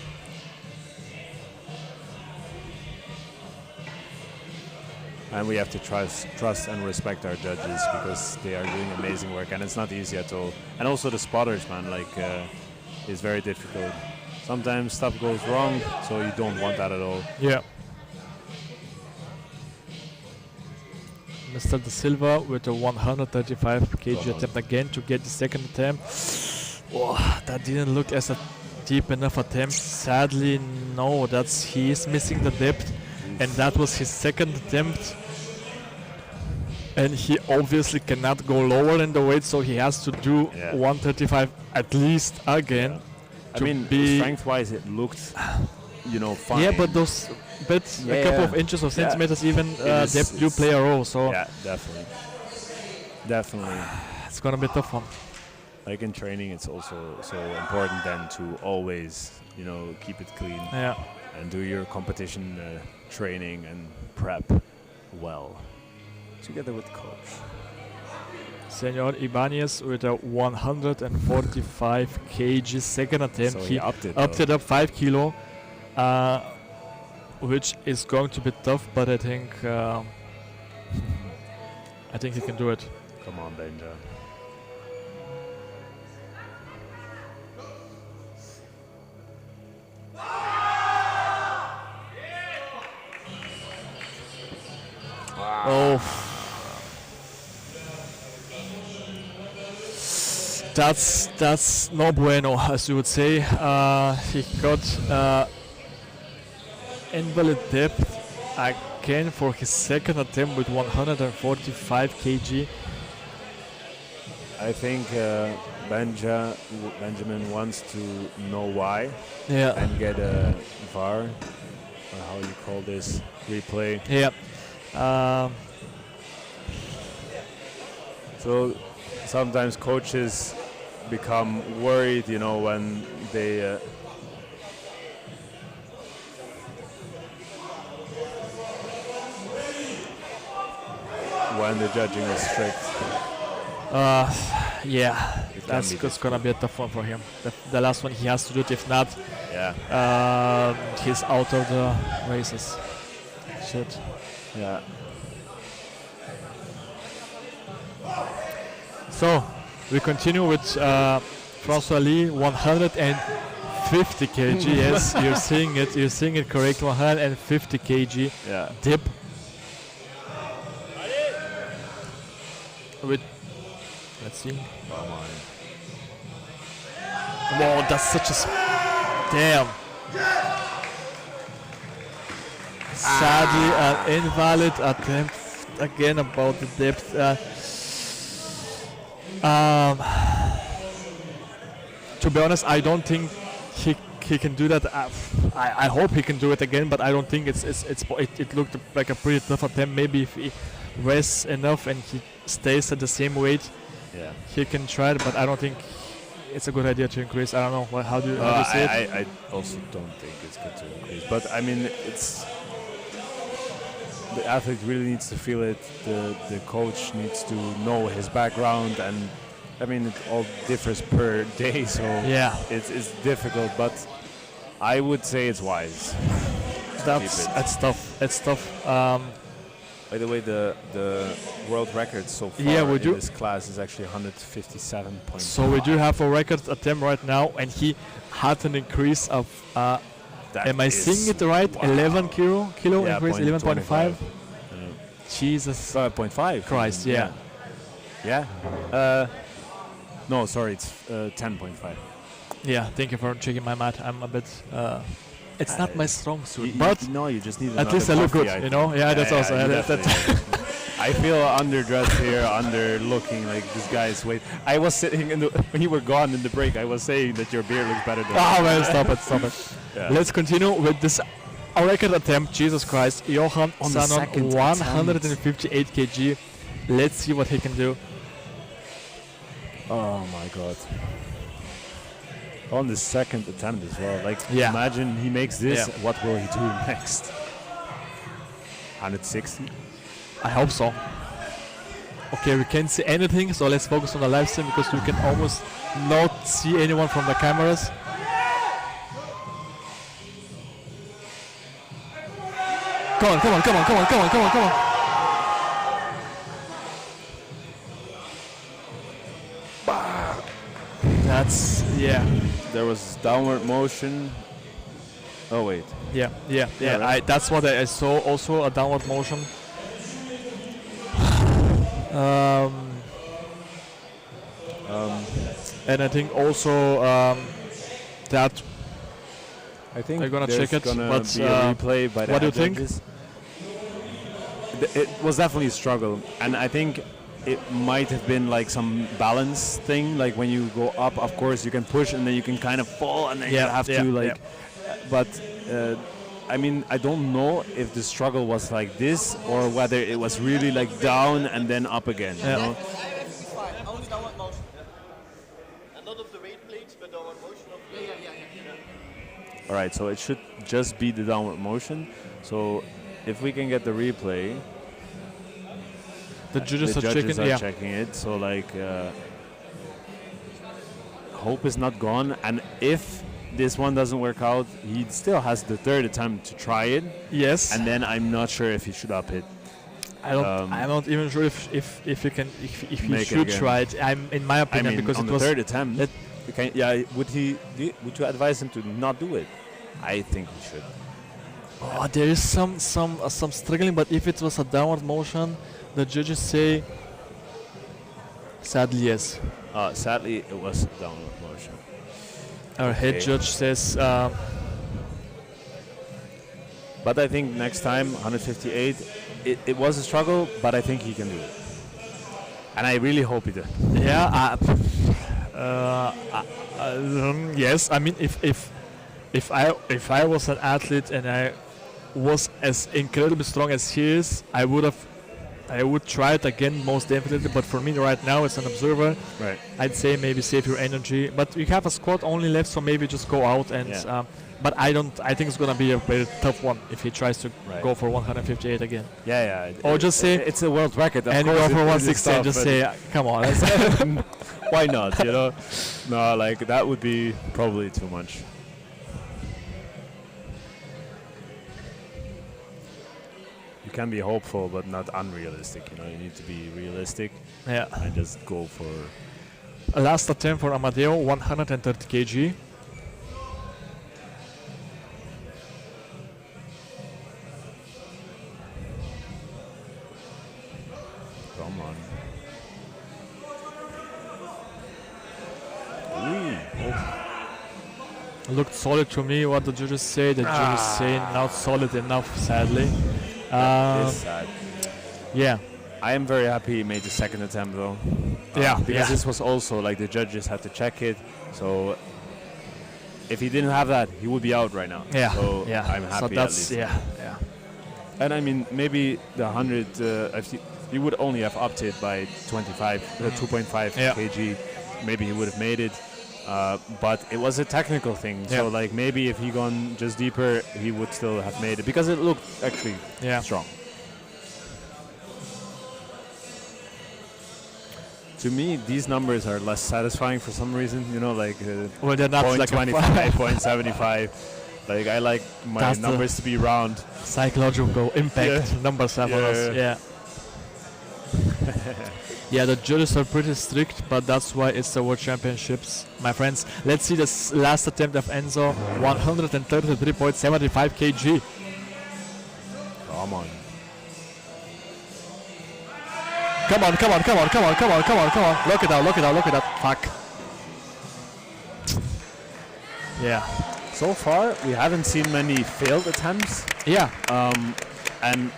And we have to trust and respect our judges because they are doing amazing work, and it's not easy at all. And also the spotters, man, like, is very difficult. Sometimes stuff goes wrong, so you don't want that at all. Yeah. Mr. De Silva with a 135 kg attempt again to get the second attempt. Oh, that didn't look as a deep enough attempt. Sadly, no. He is missing the depth, and that was his second attempt. And he obviously cannot go lower in the weight, so he has to do 135 at least again. I mean, strength-wise, it looked, you know, fine. Yeah, but those bits, a couple of inches or centimeters even, depth do play a role. So yeah, definitely. It's gonna be a tough one. Like in training, it's also so important then to always, you know, keep it clean. Yeah. And do your competition training and prep well, together with the coach. Senor Ibanez with a 145 kg second attempt. So he upped it up 5 kilo, which is going to be tough, but I think he can do it. Come on, Benja. Oh, that's no bueno, as you would say. He got invalid depth again for his second attempt with 145 kg. I think Benjamin wants to know why. Yeah. And get a VAR, or how you call this, replay. Yeah. So sometimes coaches become worried, you know, when they when the judging is strict. Yeah, that's gonna be a tough one for him. The last one he has to do it. If not, he's out of the races. Shit. Yeah. So we continue with Francois Lee, 150 kg. Yes, you're seeing it. You're seeing it correct. 150 kg dip. With, let's see. Whoa, that's such a damn. Sadly, an invalid attempt again about the depth. To be honest, I don't think he can do that. I hope he can do it again, but I don't think it looked like a pretty tough attempt. Maybe if he rests enough and he stays at the same weight, he can try it. But I don't think it's a good idea to increase. I don't know. How do you see it? I also don't think it's good to increase. But I mean, it's the athlete really needs to feel it. The coach needs to know his background, and I mean, it all differs per day. So Yeah. it's difficult, but I would say it's wise. That's tough. It's tough. By the way, the world record so far Yeah, we in do. this class is actually 157 points. So we do have a record attempt right now, and he had an increase of. Am I seeing it right? Wow. 11 kilo Yeah, increase, 11.5. Jesus 5.5. Christ! Yeah. Yeah. No, sorry, it's 10.5. Yeah. Thank you for checking my math. I'm a bit. It's not my strong suit, You- but no, you just need. at least I another look good. coffee, I You know? Yeah, that's also. you That's definitely do. I feel underdressed here, under looking like this guy's weight. I was sitting when you were gone in the break. I was saying that your beard looks better than. Oh man, stop it! Yeah. Let's continue with this record attempt. Jesus Christ, Johan On the Sanon, second 158 kg. Let's see what he can do. Oh my god. On the second attempt as well. Like, Yeah. imagine he makes this. Yeah. What will he do next? 160. I hope so. Okay, we can't see anything, so let's focus on the live stream because we can almost not see anyone from the cameras. Come on, come on, come on, come on, come on, come on, come on. That's, yeah, There was downward motion. Oh wait. yeah. Yeah, right. That's what I saw, also a downward motion. And I think also that I think They're gonna there's check it, gonna but, be a replay by the what do you head think? judges. It was definitely a struggle, and I think it might have been like some balance thing. Like when you go up, of course you can push, and then you can kind of fall, and then you have to like. But I mean, I don't know if the struggle was like this or whether it was really like down and then up again. You know? Everything's fine. Only downward motion. And not of the weight plates, but downward motion of the. Yeah. All right, so it should just be the downward motion. So if we can get the replay. the judges The are judges checking. are checking it, so like hope is not gone, and if this one doesn't work out, he still has the third attempt to try it, Yes. and then I'm not sure if he should up it. I'm not even sure if you can if you Make it should again. try it. In my I opinion, mean, because on it the was third attempt, it- would you advise him to not do it? I think he should. oh, there is some struggling. But if it was a downward motion, the judges say sadly yes. Sadly, it was downward motion. Our head Okay. judge says But I think next time, 158, it was a struggle, but I think he can do it. And I really hope he does. yeah. Yes. I mean, if I was an athlete and I was as incredibly strong as he is, I would try it again, most definitely. But for me right now, as an observer, Right. I'd say maybe save your energy. But you have a squat only left, so maybe just go out and. Yeah. But I think it's gonna be a very tough one if he tries to Right. go for 158 again. Yeah. Or just say- it's a world record. Of And course go for it is 160 and tough, just but- say, come on. Why not? You know, no, like that would be probably too much. You can be hopeful, but not unrealistic. You know, you need to be realistic Yeah. and just go for. Last attempt for Amadeo, 130 kg. Come on. Ooh. Looked solid to me. What the judges say, the judges say not solid enough, sadly. It's sad. Yeah. I am very happy he made the second attempt though. Yeah, Because yeah. this was also like the judges had to check it. So if he didn't have that, he would be out right now. Yeah. So yeah. I'm happy So at that's least. yeah. And I mean, maybe the 100, he would only have upped it by 2.5 Yeah. kg. Maybe he would have made it. But it was a technical thing. So like maybe if he gone just deeper, he would still have made it because it looked actually strong. To me, these numbers are less satisfying for some reason. You know, like well, they're not like 0.25, 0.75. Like I like my numbers to be round. Psychological impact numbers have on us. Yeah. Yeah, the judges are pretty strict, but that's why it's the World Championships, my friends. Let's see this last attempt of Enzo, 133.75 kg. Come on. Come on, come on, come on, come on, come on, come on, come on. Look at that, look at that, look at that. Fuck. Yeah. So far, we haven't seen many failed attempts. Yeah. And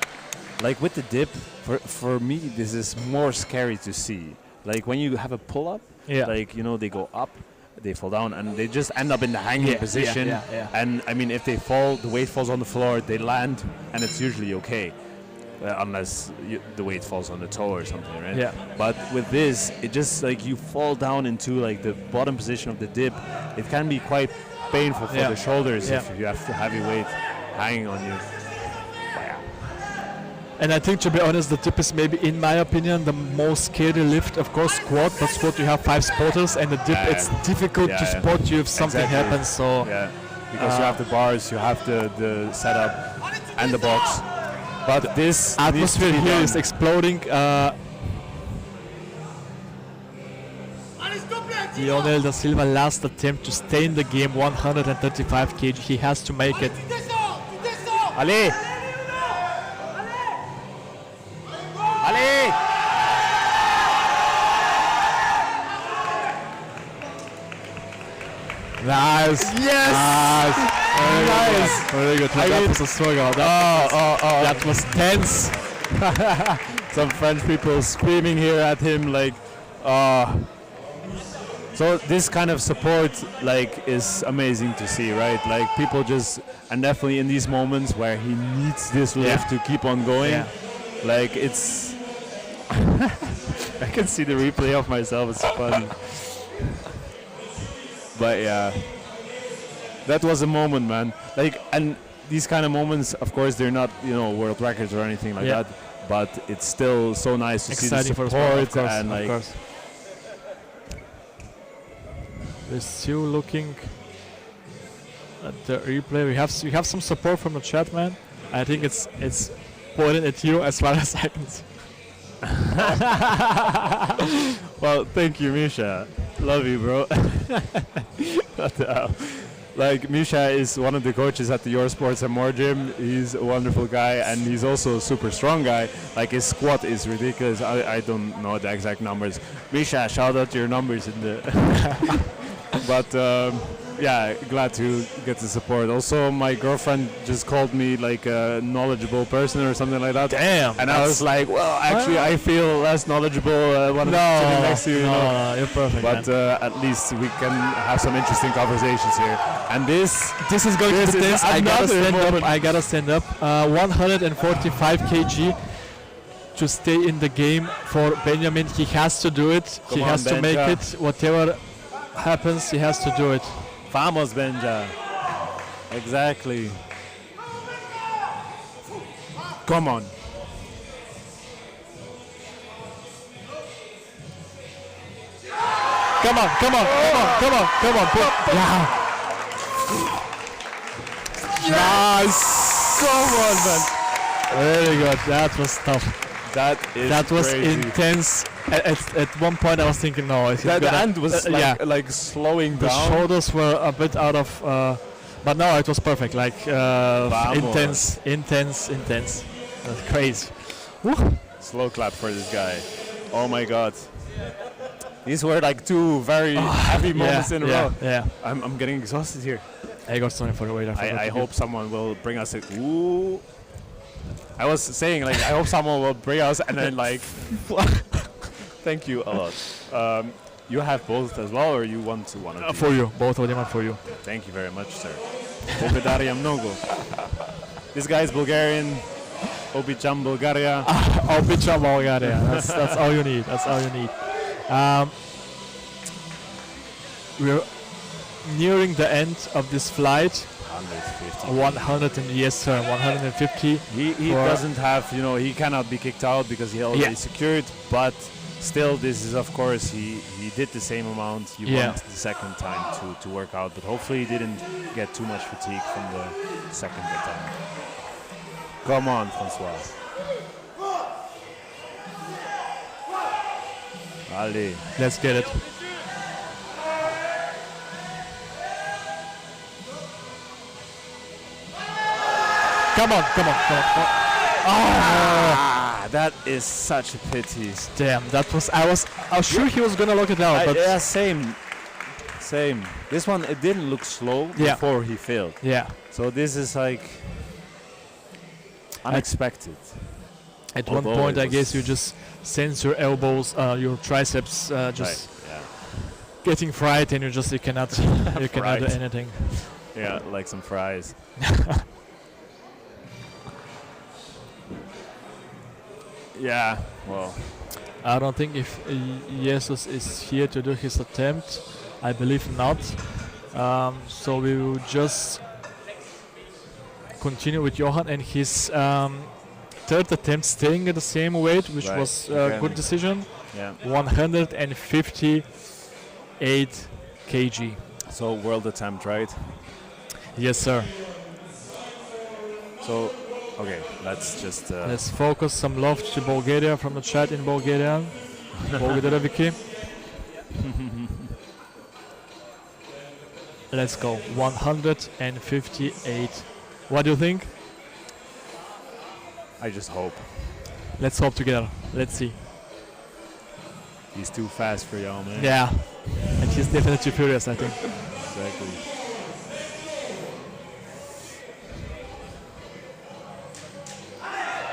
like with the dip, for me, this is more scary to see. Like when you have a pull-up, like, you know, they go up, they fall down, and they just end up in the hanging position. And I mean, if they fall, the weight falls on the floor, they land, and it's usually okay. Unless the weight falls on the toe or something, right? Yeah. But with this, it just like you fall down into like the bottom position of the dip. It can be quite painful for the shoulders if you have heavy weight hanging on you. Wow. And I think, to be honest, the dip is maybe, in my opinion, the most scary lift. Of course, squat, but squat you have 5 spotters, and the dip it's difficult to spot you if something happens. So because you have the bars, you have the setup and the box. But this atmosphere here is exploding. Lionel da Silva, last attempt to stay in the game, 135 kg. He has to make it. Halle! Halle! Nice. Yes! Nice. Nice. Very good. That was a struggle. That was tense. Some French people screaming here at him like, So this kind of support like is amazing to see, right? Like people just, and definitely in these moments where he needs this lift to keep on going, like it's, I can see the replay of myself, it's funny. But yeah, that was a moment, man. Like, and these kind of moments, of course, they're not, you know, world records or anything like that, but it's still so nice to see the support and like. We're still looking at the replay. We have some support from the chat, man. I think it's pointed at you as far as I can see. Well, thank you, Misha. Love you, bro. What the hell? Like, Misha is one of the coaches at the Your Sports and More gym. He's a wonderful guy, and he's also a super strong guy. Like, his squat is ridiculous. I don't know the exact numbers. Misha, shout out to your numbers in the... But, yeah, glad to get the support. Also, my girlfriend just called me like a knowledgeable person or something like that. Damn. And I was like, well, actually, I feel less knowledgeable when I'm sitting next to you. No, you're perfect. But at least we can have some interesting conversations here. And this is going to be tense. I gotta stand up. 145 kg to stay in the game for Benjamin. He has to do it. He has to make it. Whatever happens, he has to do it. Vamos, Benja. Exactly. Come on. Come on, come on, come on, come on, come on. Yeah. Nice. Come on, man. Very good. That was tough. That was crazy. Intense. At one point I was thinking, no. The end was like slowing down. The shoulders were a bit out of, but no, it was perfect. Like intense. That's crazy. Woo. Slow clap for this guy. Oh my God. These were like 2 very heavy moments in a row. Yeah. I'm getting exhausted here. I got something for the waiter. I hope someone will bring us a. Ooh. I was saying like I hope someone will bring us and then like. Thank you a lot. You have both as well, or you want one of these? For you, both of them are for you. Thank you very much, sir. Obedaria mnogo. This guy is Bulgarian. Obicham Bulgaria. Obicham Bulgaria. That's all you need. That's all you need. We're nearing the end of this flight. 150. 100 and yes sir, 150. He doesn't have, he cannot be kicked out because he already secured, but still this is, of course, he did the same amount. He won the second time to work out, but hopefully he didn't get too much fatigue from the second attempt. Come on, Francois. Halle. Let's get it. Come on. Oh, that is such a pity. damn! I was sure he was gonna lock it out, but yeah, same. This one, it didn't look slow before he failed. yeah. So this is like unexpected. At one Although point, it I guess was- you just sense your elbows, your triceps, just Right, getting fried, and you cannot do Fried. anything. yeah, like some fries. Yeah, well, I don't think if Jesus is here to do his attempt. I believe not. So we will just continue with Johan and his third attempt, staying at the same weight, which Right. was a Okay. good decision. yeah. 158 kg. So world attempt, right? Yes, sir. So, okay, let's just. Let's focus some love to Bulgaria from the chat in Bulgarian. Благодаря, Vicky. Let's go. 158. What do you think? I just hope. Let's hope together. Let's see. He's too fast for y'all, man. Yeah. And he's definitely furious, I think. Exactly.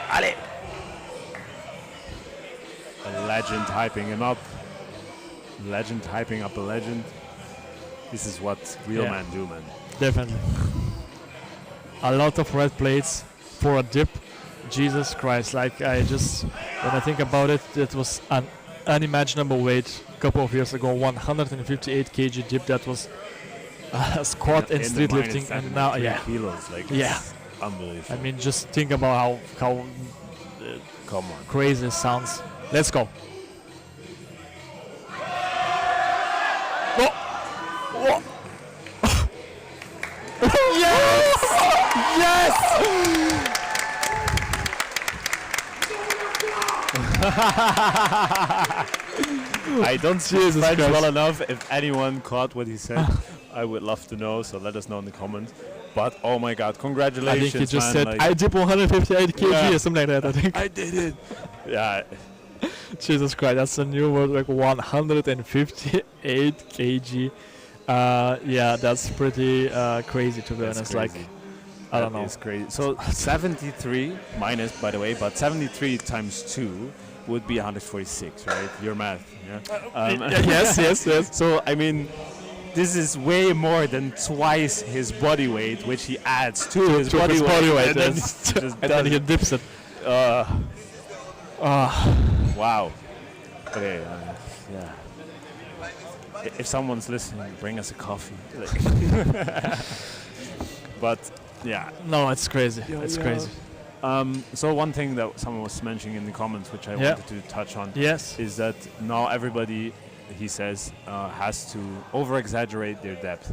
Halle! A legend hyping him up. Legend hyping up a legend. This is what real men do, man. Definitely. A lot of red plates for a dip. Jesus Christ. Like, when I think about it, it was an unimaginable weight a couple of years ago. 158 kg dip. That was squat and In the street lifting. minus And now, 73 kilos, like, Yeah. it's unbelievable. I mean, just think about how Come on. crazy it sounds. Let's go. Oh. Oh. Yes! Yes! I don't speak Jesus French Christ. well enough. If anyone caught what he said, I would love to know, so let us know in the comments. But oh my god, I congratulations, think he just man. said, like, I dip 158 kg Yeah. or something like that, I think. I did it. Yeah, Jesus Christ, that's a new word, like 158 kg. Yeah, that's pretty crazy, to be that's honest. crazy. Like, I don't know. It's crazy. So 73 minus, by the way, but 73 times 2 would be 146, right? Your math, yeah? Yes. So, I mean, this is way more than twice his body weight, which he adds to his To body his weight. body weight, And then yes. he just And then does he it. dips it. Wow. Okay, yeah. If someone's listening, bring us a coffee. Like but, yeah. No, it's crazy. It's crazy. So one thing that someone was mentioning in the comments, which I wanted to touch on, Yes. is that now everybody, he says, has to over-exaggerate their depth.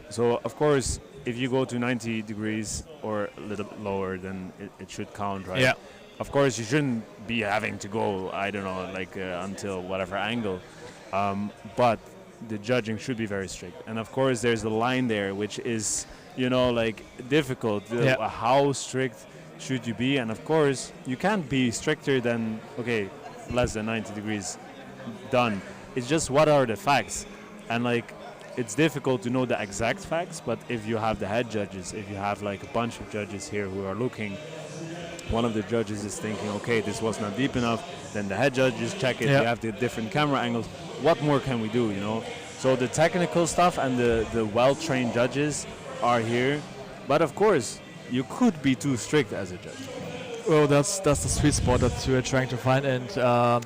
So, of course, if you go to 90 degrees or a little bit lower, then it should count, right? Yeah. Of course, you shouldn't be having to go, I don't know, like until whatever angle. But the judging should be very strict. And, of course, there's a line there, which is, like difficult. How strict should you be? And, of course, you can't be stricter than, less than 90 degrees done. It's just what are the facts, and like it's difficult to know the exact facts, but if you have the head judges, if you have like a bunch of judges here who are looking, one of the judges is thinking, okay, this was not deep enough, then the head judges check it, you have the different camera angles, what more can we do, So the technical stuff and the well-trained judges are here, but of course you could be too strict as a judge. Well, that's the sweet spot that we're trying to find, and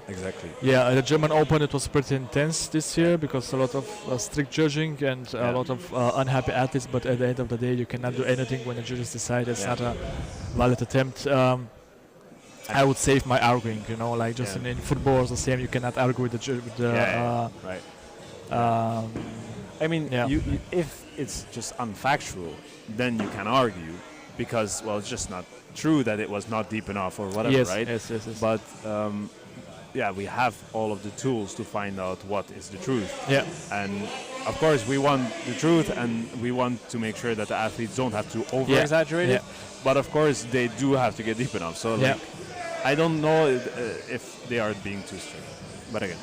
Exactly. yeah, at the German Open it was pretty intense this year because a lot of strict judging and a lot of unhappy athletes. But at the end of the day, you cannot do anything when the judges decide it's not a valid attempt. I would save my arguing, you know, like just in football it's the same. You cannot argue with the Right. I I mean, you, if it's just unfactual, then you can argue because, well, it's just not true that it was not deep enough or whatever, right? Yes. But yeah, we have all of the tools to find out what is the truth. Yeah. And of course, we want the truth, and we want to make sure that the athletes don't have to over-exaggerate it. But of course, they do have to get deep enough. So, like, I don't know if they are being too strict. But again.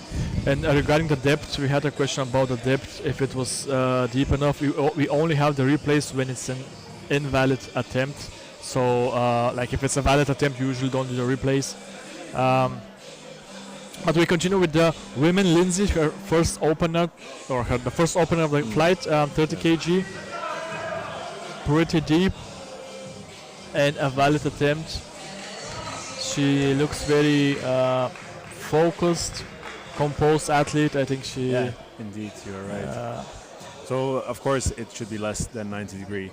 And regarding the depth, we had a question about the depth. If it was deep enough, we only have the replays when it's an invalid attempt. So, like if it's a valid attempt, you usually don't do the replays. But we continue with the women. Lindsay, her first opener, or the first opener of the flight, 30 kg, pretty deep, and a valid attempt. She looks very focused, composed athlete. I think she. Yeah, indeed, you're right. So of course it should be less than 90 degree.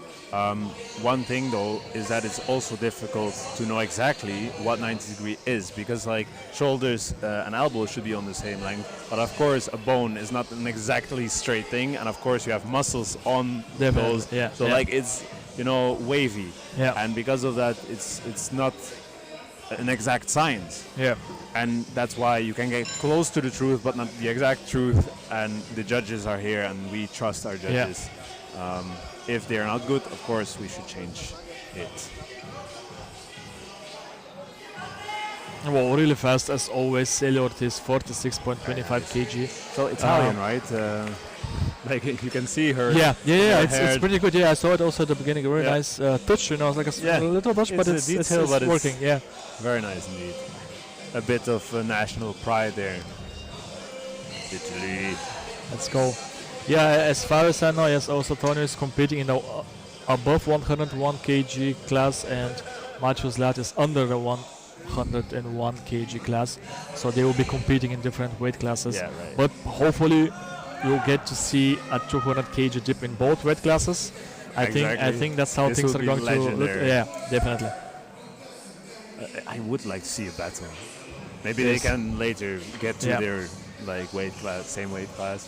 One thing though is that it's also difficult to know exactly what 90 degree is, because like shoulders and elbows should be on the same length, but of course a bone is not an exactly straight thing, and of course you have muscles on those. So like it's, you know, wavy. And because of that it's not an exact science. And that's why you can get close to the truth, but not the exact truth. And the judges are here, and we trust our judges. If they're not good, of course, we should change it. Well, really fast as always. Saale Ortiz, 46.25 kg. So Italian, right? Like you can see her. It's pretty good. I saw it also at the beginning. Very nice touch. You know, it's like a little touch, but it's detail, but working. Very nice indeed. A bit of national pride there. Italy. Let's go. Yeah, as far as I know, yes, also Tony is competing in the above 101 kg class, and Matheus Lat is under the 101 kg class. So they will be competing in different weight classes. But hopefully you'll get to see a 200 kg dip in both weight classes. I think that's how things are going to look. Yeah, definitely. I would like to see a battle. Maybe they can later get to their like weight class, same weight class.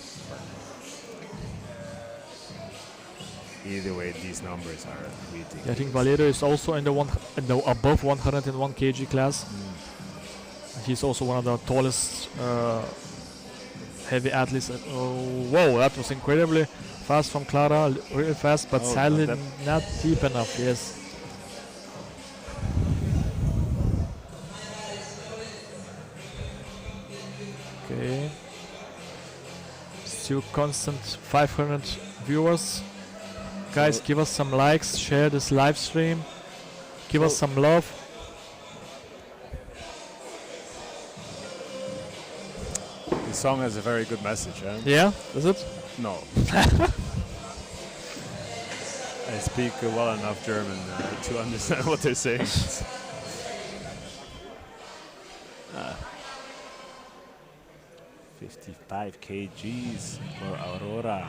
Either way, these numbers are ridiculous. I think Valerio is also in the above 101 kg class. He's also one of the tallest heavy athletes. Whoa, that was incredibly fast from Clara, really fast, but sadly not deep enough. Yes. Okay. Still constant 500 viewers. Guys, give us some likes, share this live stream, give us some love. The song has a very good message, huh? Yeah, is it? No. I speak well enough German to understand what they're saying. 55 kgs for Aurora.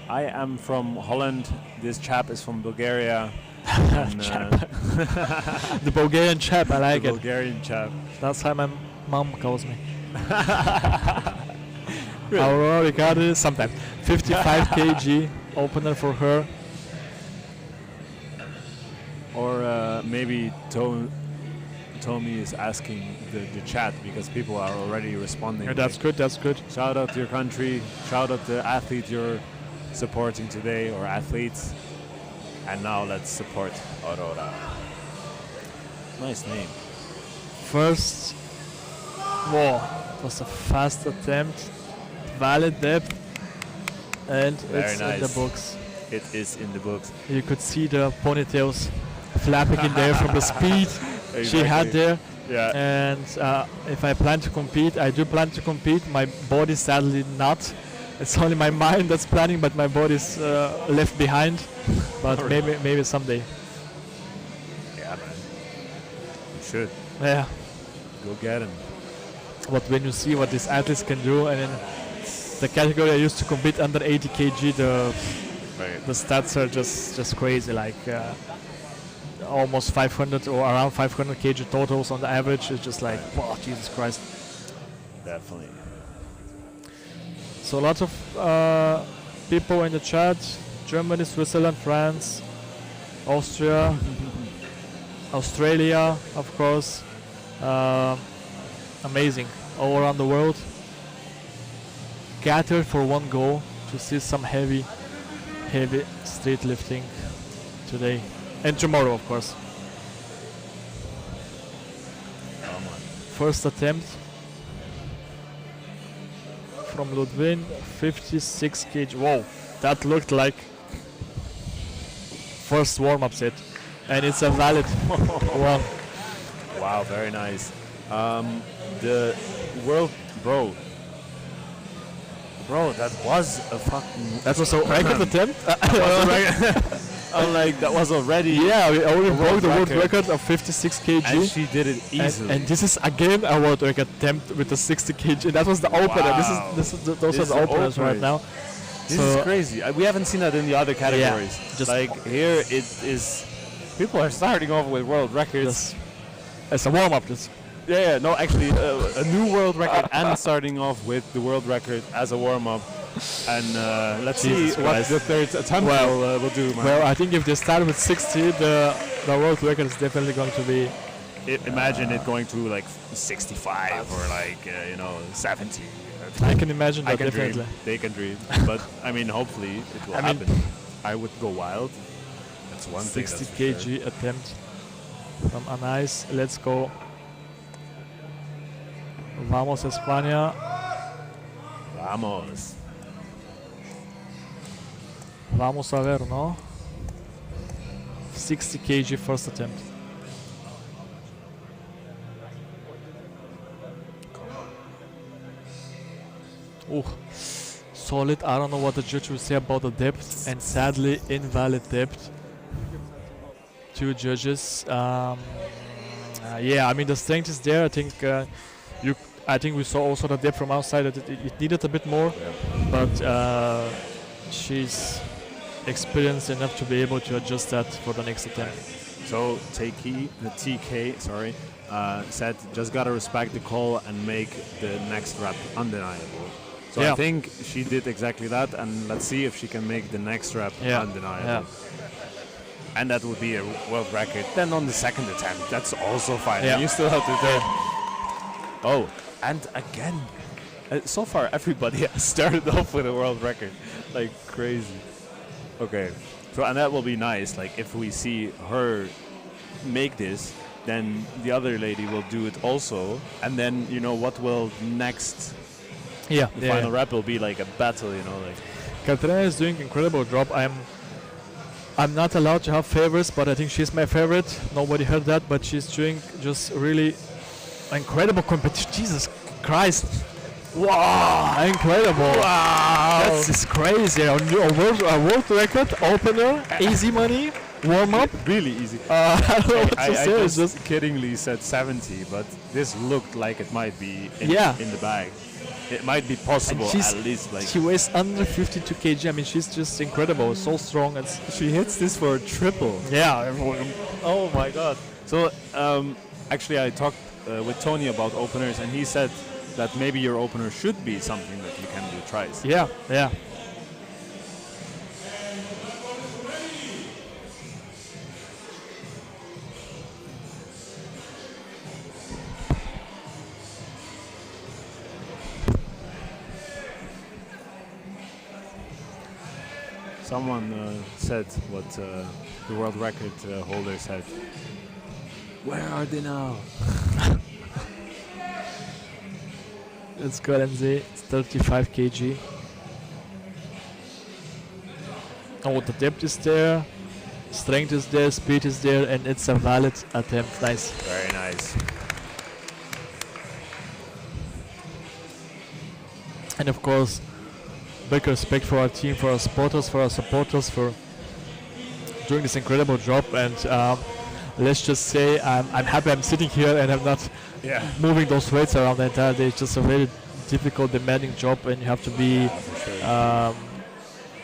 I am from Holland. This chap is from Bulgaria. And, the Bulgarian chap, I like it. Bulgarian chap. That's how my mom calls me. Aurora Ricardo, sometimes. 55 kg opener for her. Or maybe Tommy is asking the chat, because people are already responding. Yeah, that's good, that's good. Shout out to your country. Shout out the athlete you're supporting today, or athletes. And now let's support Aurora. Nice name. First, whoa, it was a fast attempt, valid depth, and it's in the books. It is in the books. You could see the ponytails flapping in there from the speed she had there. Yeah. And if I plan to compete, I do plan to compete. My body sadly not. It's only my mind that's planning, but my body's left behind. But maybe someday. Yeah, man. You should. Yeah. Go get him. But when you see what these athletes can do, and in the category I used to compete under 80 kg, the stats are just crazy. Like almost 500 or around 500 kg totals on the average. It's just like, wow, Jesus Christ. Definitely. So lots of people in the chat: Germany, Switzerland, France, Austria, Australia, of course. Amazing, all around the world. Gathered for one goal to see some heavy street lifting today and tomorrow, of course. First attempt from Ludwin, 56 kg. Whoa, that looked like first warm-up set, and it's a valid one. Wow, very nice. The world, bro, that was a fucking. That was a record attempt. I'm like, that was already. Yeah, we already broke the world record. record of 56 kg. And she did it easily. And this is again a world record attempt with the 60 kg. That was the opener. Wow. Those are the openers right now. This is crazy. We haven't seen that in the other categories. just like here, it is. People are starting off with world records. It's a warm up. Yeah, no, actually, a new world record and starting off with the world record as a warm up. And let's Jesus see what Christ. the third attempt will do. Man. Well, I think if they start with 60, the world record is definitely going to be. Imagine it going to like 65 or like 70. I can imagine that, I can definitely. dream. They can dream. But I mean, hopefully it will happen. I would go wild. That's one 60 thing. kg sure. Attempt from Anais. Let's go. Vamos, España. Vamos. Vamos a ver, no? 60 kg first attempt. Ooh, solid. I don't know what the judge will say about the depth, and sadly, invalid depth. Two judges. Yeah, I mean the strength is there. I think we saw also the depth from outside that it needed a bit more, but she's experienced enough to be able to adjust that for the next attempt. So TK, said just gotta respect the call and make the next rep undeniable. So I think she did exactly that, and let's see if she can make the next rep undeniable. And that would be a world record. Then on the second attempt, that's also fine. You still have to do. Oh, and again, so far everybody has started off with a world record, like crazy. Okay, so and that will be nice. Like if we see her make this, then the other lady will do it also, and then what will next? The final rep will be like a battle. Like. Katrina is doing incredible job. I'm not allowed to have favorites, but I think she's my favorite. Nobody heard that, but she's doing just really incredible competition. Jesus Christ. Wow, incredible. Wow. That's just crazy. A world record, opener, easy money, warm up. Really easy. I don't know what to say. I just kiddingly said 70, but this looked like it might be in the bag. It might be possible at least. Like she weighs under 52 kg. I mean, she's just incredible. So strong. She hits this for a triple. Yeah. Oh my God. So actually, I talked with Tony about openers, and he said that maybe your opener should be something that you can do twice. Yeah. Someone said what the world record holder said. Where are they now? Let's go and see. It's 35 kg. Oh, the depth is there, strength is there, speed is there, and it's a valid attempt. Nice. Very nice. And of course, big respect for our team, for our supporters, for doing this incredible job. And let's just say I'm happy I'm sitting here and I'm not moving those weights around the entire day. It's just a very difficult, demanding job, and you have to be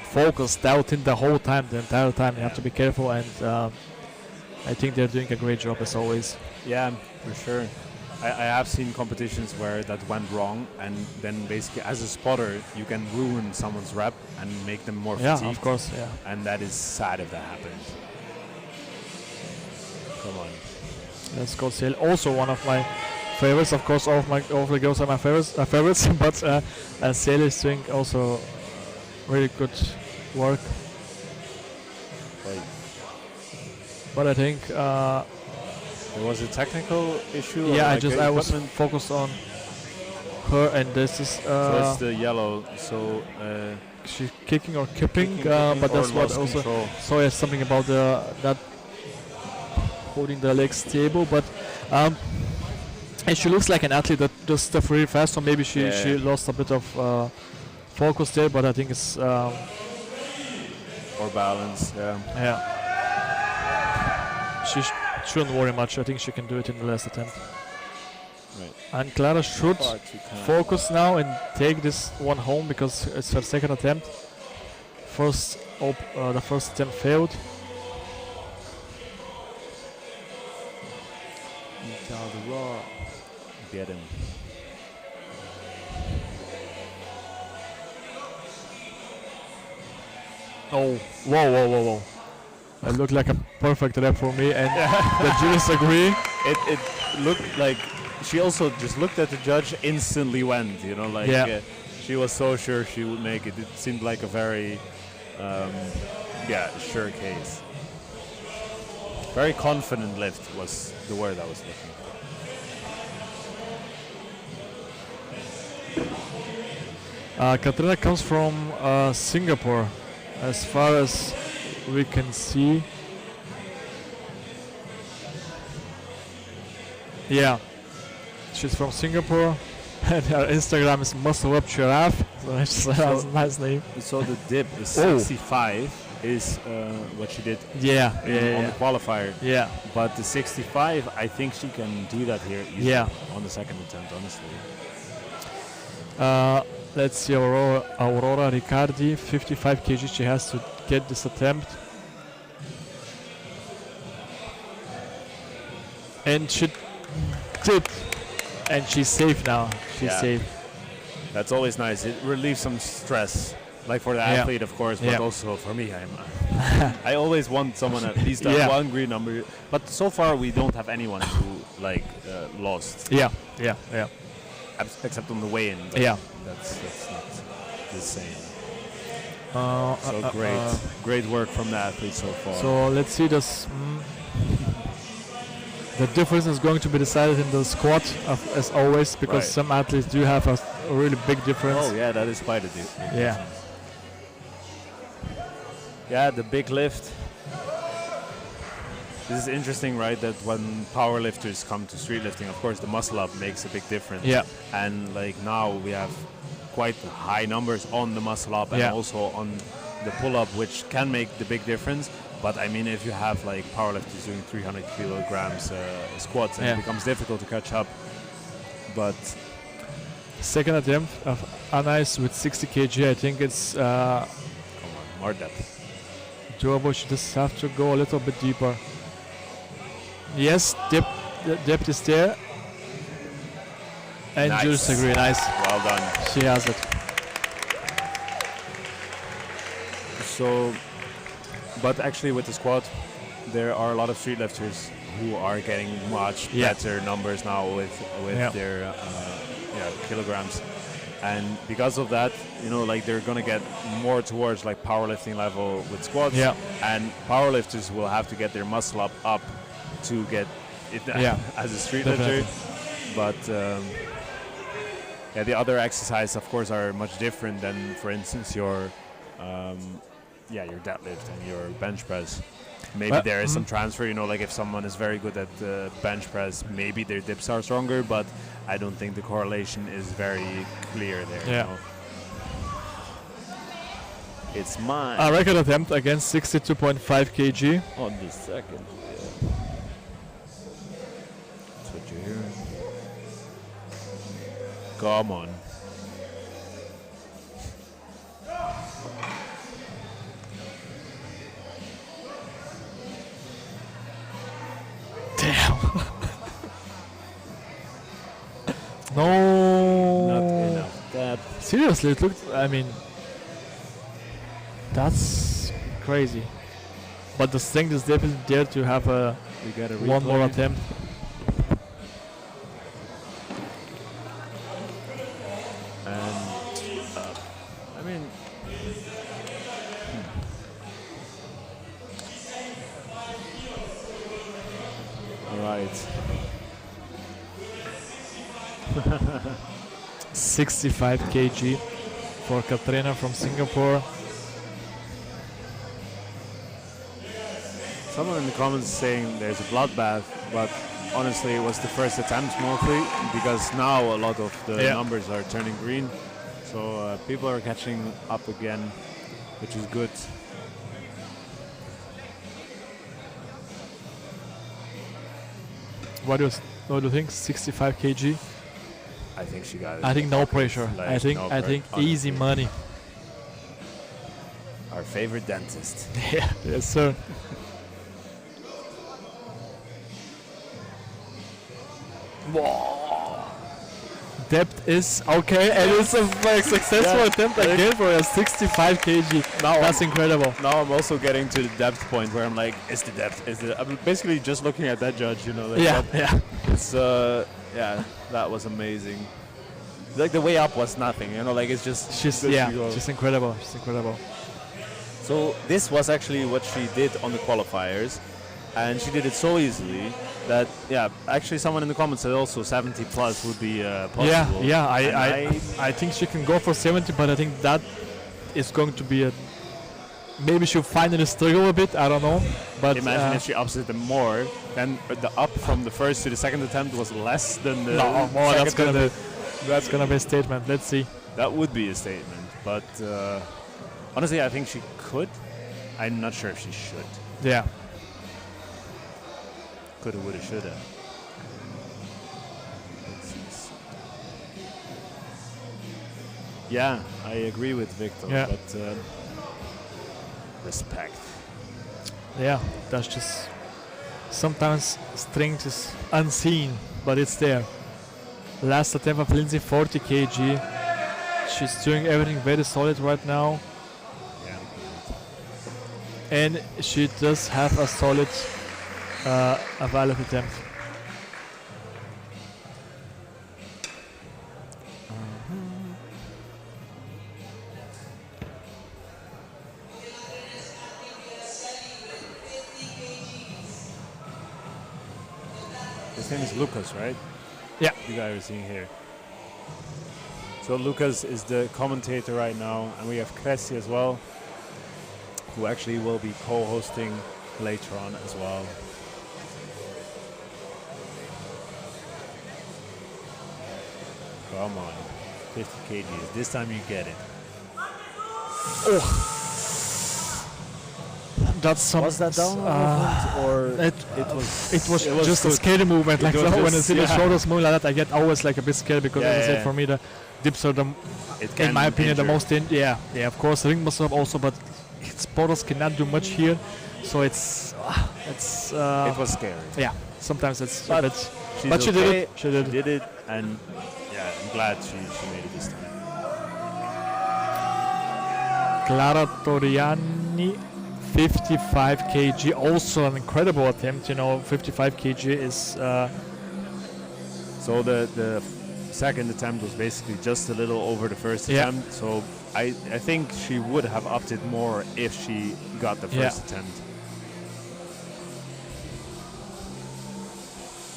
focused out in the entire time. You have to be careful, and I think they're doing a great job as always. Yeah, for sure. I have seen competitions where that went wrong, and then basically as a spotter you can ruin someone's rep and make them more fatigued. Yeah, of course, yeah. And that is sad if that happens. Come on. Let's go Saale. Also one of my favorites, of course. All of the girls are my favorites, but Saale is doing also really good work. Right. But I think there was a technical issue. yeah, like I was focused on her, and this is so it's the yellow. So she's kicking or kipping, kicking but that's what also. control. So yeah, something about not holding the legs stable, but and she looks like an athlete that does stuff really fast. So maybe she lost a bit of focus there, but I think it's or balance. yeah. She shouldn't worry much. I think she can do it in the last attempt. Right. And Clara should focus now and take this one home because it's her second attempt. The first attempt failed. Get him. Oh, whoa. It looked like a perfect rep for me, and the judges agree. It looked like she also just looked at the judge, instantly went, you know, like she was so sure she would make it. It seemed like a very, sure case. Very confident lift was the word I was looking for. Katrina comes from Singapore, as far as we can see. Yeah, she's from Singapore, and her Instagram is muscle-up giraffe. So that's a nice name. So the dip is 65 is what she did on the qualifier. Yeah. But the 65, I think she can do that here easily on the second attempt, honestly. Let's see, Aurora Riccardi, 55 kg she has to get this attempt. And she did. And she's safe now. She's safe. That's always nice. It relieves some stress. Like for the athlete, of course, but also for me. I always want someone at least at one green number. But so far, we don't have anyone who lost. Yeah. Except on the weigh-in. Yeah. That's not the same. So great work from the athlete so far. So let's see this. The difference is going to be decided in the squat, as always, because some athletes do have a really big difference. Oh yeah, that is quite a difference. Yeah. Yeah, the big lift. This is interesting, right? That when powerlifters come to streetlifting, of course, the muscle up makes a big difference. Yeah. And now we have quite high numbers on the muscle up and also on the pull up, which can make the big difference. But I mean, if you have powerlifters doing 300 kilograms squats, it becomes difficult to catch up. But second attempt of Anais with 60 kg, I think it's come on, more depth. doable. She just have to go a little bit deeper. Yes, depth is there. And Jules agree, nice. Well done. She has it. So, but actually with the squat, there are a lot of streetlifters who are getting much better numbers now with their kilograms. And because of that, they're going to get more towards powerlifting level with squats. Yeah. And powerlifters will have to get their muscle up to get it as a streetlifter. But the other exercises, of course, are much different than, for instance, your deadlift and your bench press. Maybe there is some transfer, if someone is very good at the bench press, maybe their dips are stronger, but I don't think the correlation is very clear there. Yeah. It's mine. A record attempt against 62.5 kg. On the second. Yeah. That's what you're hearing. Come on. Damn. No. Not enough. That Seriously, it looked. I mean, that's crazy. But the strength is definitely there to have a we got a one more replay. attempt. And I mean, all right. 65 kg for Katrina from Singapore. Someone in the comments saying there's a bloodbath, but honestly, it was the first attempt mostly because now a lot of the numbers are turning green, so people are catching up again, which is good. What do you think? 65 kg? I think she got it. I think no pressure. Like I think no easy honestly. money. Our favorite dentist. Yeah, yes sir. Whoa. Depth is okay, and it's a very successful attempt again for a 65 kg. Now That's incredible. Now I'm also getting to the depth point where I'm like, is the depth? I'm basically just looking at that judge, you know. Like Yeah. It's yeah, that was amazing. Like the way up was nothing, you know. Like it's just She's good to go. she's incredible. She's incredible. So this was actually what she did on the qualifiers, and she did it so easily that actually someone in the comments said also 70 plus would be possible. Yeah. And I think she can go for 70, but I think that is going to be a. Maybe she'll finally struggle a bit. I don't know. But imagine if she ups it more, then the up from the first to the second attempt was less than the second. That's gonna be a statement. Let's see. That would be a statement, but honestly, I think she could. I'm not sure if she should. Yeah. Coulda, woulda, shoulda. Yeah, I agree with Victor, Yeah. but respect. Yeah, that's just sometimes strength is unseen, but it's there. Last attempt of Lindsay, 40 kg. She's doing everything very solid right now, Yeah. and she does have a solid, a valid attempt. His name is Lucas, right? Yeah. The guy we're seeing here. So Lucas is the commentator right now, and we have Cressy as well, who actually will be co-hosting later on as well. Come on, 50 kgs. This time you get it. That's some. Was that down movement or It was just a good. scary movement. Like It was when I just- see the yeah. shoulders moving like that, I get always like a bit scared because, Yeah, as I said, yeah. for me the dips are the, It in can my opinion, the injure. most. Yeah. Of course, ring muscle up also, but sporters cannot do much here, so it's. It was scary. Yeah. Sometimes it's. But But, but she did okay. it. She did. Did it, and yeah, I'm glad she made it this time. Clara Toriani, 55 kg, also an incredible attempt. 55 kg is. So the second attempt was basically just a little over the first Yeah. attempt. So I think she would have upped it more if she got the first attempt.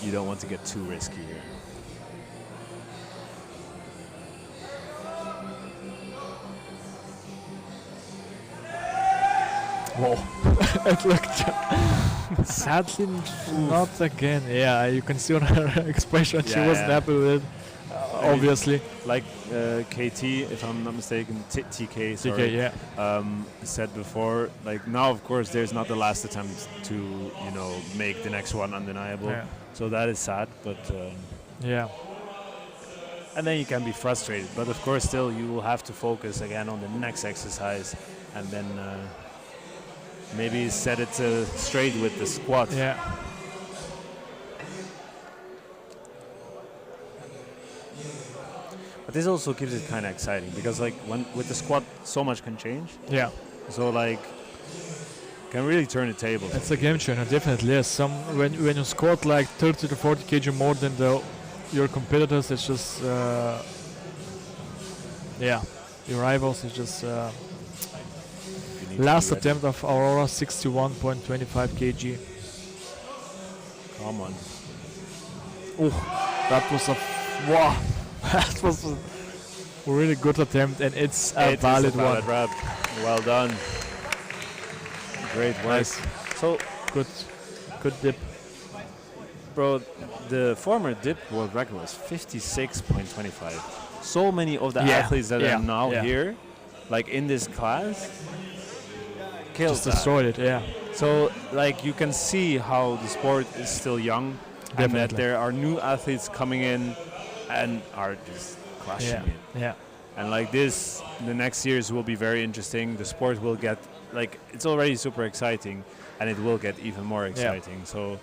You don't want to get too risky here. Whoa. It looked sadly not again. Yeah, you can see on her expression she wasn't happy with it. obviously. Like KT, if I'm not mistaken, TK, sorry, TK, yeah. said before, like now of course there's not the last attempt to make the next one undeniable. Yeah. So that is sad, but Yeah. and then you can be frustrated. But of course still you will have to focus again on the next exercise, and then maybe set it straight with the squat. Yeah. But this also keeps it kind of exciting because like with the squat so much can change. Yeah. So like can really turn the tables. It's a game changer, definitely. Yes. When you squat like 30 to 40 kg more than your competitors, it's just your rivals. It's just last attempt of Aurora 61.25 kg. Come on. Oh, that was wow. That was a really good attempt, and it's a valid one. Rep. Well done. Great work. Nice. So Good dip. bro, the former dip world record was 56.25. So many of the athletes that are now here, like in this class, killed Just destroyed it, yeah. So like you can see how the sport is still young, and that there are new athletes coming in and are just crushing it. Yeah. And like this, the next years will be very interesting. The sport will get, like, it's already super exciting, and it will get even more exciting. So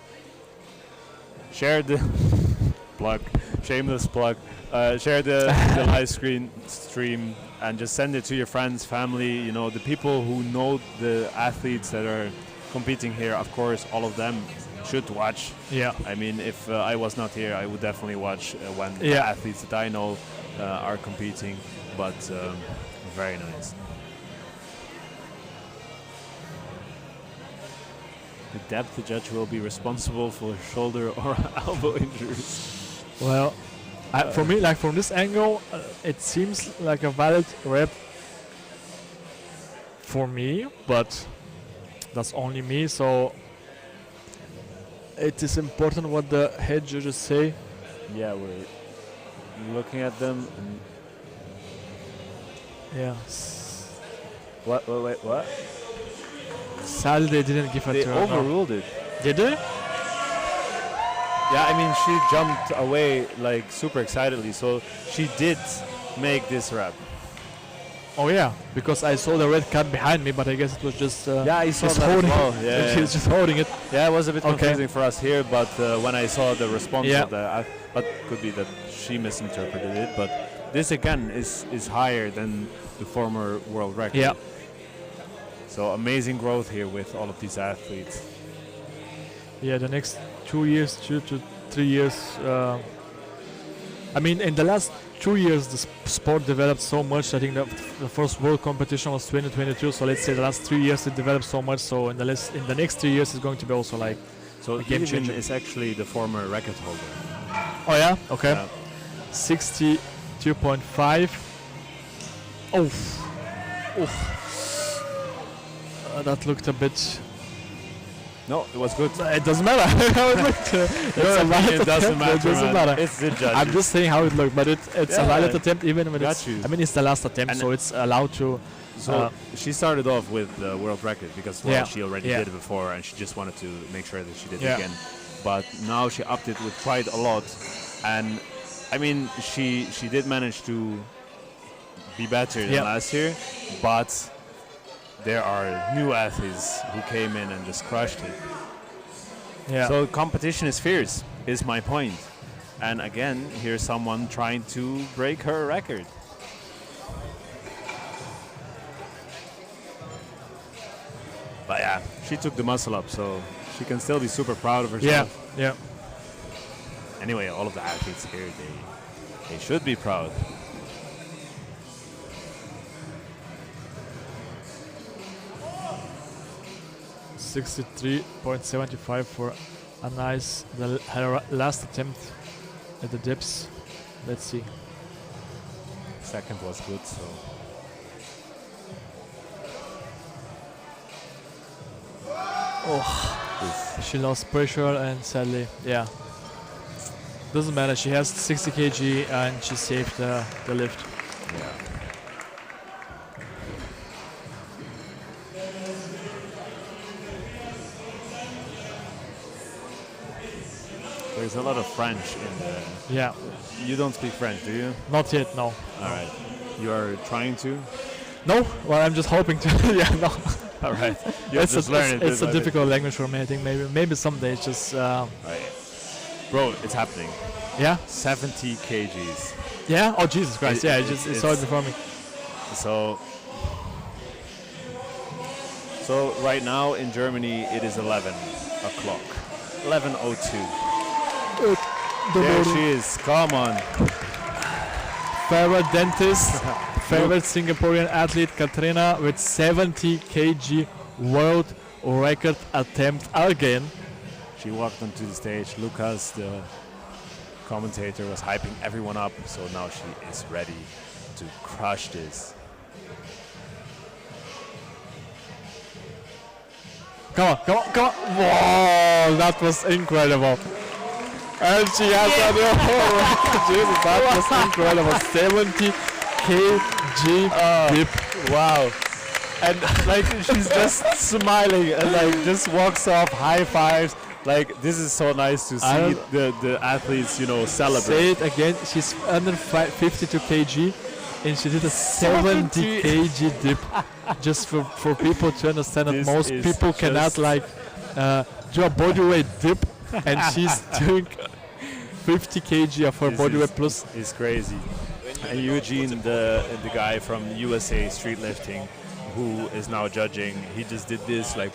share the plug, shameless plug, share the live stream, and just send it to your friends, family, the people who know the athletes that are competing here. Of course, all of them should watch. Yeah. I mean, if I was not here, I would definitely watch when the athletes that I know are competing. But very nice. The depth judge will be responsible for shoulder or elbow injuries. Well, for me, like from this angle, it seems like a valid rep for me, but that's only me. So it is important what the head judges say. Yeah, we're looking at them. And What? Wait, what? Saale, they didn't give a They turn. overruled it. Did they? Yeah, I mean, she jumped away like super excitedly, so she did make this rep. Oh yeah, because I saw the red card behind me, but I guess it was just I saw just that as holding well. it. Yeah, She's just holding it. Yeah, it was a bit confusing for us here, but when I saw the response of but could be that she misinterpreted it. But this again is higher than the former world record. Yeah. So amazing growth here with all of these athletes. Yeah, the next 2 to 3 years. I mean, in the last 2 years, the sport developed so much. I think the first world competition was 2022. So let's say the last 3 years it developed so much. So in the next 3 years, it's going to be also like so a game changer. is actually the former record holder. Oh yeah, okay. Yeah. 62.5. Oh, that looked a bit. No, it was good. It doesn't matter how it looked. It doesn't matter. It's the judges. I'm just saying how it looked, but it's a valid attempt even when it's. you. I mean, it's the last attempt, And so it's allowed to. So she started off with the world record because she already did it before, and she just wanted to make sure that she did it again. But now she upped it with quite a lot, and I mean she did manage to be better than last year, but there are new athletes who came in and just crushed it. Yeah. So competition is fierce, is my point. And again, here's someone trying to break her record. But yeah, she took the muscle up, so she can still be super proud of herself. Yeah. Anyway, all of the athletes here, they should be proud. $63.75 for a nice her last attempt at the dips. Let's see. Second was good, so. She lost pressure and sadly, Doesn't matter. She has 60 kg and she saved the lift. Yeah. There's a lot of French in the... Yeah. You don't speak French, do you? Not yet, no. All right. You are trying to? No? Well, I'm just hoping to. Yeah, no. All right. You It's just learn it. it's a difficult language for me. I think maybe someday it's just. Right. Bro, it's happening. Yeah. 70 kgs. Yeah. Oh Jesus Christ! Yeah, I just saw it before me. So right now in Germany it is 11 o'clock. 11:02. There she is. Come on. Favorite dentist, favorite Singaporean athlete Katrina with 70 kg world record attempt again. She walked onto the stage. Lucas, the commentator, was hyping everyone up. So now she is ready to crush this. Come on, come on, come on. Whoa, that was incredible. And she has a new record. Jesus, that was incredible. 70 kg dip. Wow. And like she's just smiling and like just walks off, high fives. Like this is so nice to see the athletes, you know, celebrate. Say it again. She's under 52 kg and she did a 70 kg dip. Just for people to understand that most people cannot like do a bodyweight dip, and she's doing 50 kg of her bodyweight plus. It's crazy. And Eugene, the guy from USA Streetlifting, who is now judging, he just did this like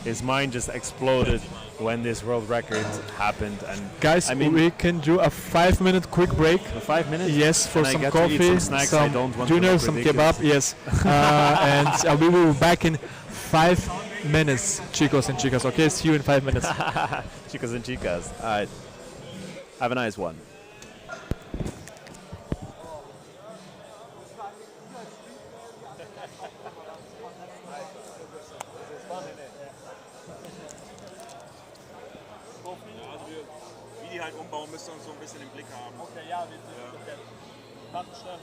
his mind just exploded when this world record happened. And guys, I mean, we can do a 5-minute quick break. 5 minutes? Yes, for some coffee, some snacks. some I don't want dinner, to some ridiculous. kebab. Yes, and we will be back in 5 minutes, chicos and chicas. Okay, see you in 5 minutes. Chicos and chicas. All right. Have a nice one. Wie die halt umbauen müssen und so ein bisschen im Blick haben. Okay, ja, Warte schnell.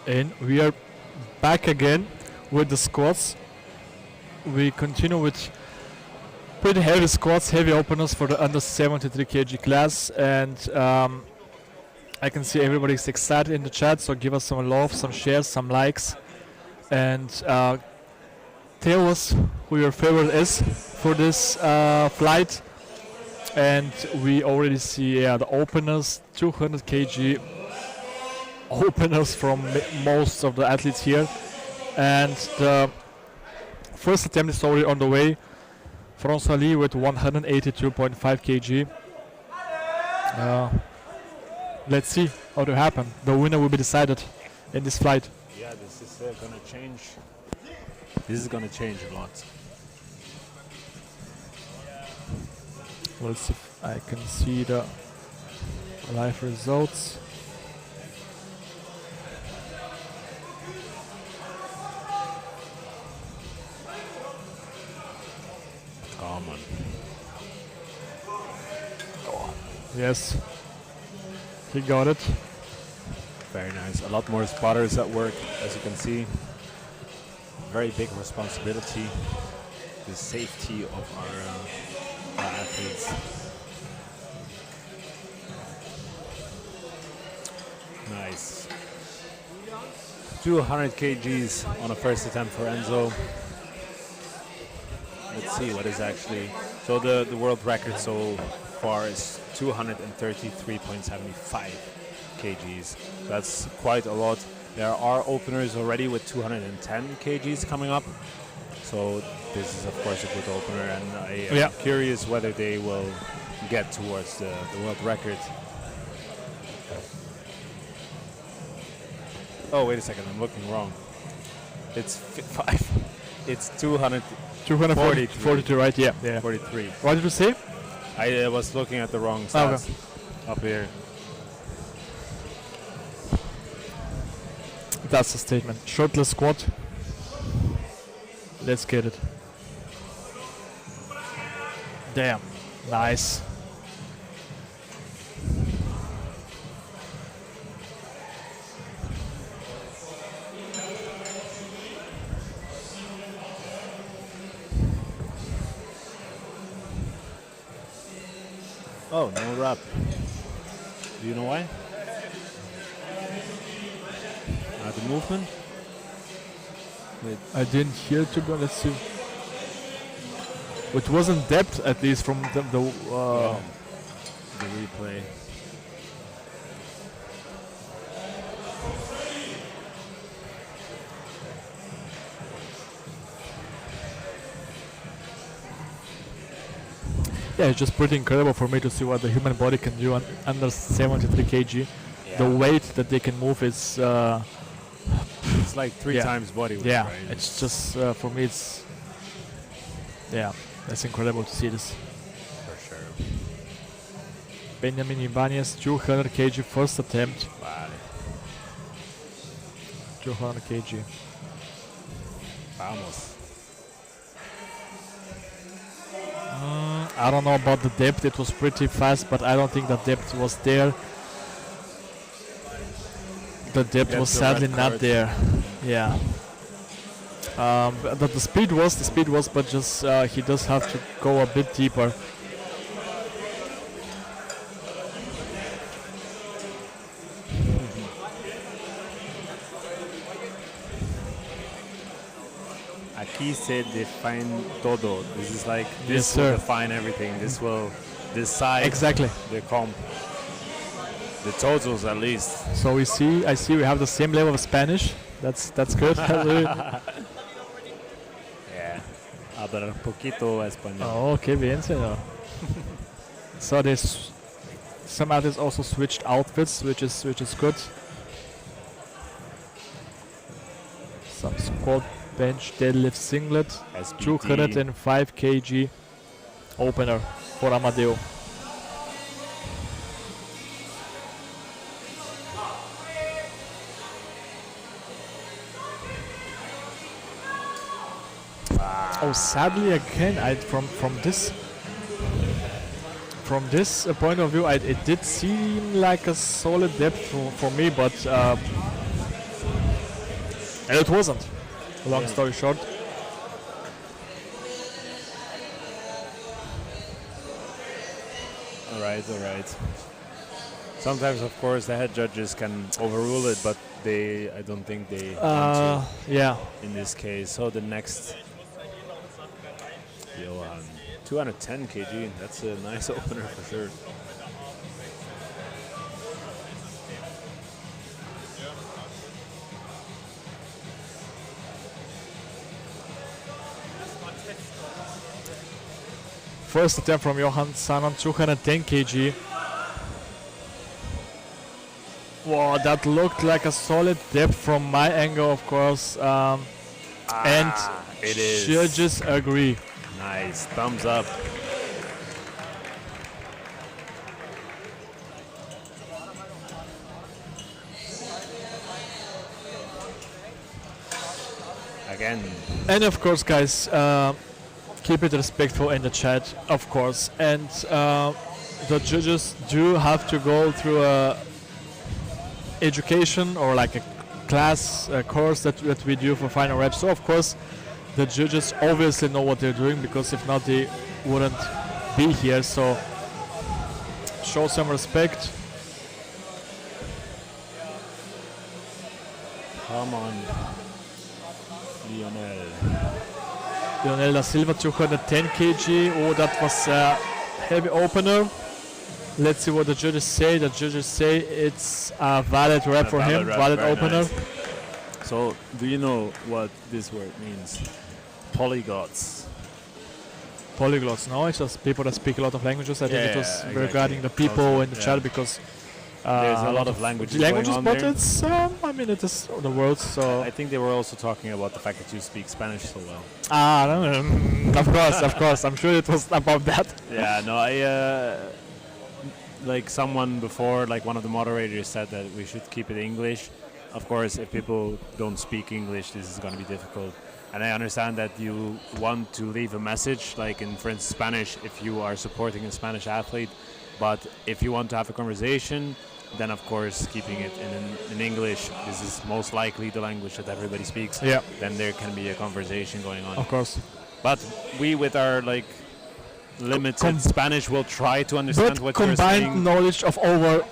in. We are back again with the squats. We continue with pretty heavy squats, heavy openers for the under 73 kg class, and I can see everybody's excited in the chat, so give us some love, some shares, some likes, and tell us who your favorite is for this flight. And we already see the openers, 200 kg openers from most of the athletes here, and the first attempt is already on the way. François Lee with 182.5 kg. Let's see how to happen. The winner will be decided in this flight. Yeah, this is gonna change. This is gonna change a lot. We'll see if I can see the live results. Come on. Yes, he got it. Very nice. A lot more spotters at work, as you can see. Very big responsibility. The safety of our athletes. Nice. 200 kgs on a first attempt for Enzo. Let's see what is actually. So the world record so far is 233.75 kgs. That's quite a lot. There are openers already with 210 kgs coming up. So this is of course a good opener, and I am curious whether they will get towards the world record. Oh, wait a second, I'm looking wrong. It's 5. It's 242, right? Yeah. 43. What did you say? I was looking at the wrong stats up here. That's a statement. Shirtless squat. Let's get it. Damn. Nice. Oh, no wrap. Do you know why? The movement? I didn't hear it to go. Let's see. It wasn't depth, at least from the replay. Yeah, it's just pretty incredible for me to see what the human body can do under 73 kg. Yeah. The weight that they can move is it's like 3 times body weight. Yeah, right? it's just for me it's it's incredible to see this. For sure. Benjamin Ibanez, 200 kg first attempt. Vale. 200 kg. Vamos. I don't know about the depth. It was pretty fast, but I don't think the depth was there. The depth was sadly not there. Yeah. But the speed was, but just he does have to go a bit deeper. Aquí se define todo. This is like Yes, this will sir. define everything. This will decide Exactly. the comp. The totals at least. So I see we have the same level of Spanish. That's good. Yeah. Hablar poquito español. Oh, qué bien, señor. So there's some others also switched outfits, which is good. Some squat, bench, deadlift, singlet, SBT. 205 kg opener for Amadeo. Oh, sadly again, from this point of view, it did seem like a solid depth for me, but And it wasn't. Long story short. All right. Sometimes, of course, the head judges can overrule it, but I don't think they want Yeah. to in this case. So the next, Johan, 210 kg. That's a nice opener for sure. First attempt from Johan Sanon, 210 kg. Wow, that looked like a solid depth from my angle, of course. And it is. judges agree. Nice, thumbs up. Again. And of course, guys, keep it respectful in the chat, of course. And the judges do have to go through a education or like a class course that we do for Finalrep. So of course, the judges obviously know what they're doing, because if not, they wouldn't be here. So show some respect. Come on, Lionel. Lionel da Silva, 210 kg. Oh, that was a heavy opener. Let's see what the judges say. The judges say it's a valid rep for him, valid opener. Nice. So, do you know what this word means? Polyglots. Polyglots, no? It's just people that speak a lot of languages. I think it was exactly. regarding the people in the chat, because there's a lot of languages going on but there. it's, I mean, it is the world, so... I think they were also talking about the fact that you speak Spanish so well. Of course. I'm sure it was about that. Yeah, no, like someone before, like one of the moderators said that we should keep it English. Of course, if people don't speak English, this is going to be difficult. And I understand that you want to leave a message, like in, for instance, Spanish, if you are supporting a Spanish athlete. But if you want to have a conversation, then of course keeping it in English. This is most likely the language that everybody speaks. Yeah. Then there can be a conversation going on. Of course. But we, with our like limited Spanish, will try to understand what you're saying. Combined knowledge of over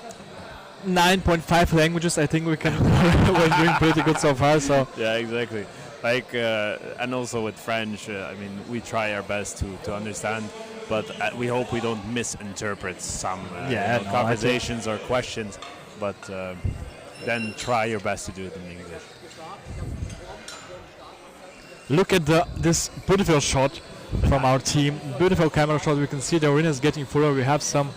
9.5 languages, I think we can. We're doing pretty good so far. So yeah, exactly. Like and also with French, I mean, we try our best to understand, but we hope we don't misinterpret some conversations or questions. But then try your best to do it in English. look at this beautiful shot from our team. Beautiful camera shot. We can see the arena is getting fuller. We have some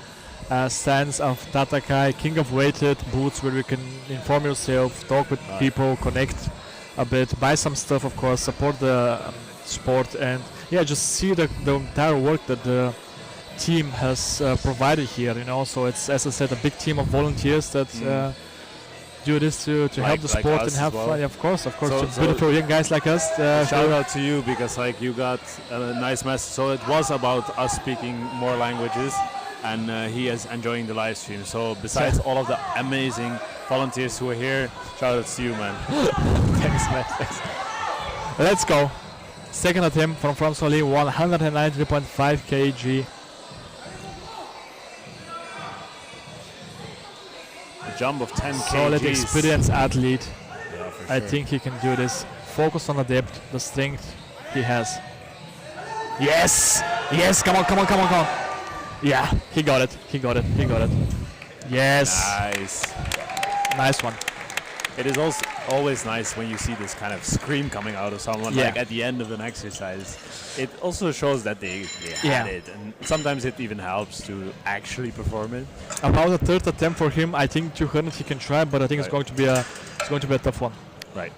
stands of Tatakai, King of Weighted booths, where we can inform yourself, talk with people, connect a bit, buy some stuff, of course, support the sport, and yeah, just see the entire work that the team has provided here. You know, so it's, as I said, a big team of volunteers that do this to help the sport and have fun. Yeah, of course, so beautiful young guys like us. Shout out to you, because like you got a nice message. So it was about us speaking more languages, and he is enjoying the live stream. So besides all of the amazing volunteers who are here, shout out to you, man. Thanks, man. Thanks. Let's go. Second attempt from Saale, 193.5 kg. A jump of 10 kg. Solid experienced athlete. Yeah, for I sure. think he can do this. Focus on the depth, the strength he has. Yes! Yes, come on. Yeah, he got it. Yes. Nice Nice one. It is also always nice when you see this kind of scream coming out of someone, Yeah. like at the end of an exercise. It also shows that they had it, and sometimes it even helps to actually perform it. About the third attempt for him, I think 200 he can try, but I think it's going to be a tough one. Right.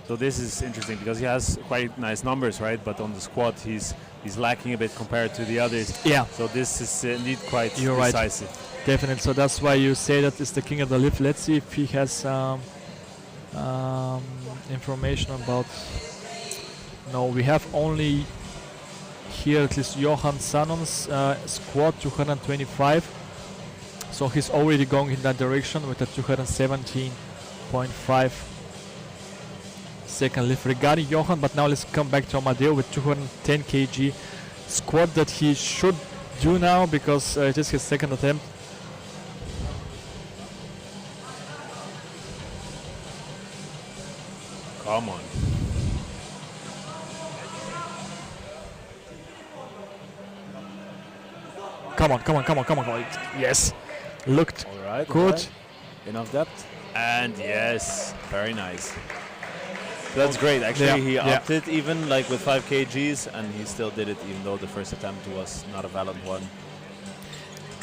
So this is interesting because he has quite nice numbers, right? But on the squat, he's lacking a bit compared to the others. Yeah. So this is indeed quite You're right. decisive. Definitely. So that's why you say that it's the king of the lift. Let's see if he has information about. No, we have only here at least Johan Sanon's squat 225. So he's already going in that direction with a 217.5 second lift regarding Johan. But now let's come back to Amadeo with 210 kg squat that he should do now because it is his second attempt. Come on. Come on, come on, come on, come on, come on. Yes. Looked All right. good. all right. Enough depth. And yes, very nice. That's great. Actually, Yeah, he yeah. opted even like with 5 kgs, and he still did it, even though the first attempt was not a valid one.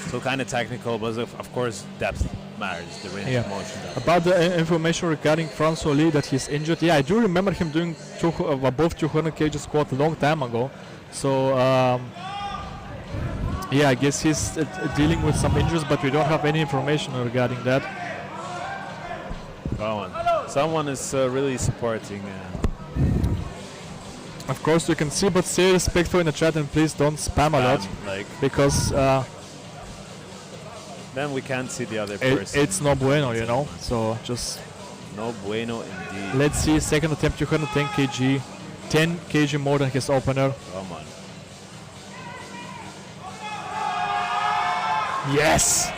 So kind of technical, but of course depth matters. The range Yeah. of motion. Depth. About the information regarding Francois Lee that he's injured. Yeah, I do remember him doing above 200 kg squat a long time ago. So yeah, I guess he's dealing with some injuries, but we don't have any information regarding that. Come on. Someone is really supporting. Of course, you can see, but stay respectful in the chat and please don't spam a lot like because then we can't see the other person. it's no bueno, you know. So just No bueno indeed. let's see. Second attempt, 210 kg, 10 kg more than his opener. Come on. Yes,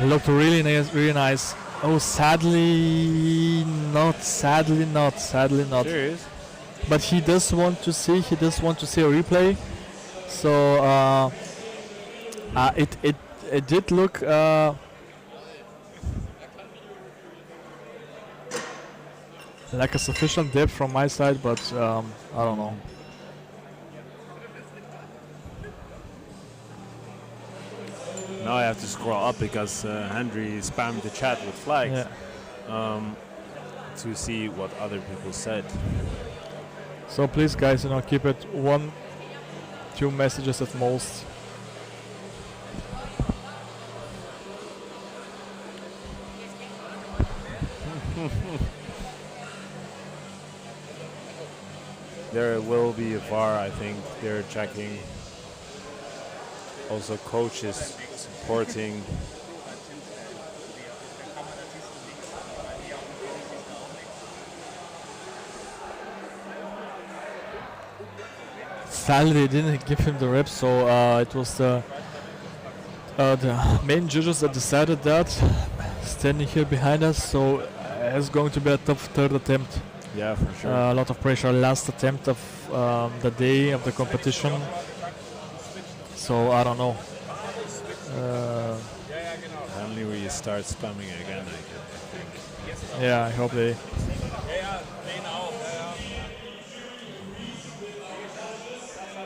looked really nice, really nice. Oh, sadly not. Serious? But he does want to see. He does want to see a replay. So it did look like a sufficient depth from my side, but I don't know. Now I have to scroll up because Henry spammed the chat with flags to see what other people said. So please, guys, keep it 1-2 messages at most. There will be a VAR, I think. They're checking. Also, coaches supporting. Sadly, they didn't give him the reps, so it was the main judges that decided that. Standing here behind us, so it's going to be a tough third attempt. Yeah, for sure. A lot of pressure. Last attempt of the day of the competition. So I don't know. Only we start spamming again, I think. Yeah, I hope they.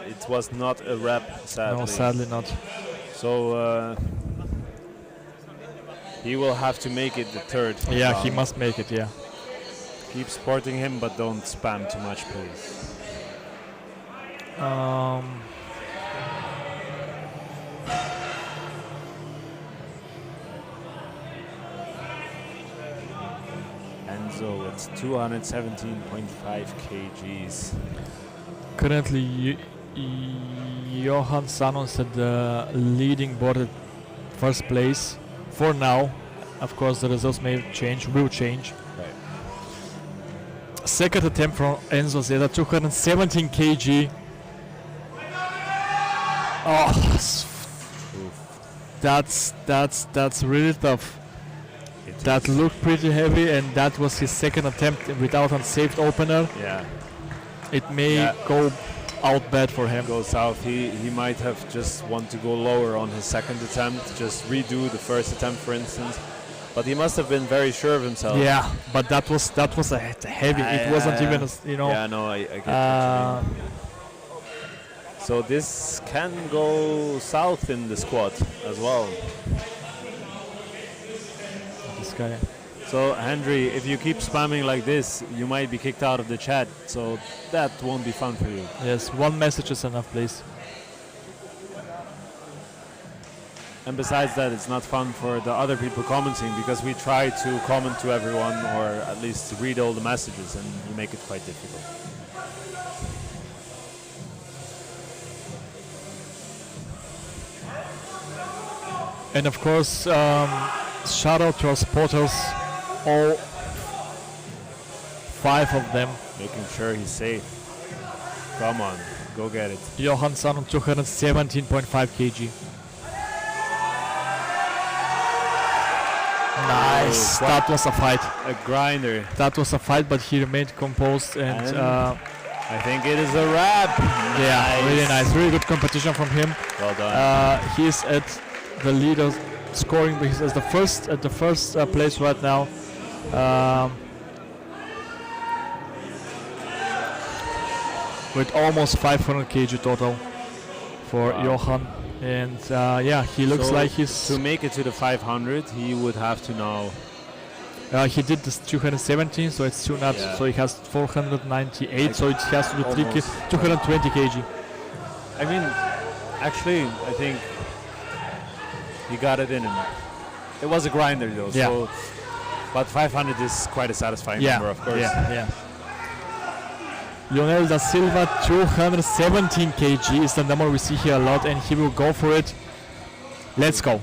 It was not a rep, sadly. No, sadly not. So he will have to make it the third. Yeah, round. he must make it. Yeah. Keep supporting him, but don't spam too much, please. Enzo, it's 217.5 kgs. Currently, Johan Sanos at the leading board at first place for now. Of course, the results may change, will change. Right. Second attempt from Enzo Zeta, 217 kg. Oh, that's really tough. That looked pretty heavy, and that was his second attempt without a saved opener. Yeah. It may go out bad for him. Go south. He might have just want to go lower on his second attempt, just redo the first attempt, for instance. But he must have been very sure of himself. Yeah, but that was a heavy. It wasn't even Yeah, no, I get what you mean. So this can go south in the squad as well. This guy. So Henry, if you keep spamming like this, you might be kicked out of the chat. So that won't be fun for you. Yes, one message is enough, please. And besides that, it's not fun for the other people commenting because we try to comment to everyone or at least read all the messages, and you make it quite difficult. And of course, shout out to our supporters, all 5 of them. Making sure he's safe. Come on, go get it. Johansson on 217.5 kg. Nice. Oh, That was a fight. A grinder. That was a fight, but he remained composed and I think it is a wrap. yeah, really nice. Really good competition from him. Well done. He's at the leader scoring because at the first place right now. With almost 500 kg total for Johan. And yeah, he looks So like he's... to make it to the 500, he would have to now. he did this 217, so it's 2 nuts. Yeah. So he has 498, so it has to be tricky. Almost. 220 kg. I mean, actually, I think he got it in him. It was a grinder though, Yeah. so. But 500 is quite a satisfying number, of course. Yeah. Lionel da Silva, 217 kg is the number we see here a lot, and he will go for it. Let's go.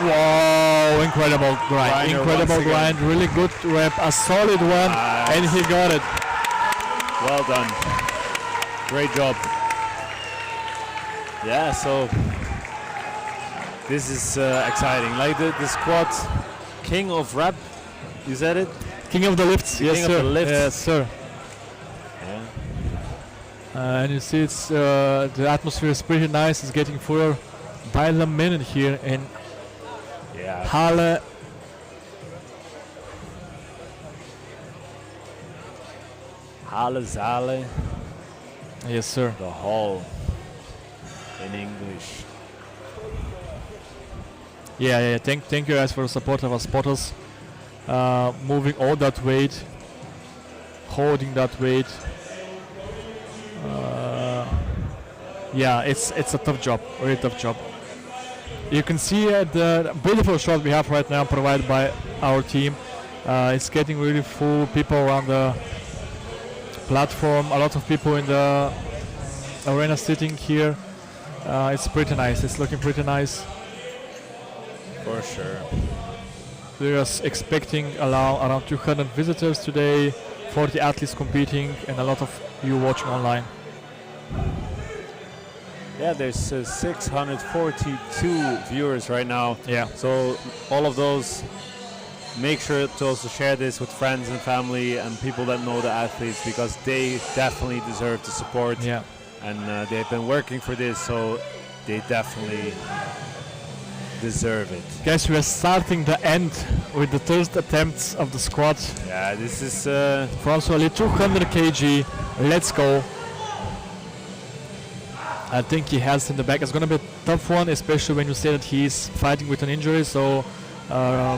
Whoa, incredible grind. Grinder Incredible once again. grind, really good rep, a solid one, and he got it. Well done. Great job. Yeah, so this is exciting. Like the squad king of rep, you said it? King of the lifts, yes King of sir. the lifts. Yes sir. Yeah. And you see it's the atmosphere is pretty nice, it's getting fuller by the minute here in Yeah. Halle. Halle, Saale, Yes sir. the hall in English. Yeah. Thank you guys for the support of our spotters. Moving all that weight, holding that weight. Yeah, it's a tough job, very tough job. You can see the beautiful shot we have right now provided by our team. It's getting really full, people around the platform, a lot of people in the arena sitting here. It's pretty nice, it's looking pretty nice. For sure. We're expecting around 200 visitors today, 40 athletes competing, and a lot of you watching online. Yeah, there's 642 viewers right now. Yeah. So all of those, make sure to also share this with friends and family and people that know the athletes, because they definitely deserve the support. Yeah. And they've been working for this, so they definitely deserve it. Guys, we are starting the end with the first attempts of the squat. Yeah, this is Francois Ali, 200 kg. Let's go. I think he has in the back. It's going to be a tough one, especially when you say that he's fighting with an injury. So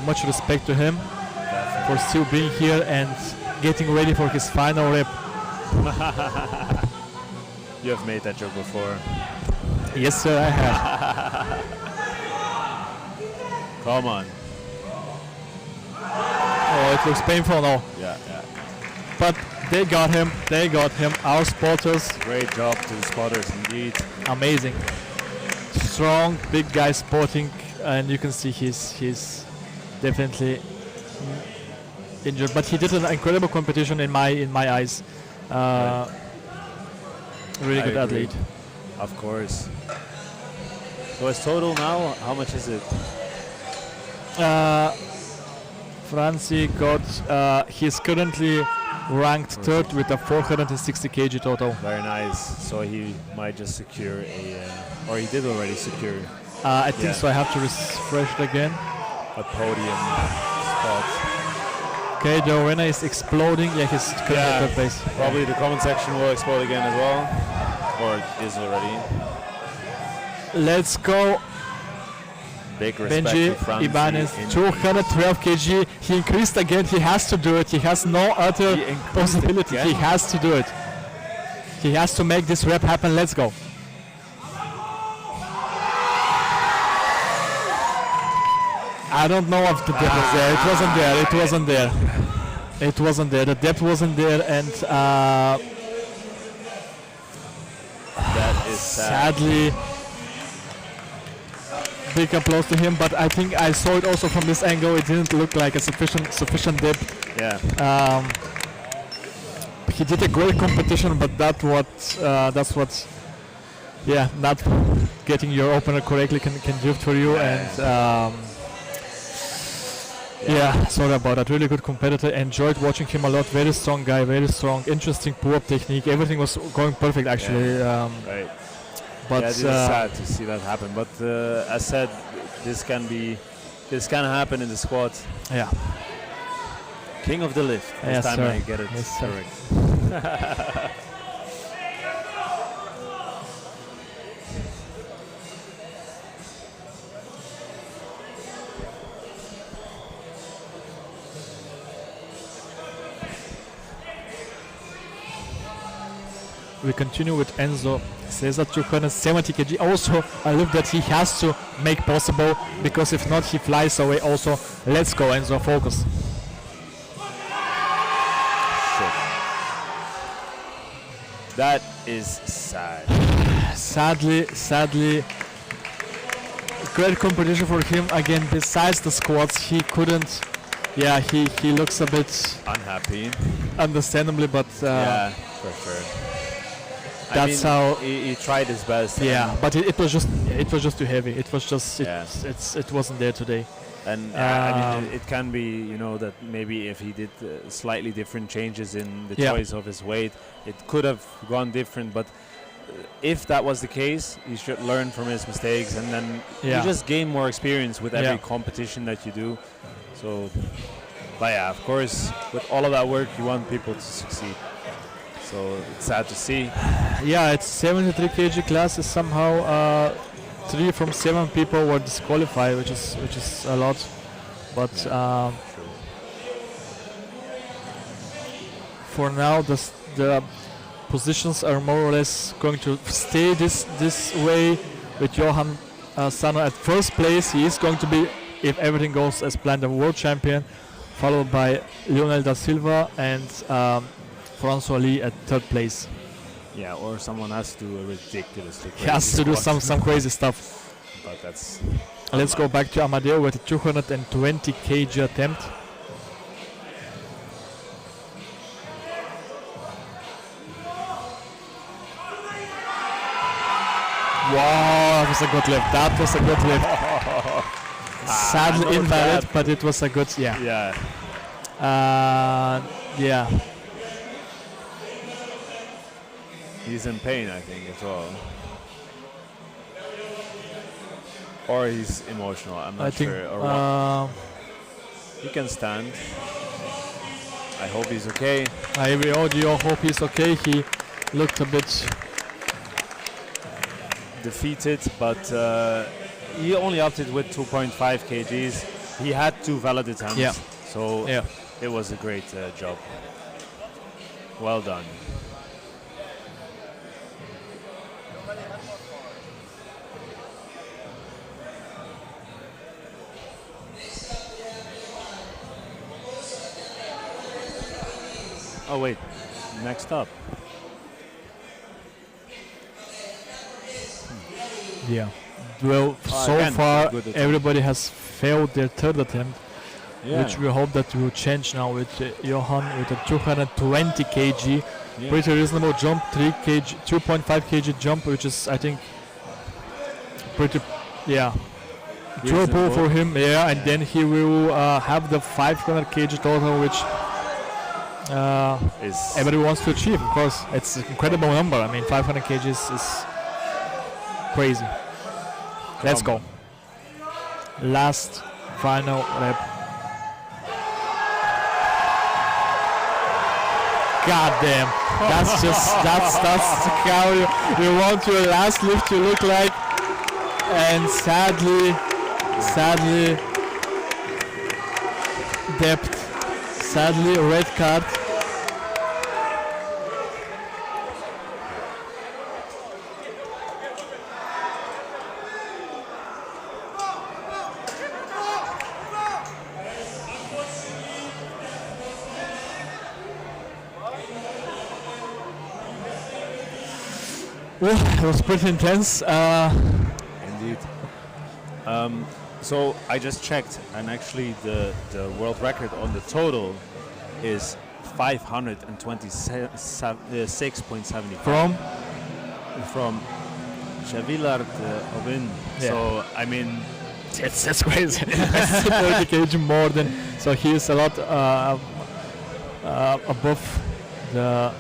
much respect to him for still being here and getting ready for his final rep. you have made that joke before. Yes, sir, I have. Come on. Oh, it looks painful now. Yeah. But they got him. Our spotters. Great job to the spotters indeed. Amazing. Strong, big guy spotting, and you can see he's definitely injured. But he did an incredible competition in my eyes. Really good I agree. athlete. Of course. So his total now, how much is it? Francie got, he's currently ranked third with a 460 kg total. Very nice. So he might just secure or he did already secure I think so. I have to refresh it again. a podium spot. Okay, the arena is exploding. Yeah, he's currently third place. Probably the comment section will explode again as well. Or it is already. Let's go. Big respect Benji to Francie Ibanez, in 212 kg. He increased again. He has to do it. He has no other possibility. again? He has to do it. He has to make this rep happen. Let's go. I don't know if the depth was there. It wasn't there. It wasn't there. It wasn't there. The depth wasn't there, and That is sad. sadly, big applause to him. But I think I saw it also from this angle. It didn't look like a sufficient dip. Yeah. He did a great competition, but that's what, yeah, not getting your opener correctly can do for you. And yeah, sorry about that. Really good competitor. Enjoyed watching him a lot. Very strong guy. Very strong. Interesting pull-up technique. Everything was going perfect actually. Right. But yeah, it is sad to see that happen. But as said, this can happen in the squad. Yeah. King of the lift. This time sir. I get it Yes, correct. We continue with Enzo Cesar, 270 kg. Also, I look that he has to make possible, because if not, he flies away. Also, let's go, Enzo, focus. Shit. That is sad. Sadly, great competition for him. Again, besides the squats, he couldn't. Yeah, he looks a bit Unhappy. understandably, but Yeah, for sure. that's I mean, how. he tried his best. Yeah, but it was just too heavy. It was just it wasn't there today. And I mean, it can be, that maybe if he did slightly different changes in the choice of his weight, it could have gone different. But if that was the case, he should learn from his mistakes, and then you just gain more experience with every competition that you do. So, but yeah, of course, with all of that work, you want people to succeed. So it's sad to see. Yeah, it's 73 kg class. Is somehow 3 from 7 people were disqualified, which is a lot. But for now, the positions are more or less going to stay this way. With Johan Sano at first place, he is going to be, if everything goes as planned, a world champion, followed by Lionel da Silva and Francois Lee at third place. Yeah, or someone has to do a ridiculously crazy He has to do squat. some crazy stuff. But that's... Let's go back to Amadeo with a 220 kg attempt. Wow, that was a good lift. That was a good lift. Sadly not invalid, bad. but it was a good, yeah. Yeah. He's in pain, I think, as well. Or he's emotional, I'm not I think sure. Or what. He can stand. I hope he's okay. we all hope he's okay. He looked a bit Defeated, but he only opted with 2.5 kgs. He had 2 valid attempts, so it was a great job. Well done. Oh wait, next up. Yeah. Well, so again, far good attempt. everybody has failed their third attempt, which we hope that will change now with Johan with a 220 kg. Pretty reasonable jump, 2.5 kg jump, which is, I think, pretty, doable for him. And then he will have the 500 kg total, which everybody wants to achieve. Of course, it's an incredible number. I mean, 500 kg is crazy. Let's go. Last final rep. God damn. That's how you want your last lift to look like. And sadly, depth. Sadly, red card. It was pretty intense. Indeed. So I just checked, and actually the world record on the total is 526.75 from Chevillard Ovin. Yeah. So I mean, That's crazy. That's 40 kg more than. So he is a lot above the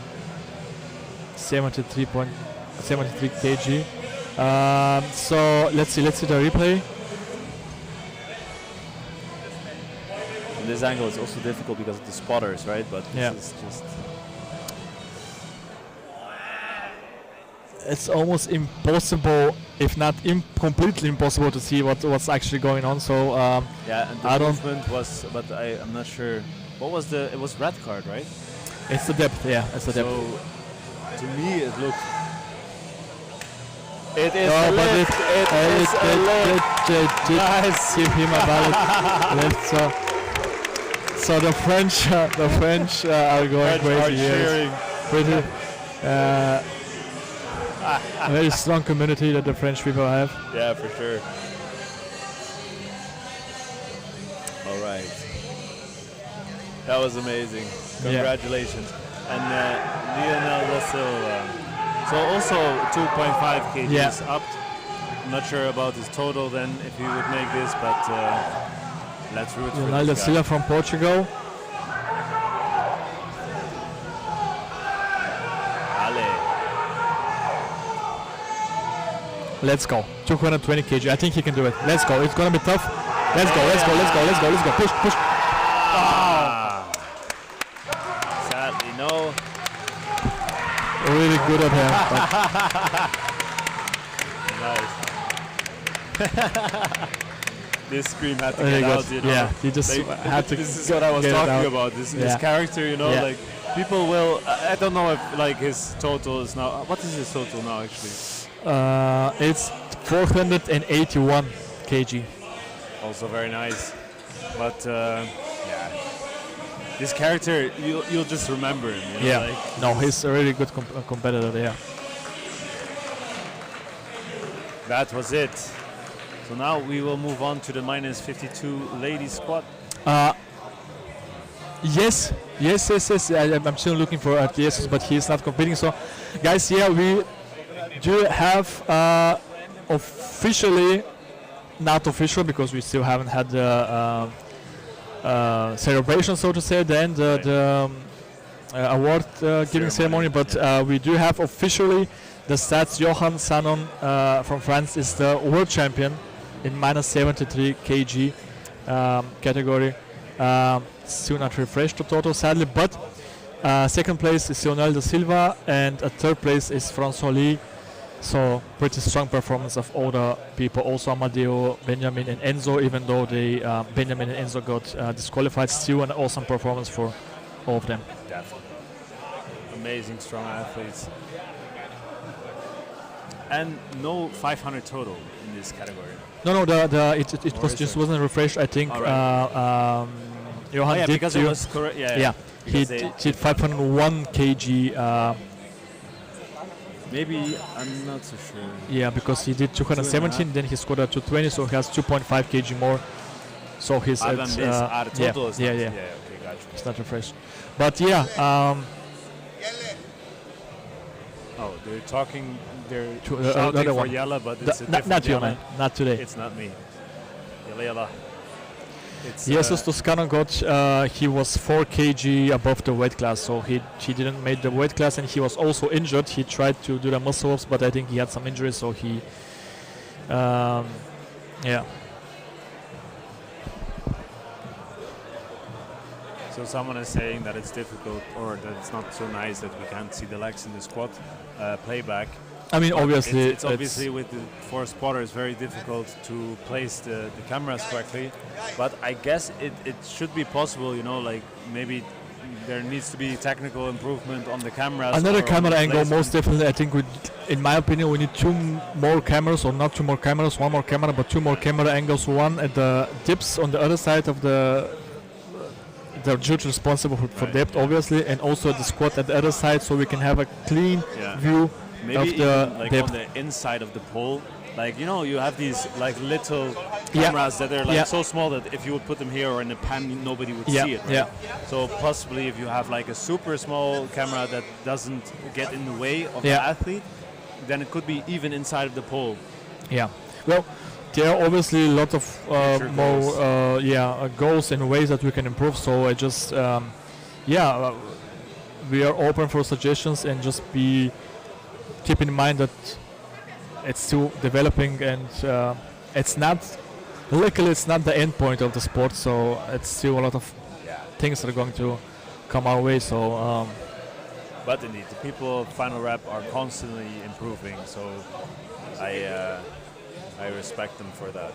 73 kg. So let's see the replay. and this angle is also difficult because of the spotters, right? But Yeah. this is just. It's almost impossible, if not completely impossible, to see what's actually going on. So Yeah, and the I don't- movement was, but I'm not sure. What was the? It was red card, right? it's the depth. Yeah, it's the depth. So to me, it looked. It is Oh, a but lift. It is a lift. Nice. Give him a valid lift. So the French are going French are crazy. Yes. cheering. Pretty a very strong community that the French people have. Yeah, for sure. All right. That was amazing. Congratulations. And Lionel Russell. So also 2.5 kgs Yeah. up. I'm not sure about his total then if he would make this, but let's root for Ronaldo this guy. Silva from Portugal. Halle. Let's go. 220 kg. I think he can do it. Let's go. It's gonna be tough. Let's go. Let's go. Let's go. Let's go. Let's go. Push. Push. Sadly, no. Really good of him. Nice. This scream had to Really get good. out, you know. Yeah, he just Like, had to. This is what I was get it talking out. about. This Yeah. character, you know, Yeah. like people will. I don't know if like his total is now. What is his total now, actually? It's 481 kg. Also very nice, but yeah, this character you'll just remember him. You know, Yeah. like, No, he's a really good competitor. Yeah. that was it. So now we will move on to the minus 52 ladies squat. Yes. I'm still looking for RTS, but he's not competing. So, guys, yeah, we do have officially, not official because we still haven't had the celebration, so to say, then the award giving ceremony. But we do have officially the stats. Johan Sanon from France is the world champion in minus 73 kg category. Still not refreshed the total, sadly, but second place is Lionel da Silva, and third place is François Lee. So pretty strong performance of all the people. Also Amadeo, Benjamin, and Enzo. Even though they Benjamin and Enzo got disqualified, still an awesome performance for all of them. Definitely. Amazing, strong athletes. And no 500 total in this category. No, it was is just it? wasn't refreshed. I think Johan did because do- it was correct. yeah, he Because they- did 501 kg. Maybe I'm not so sure. Yeah, because he did 217, then he scored a 220, so he has 2.5 kg more. So he's Than at, this. The yeah, total is yeah, not. yeah. Okay, gotcha. It's not refreshed. But yeah, Oh, they're talking. They're To, shouting another for one. Yella, but it's a different not you, Yella. man, not today. It's not me. Yella, Yella. It's Jesus Toscano got, he was 4 kg above the weight class, so he didn't make the weight class, and he was also injured. He tried to do the muscle ups, but I think he had some injuries, so he, yeah. So someone is saying that it's difficult, or that it's not so nice that we can't see the legs in the squat playback. I mean, But obviously, it's obviously with the 4 spotters very difficult to place the cameras correctly. But I guess it should be possible, you know, like maybe there needs to be technical improvement on the cameras. another or on camera the angle, placement. most definitely. I think, in my opinion, we need 2 more cameras, or not 2 more cameras, 1 more camera, but 2 more camera angles. One at the dips on the other side of the judge responsible for Right, depth, yeah. obviously, and also the squat at the other side, so we can have a clean Yeah. view Maybe of the even like depth. on the inside of the pole, like you have these like little cameras that are like so small that if you would put them here or in a pan, nobody would see it. Right? So possibly if you have like a super small camera that doesn't get in the way of the athlete, then it could be even inside of the pole. Yeah. Well, there are obviously a lot of more goals and ways that we can improve. So I just we are open for suggestions, and just keep in mind that it's still developing, and it's not the end point of the sport. So it's still a lot of things that are going to come our way. So but indeed, the people of Finalrep are constantly improving. So I respect them for that.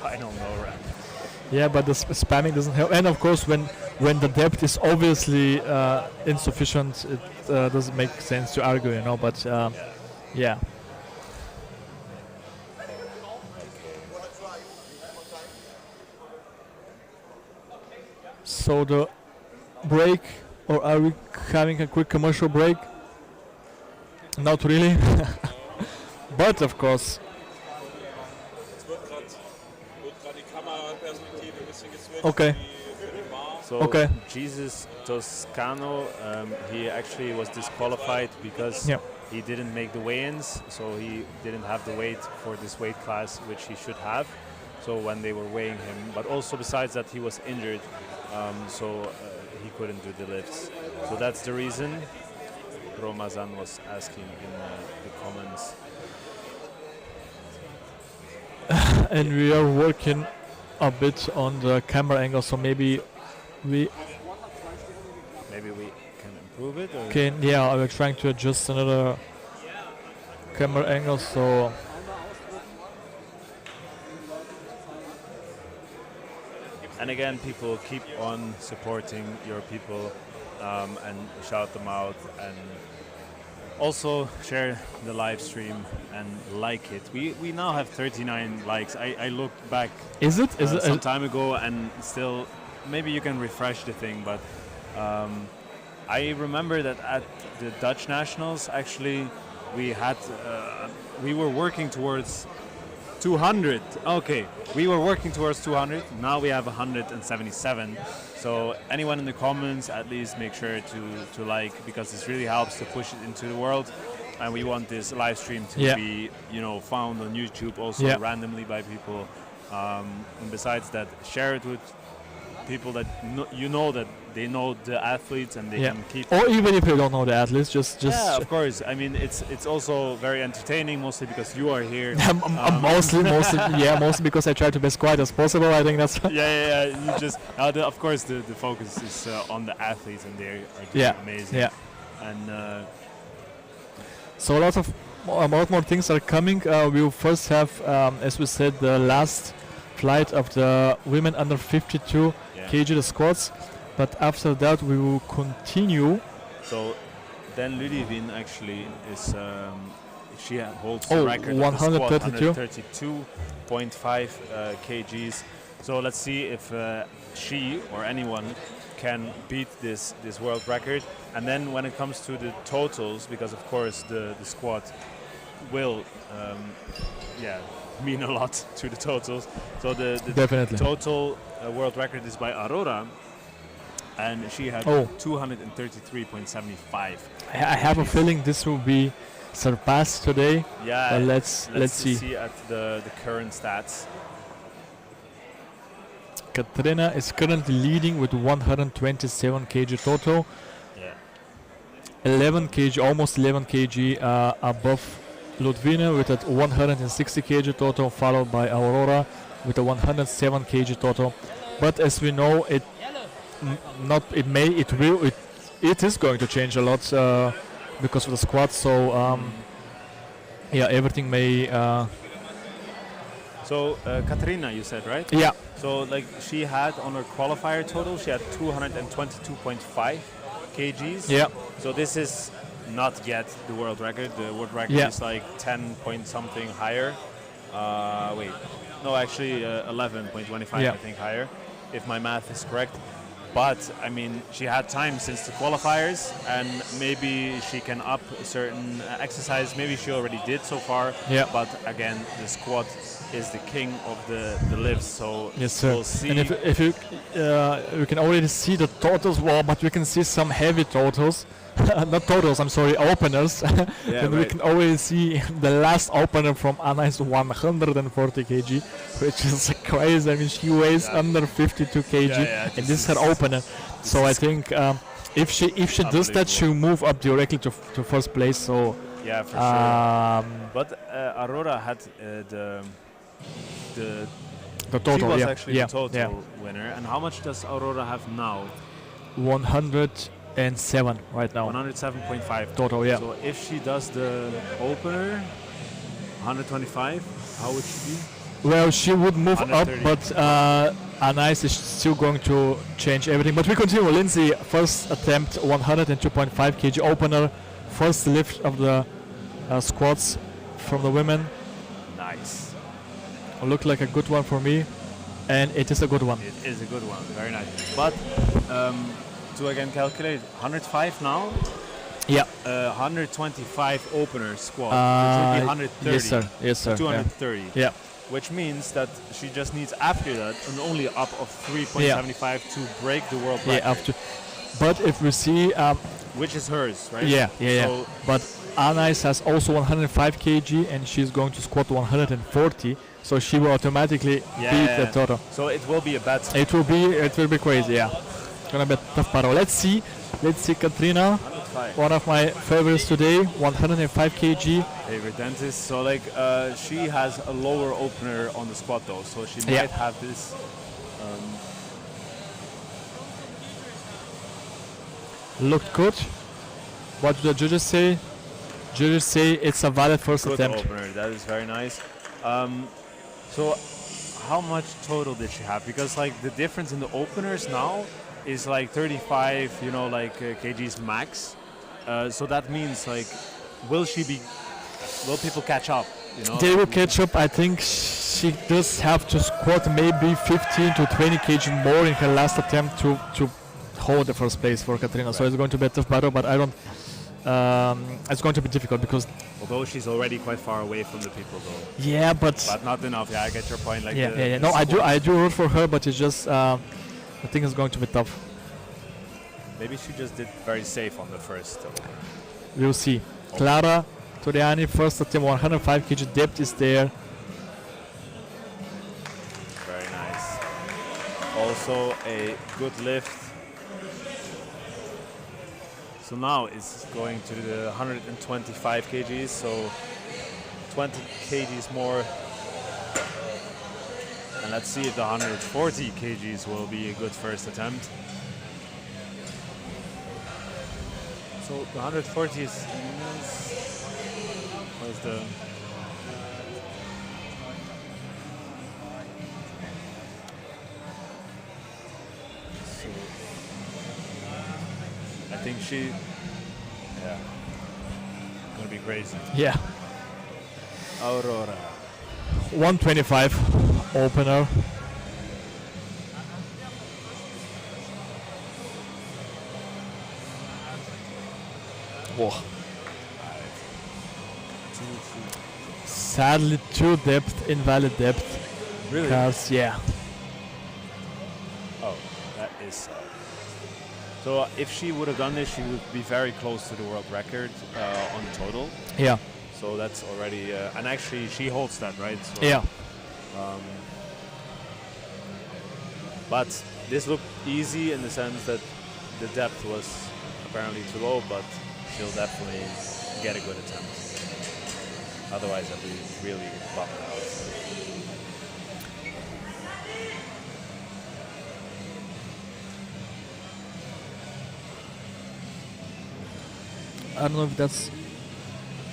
Final no rep. Yeah, but the spamming doesn't help. And of course, when the depth is obviously insufficient, it doesn't make sense to argue, But yeah. So the break, or are we having a quick commercial break? Not really. But of course. Okay. So Jesus Toscano, he actually was disqualified because he didn't make the weigh-ins, so he didn't have the weight for this weight class, which he should have. So when they were weighing him, but also besides that, he was injured, so he couldn't do the lifts. So that's the reason. Romazan was asking in the comments. And we are working a bit on the camera angle, so maybe we can improve it. Or? Okay, yeah, we're trying to adjust another camera angle, so and again, people keep on supporting your people and shout them out, and also share the live stream and like it. We now have 39 likes. I looked back some time ago, and still, maybe you can refresh the thing, but I remember that at the Dutch Nationals, actually, we were working towards 200. Okay, we were working towards 200. Now we have 177. So anyone in the comments, at least make sure to like, because this really helps to push it into the world. And we want this live stream to be, found on YouTube also randomly by people. And besides that, share it with people that that they know the athletes, and they can keep. Or even if you don't know the athletes, just. Yeah, of course. I mean, it's also very entertaining, mostly because you are here. Mostly because I try to be as quiet as possible. I think that's. You just. Of course, the focus is on the athletes, and they are doing amazing. Yeah. And. So a lot more things are coming. We'll first have, as we said, the last flight of the women under 52 kg, the squats. But after that, we will continue. So then Ludivine actually is, she holds the record 132.5 kgs. So let's see if she or anyone can beat this world record. And then when it comes to the totals, because of course the squat will mean a lot to the totals. So the total world record is by Aurora, and she had 233.75. I have a feeling this will be surpassed today. Yeah, let's see at the current stats. Katrina is currently leading with 127 kg total. Yeah. 11 kg, almost 11 kg above Ludvina with a 160 kg total, followed by Aurora with a 107 kg total. But as we know, it is going to change a lot because of the squat. So everything may. So Katrina, you said, right? Yeah. So like she had on her qualifier total, she had 222.5 kgs. Yeah. So this is not yet the world record. The world record is like 10 point something higher. 11.25 I think higher, if my math is correct. But I mean, she had time since the qualifiers, and maybe she can up a certain exercise. Maybe she already did so far. Yeah. But again, the squat is the king of the lifts. So yes, sir. we'll see. And if you can already see the totals, well, but we can see some heavy totals. Not totals, I'm sorry, openers. Yeah, and we can already see the last opener from Anna is 140 kg, which is crazy. I mean, she weighs under 52 kg, and this is her opener. So I think if she does that, she'll move up directly to first place. So yeah, for sure. But Aurora had the total. She was yeah, actually the total winner. And how much does Aurora have now? 107 right now. 107.5 total. Yeah. So if she does the opener, 125, how would she be? Well, she would move up, 130. but Anais is still going to change everything. But we continue. Lindsay, first attempt, 102.5 kg opener, first lift of the squats from the women. Nice. Looked like a good one for me, and it is a good one. It is a good one. Very nice. But to again calculate, 105 now. Yeah. 125 opener squat. Which would be 130. Yes, sir. Yes, sir. 230. Yeah. Which means that she just needs after that an only up of 3.75 to break the world record. Yeah. After. But if we see. Which is hers, right? Yeah. Yeah. So but Anais has also 105 kg, and she's going to squat 140. So she will automatically beat the total. So it will be a battle. It will be crazy. Yeah. Gonna be a tough battle. Let's see Katrina, one of my favorites today, 105 kg. Favorite dentist. So like she has a lower opener on the squat though, so she might have this. Looked good. What do the judges say? Judges say it's a valid first Good attempt. opener. That is very nice. So how much total did she have? Because like the difference in the openers now is like 35, kgs max. So that means like, will people catch up? They will catch up. I think she does have to squat maybe 15 to 20 kg more in her last attempt to hold the first place for Katrina. Right. So it's going to be a tough battle, but I don't. It's going to be difficult because. Although she's already quite far away from the people, though. Yeah, but not enough. Yeah, I get your point. Like yeah. No, I do root for her, but it's just. I think it's going to be tough. Maybe she just did very safe on the first. We'll see. Clara Toriani, first attempt, 105 kg depth is there. Very nice. Also a good lift. So now it's going to the 125 kgs, so 20 kgs more. And let's see if the 140 kgs will be a good first attempt. So the 140 is where's the so I think gonna be crazy. Yeah. Aurora. 125 opener. Whoa. Sadly, too depth, invalid depth. Really? Because, yeah. Oh, that is sad. So if she would have done this, she would be very close to the world record on total. Yeah. So that's already, and actually she holds that, right? So, yeah. But this looked easy in the sense that the depth was apparently too low, but she'll definitely get a good attempt. Otherwise, I'd be really bummed out. I don't know if that's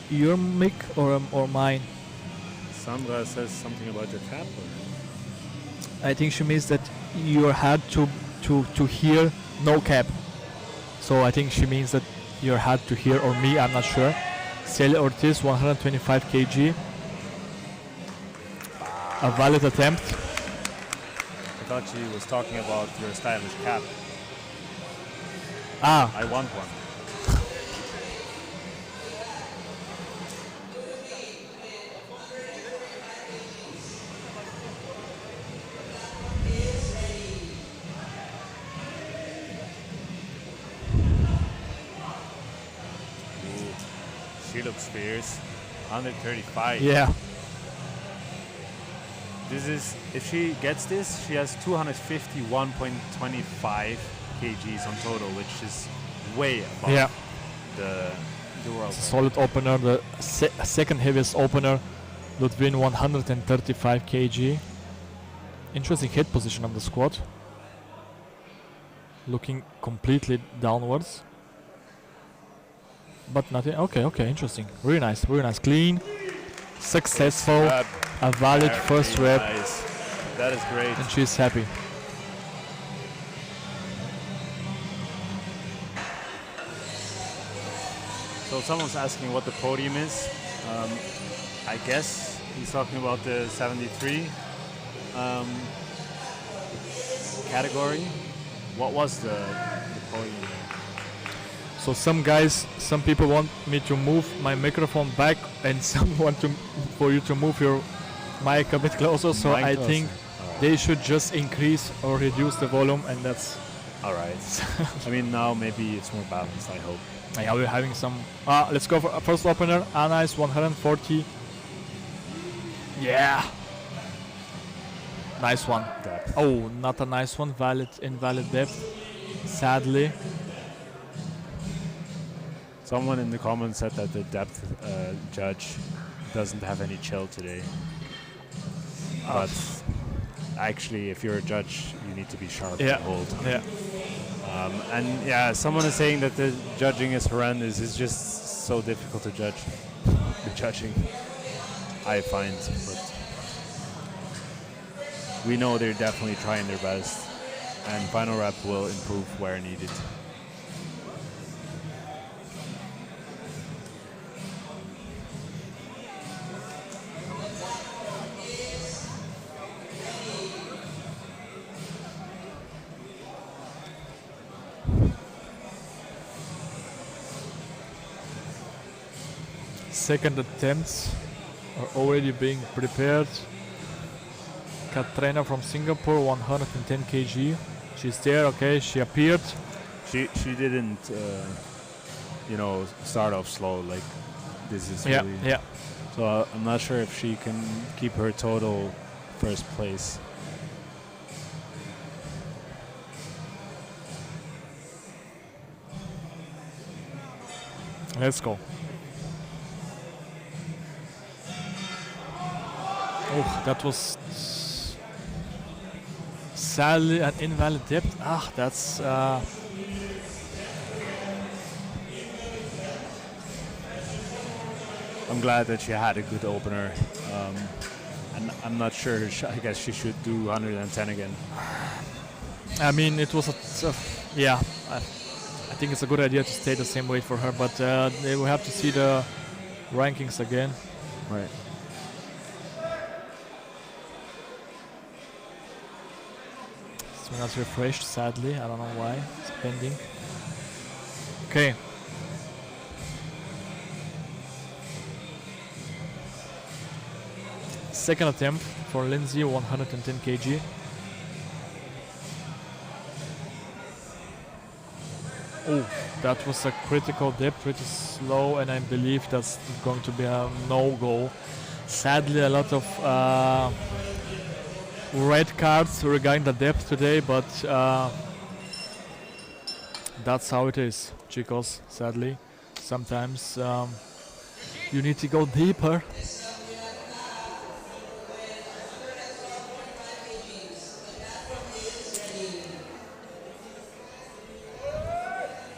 your mic or mine. Sandra says something about your cap. I think she means that you had to hear no cap. So I think she means that you had to hear, or me, I'm not sure. Saale Ortiz, 125 kg. A valid attempt. I thought she was talking about your stylish cap. Ah. I want one. She looks fierce. 135. Yeah. This is, if she gets this, she has 251.25 kgs on total, which is way above the world. Solid opener, the second heaviest opener would win 135 kg. Interesting head position on the squat. Looking completely downwards. But nothing. Okay, interesting. Really nice, clean, successful, a valid first rep. Nice. That is great. And she's happy. So someone's asking what the podium is. I guess he's talking about the 73 category. What was the podium? So some people want me to move my microphone back, and some want for you to move your mic a bit closer. So I think they should just increase or reduce the volume, and that's all right. I mean, now maybe it's more balanced, I hope. Yeah, we're having some. Let's go for a first opener. Nice, 140. Yeah. Nice one. Depth. Oh, not a nice one. Invalid depth. Sadly. Someone in the comments said that the depth judge doesn't have any chill today. But actually, if you're a judge, you need to be sharp and hold. Yeah. And yeah, someone is saying that the judging is horrendous. It's just so difficult to judge. The judging, I find. But we know they're definitely trying their best. And Finalrep will improve where needed. Second attempts are already being prepared. Katrina from Singapore, 110 kg. She's there, okay, she appeared. She didn't, start off slow like this is really. Yeah. So I'm not sure if she can keep her total first place. Let's go. Oh, that was sadly an invalid depth. That's I'm glad that she had a good opener. And I'm not sure, I guess she should do 110 again. I mean, it was I think it's a good idea to stay the same weight for her, but we will have to see the rankings again. Right. It's not refreshed, sadly. I don't know why. It's pending. Okay. Second attempt for Lindsay, 110 kg. Oh, that was a critical depth, pretty slow, and I believe that's going to be a no-go. Sadly, a lot of red cards regarding the depth today, but that's how it is, chicos, sadly. Sometimes you need to go deeper.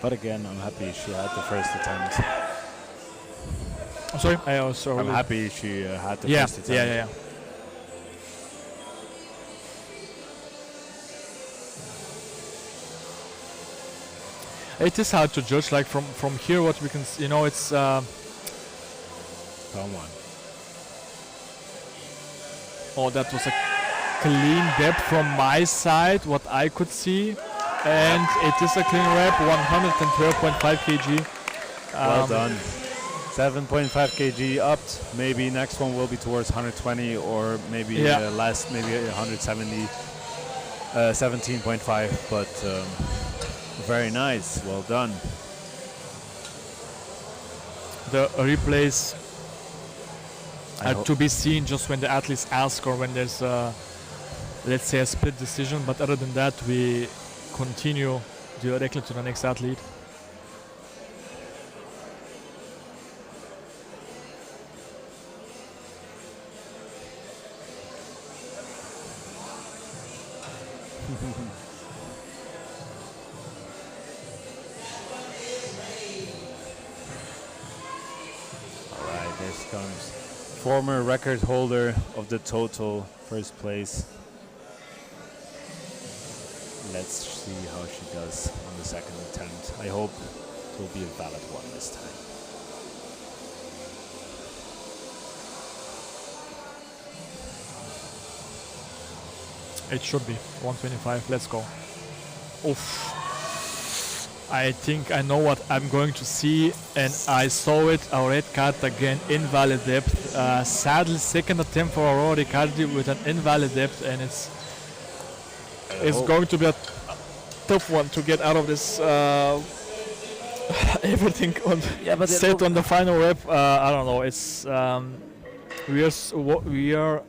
But again, I'm happy she had the first attempt. I'm sorry? I'm happy she had the first attempt. Yeah. It is hard to judge, like from here what we can see, it's Come on. Oh, that was a clean depth from my side, what I could see. And it is a clean rep, 112.5 kg. Well done. 7.5 kg upped. Maybe next one will be towards 120 or maybe less, maybe 170, 17.5. But very nice. Well done. The replays are to be seen just when the athletes ask or when there's let's say a split decision, but other than that we continue directly to the next athlete. Alright, there she comes. Former record holder of the total, first place. Let's see how she does on the second attempt. I hope it will be a valid one this time. It should be 125. Let's go. Oof. I think I know what I'm going to see, and I saw it. A red card again, invalid depth. Sadly, second attempt for Aurora Riccardi with an invalid depth, and it's going to be a tough one to get out of this. Everything on set on the final rep. I don't know. It's we are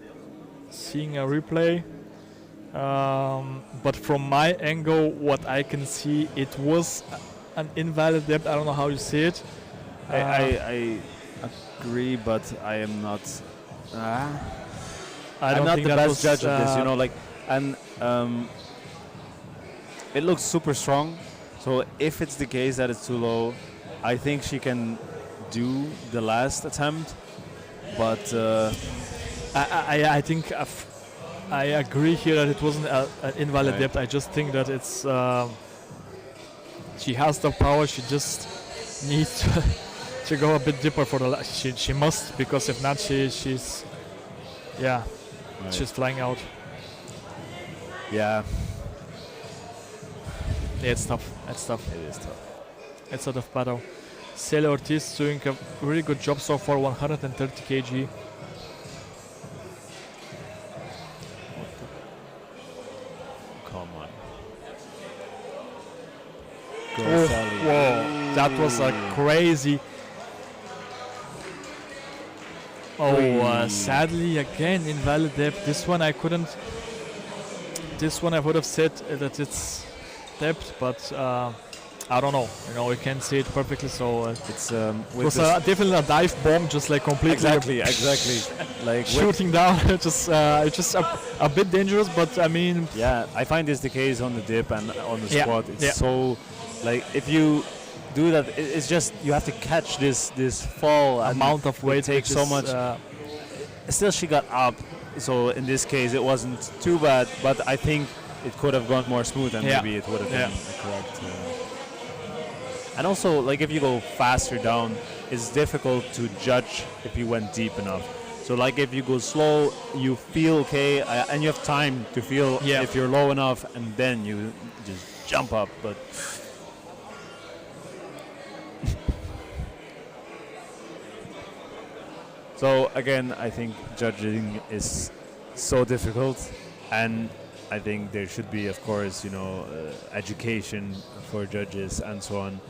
seeing a replay. But from my angle, what I can see, it was an invalid depth. I don't know how you see it. I agree, but I am not. I'm not the best judge of this, you know. Like, and it looks super strong. So if it's the case that it's too low, I think she can do the last attempt. But I think. I agree here that it wasn't an invalid depth. I just think that it's she has the power. She just needs to go a bit deeper for the last. She must, because if not, she's flying out. Yeah, it's tough. It's tough. It is tough. It's a tough battle. Saale Ortiz doing a really good job so far. 130 kg. Whoa, that was a crazy. Sadly again invalid depth. This one I couldn't. This one I would have said that it's depth, but I don't know. You know, we can't see it perfectly, so it's it was definitely a dive bomb, just like completely. Exactly. Like shooting down. It's just a bit dangerous, but I mean. Yeah, I find this the case on the dip and on the squat. It's so. Like if you do that, it's just you have to catch this fall amount of weight. It takes so much. Still, she got up, so in this case it wasn't too bad. But I think it could have gone more smooth, and maybe it would have been correct. And also, like if you go faster down, it's difficult to judge if you went deep enough. So like if you go slow, you feel okay, and you have time to feel if you're low enough, and then you just jump up. But so again, I think judging is so difficult, and I think there should be, of course, education for judges and so on.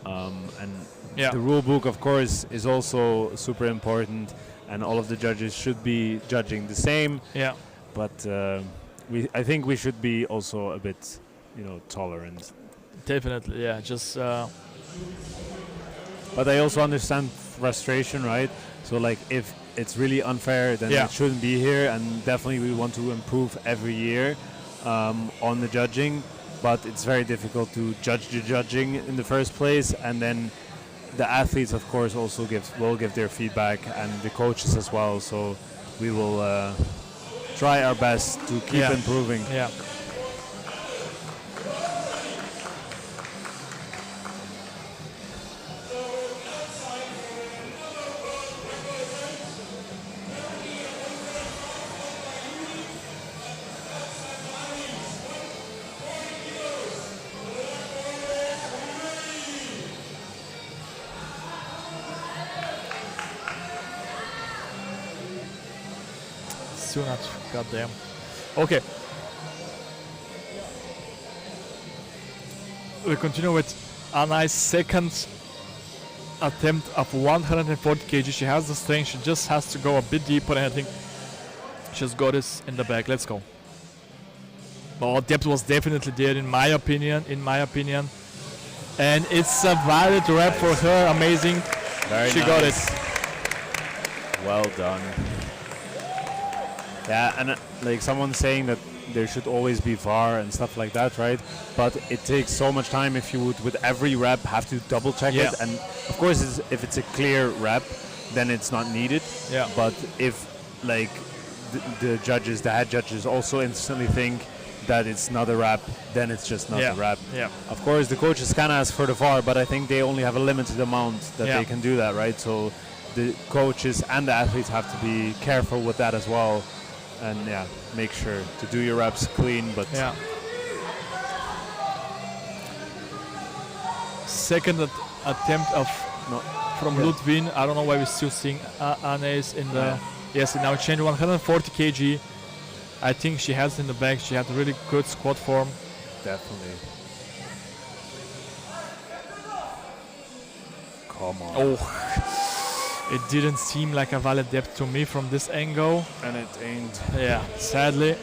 And the rule book, of course, is also super important, and all of the judges should be judging the same. Yeah. But I think we should be also a bit, tolerant. Definitely, yeah. Just. But I also understand frustration, right? So like if it's really unfair, then it shouldn't be here, and definitely we want to improve every year on the judging, but it's very difficult to judge the judging in the first place, and then the athletes of course also will give their feedback, and the coaches as well, so we will try our best to keep improving. Yeah. still not. Goddamn. Okay. We continue with Anna's second attempt of 140 kg. She has the strength. She just has to go a bit deeper, and I think she's got this in the bag. Let's go. Oh, depth was definitely there, in my opinion. And it's a valid rep for her. Amazing. She got it. Well done. Yeah, and like someone saying that there should always be VAR and stuff like that, right? But it takes so much time if you would, with every rep, have to double check it. And of course, if it's a clear rep, then it's not needed. Yeah. But if like the head judges also instantly think that it's not a rep, then it's just not a rep. Yeah. Of course, the coaches can ask for the VAR, but I think they only have a limited amount that they can do that, right? So the coaches and the athletes have to be careful with that as well, and make sure to do your reps clean. But second attempt from Ludwin. I don't know why we're still seeing Annes in the. Yes, now change 140 kg. I think she has it in the bag. She had really good squat form. Definitely. Come on. Oh, it didn't seem like a valid depth to me from this angle. And it ain't. Yeah, sadly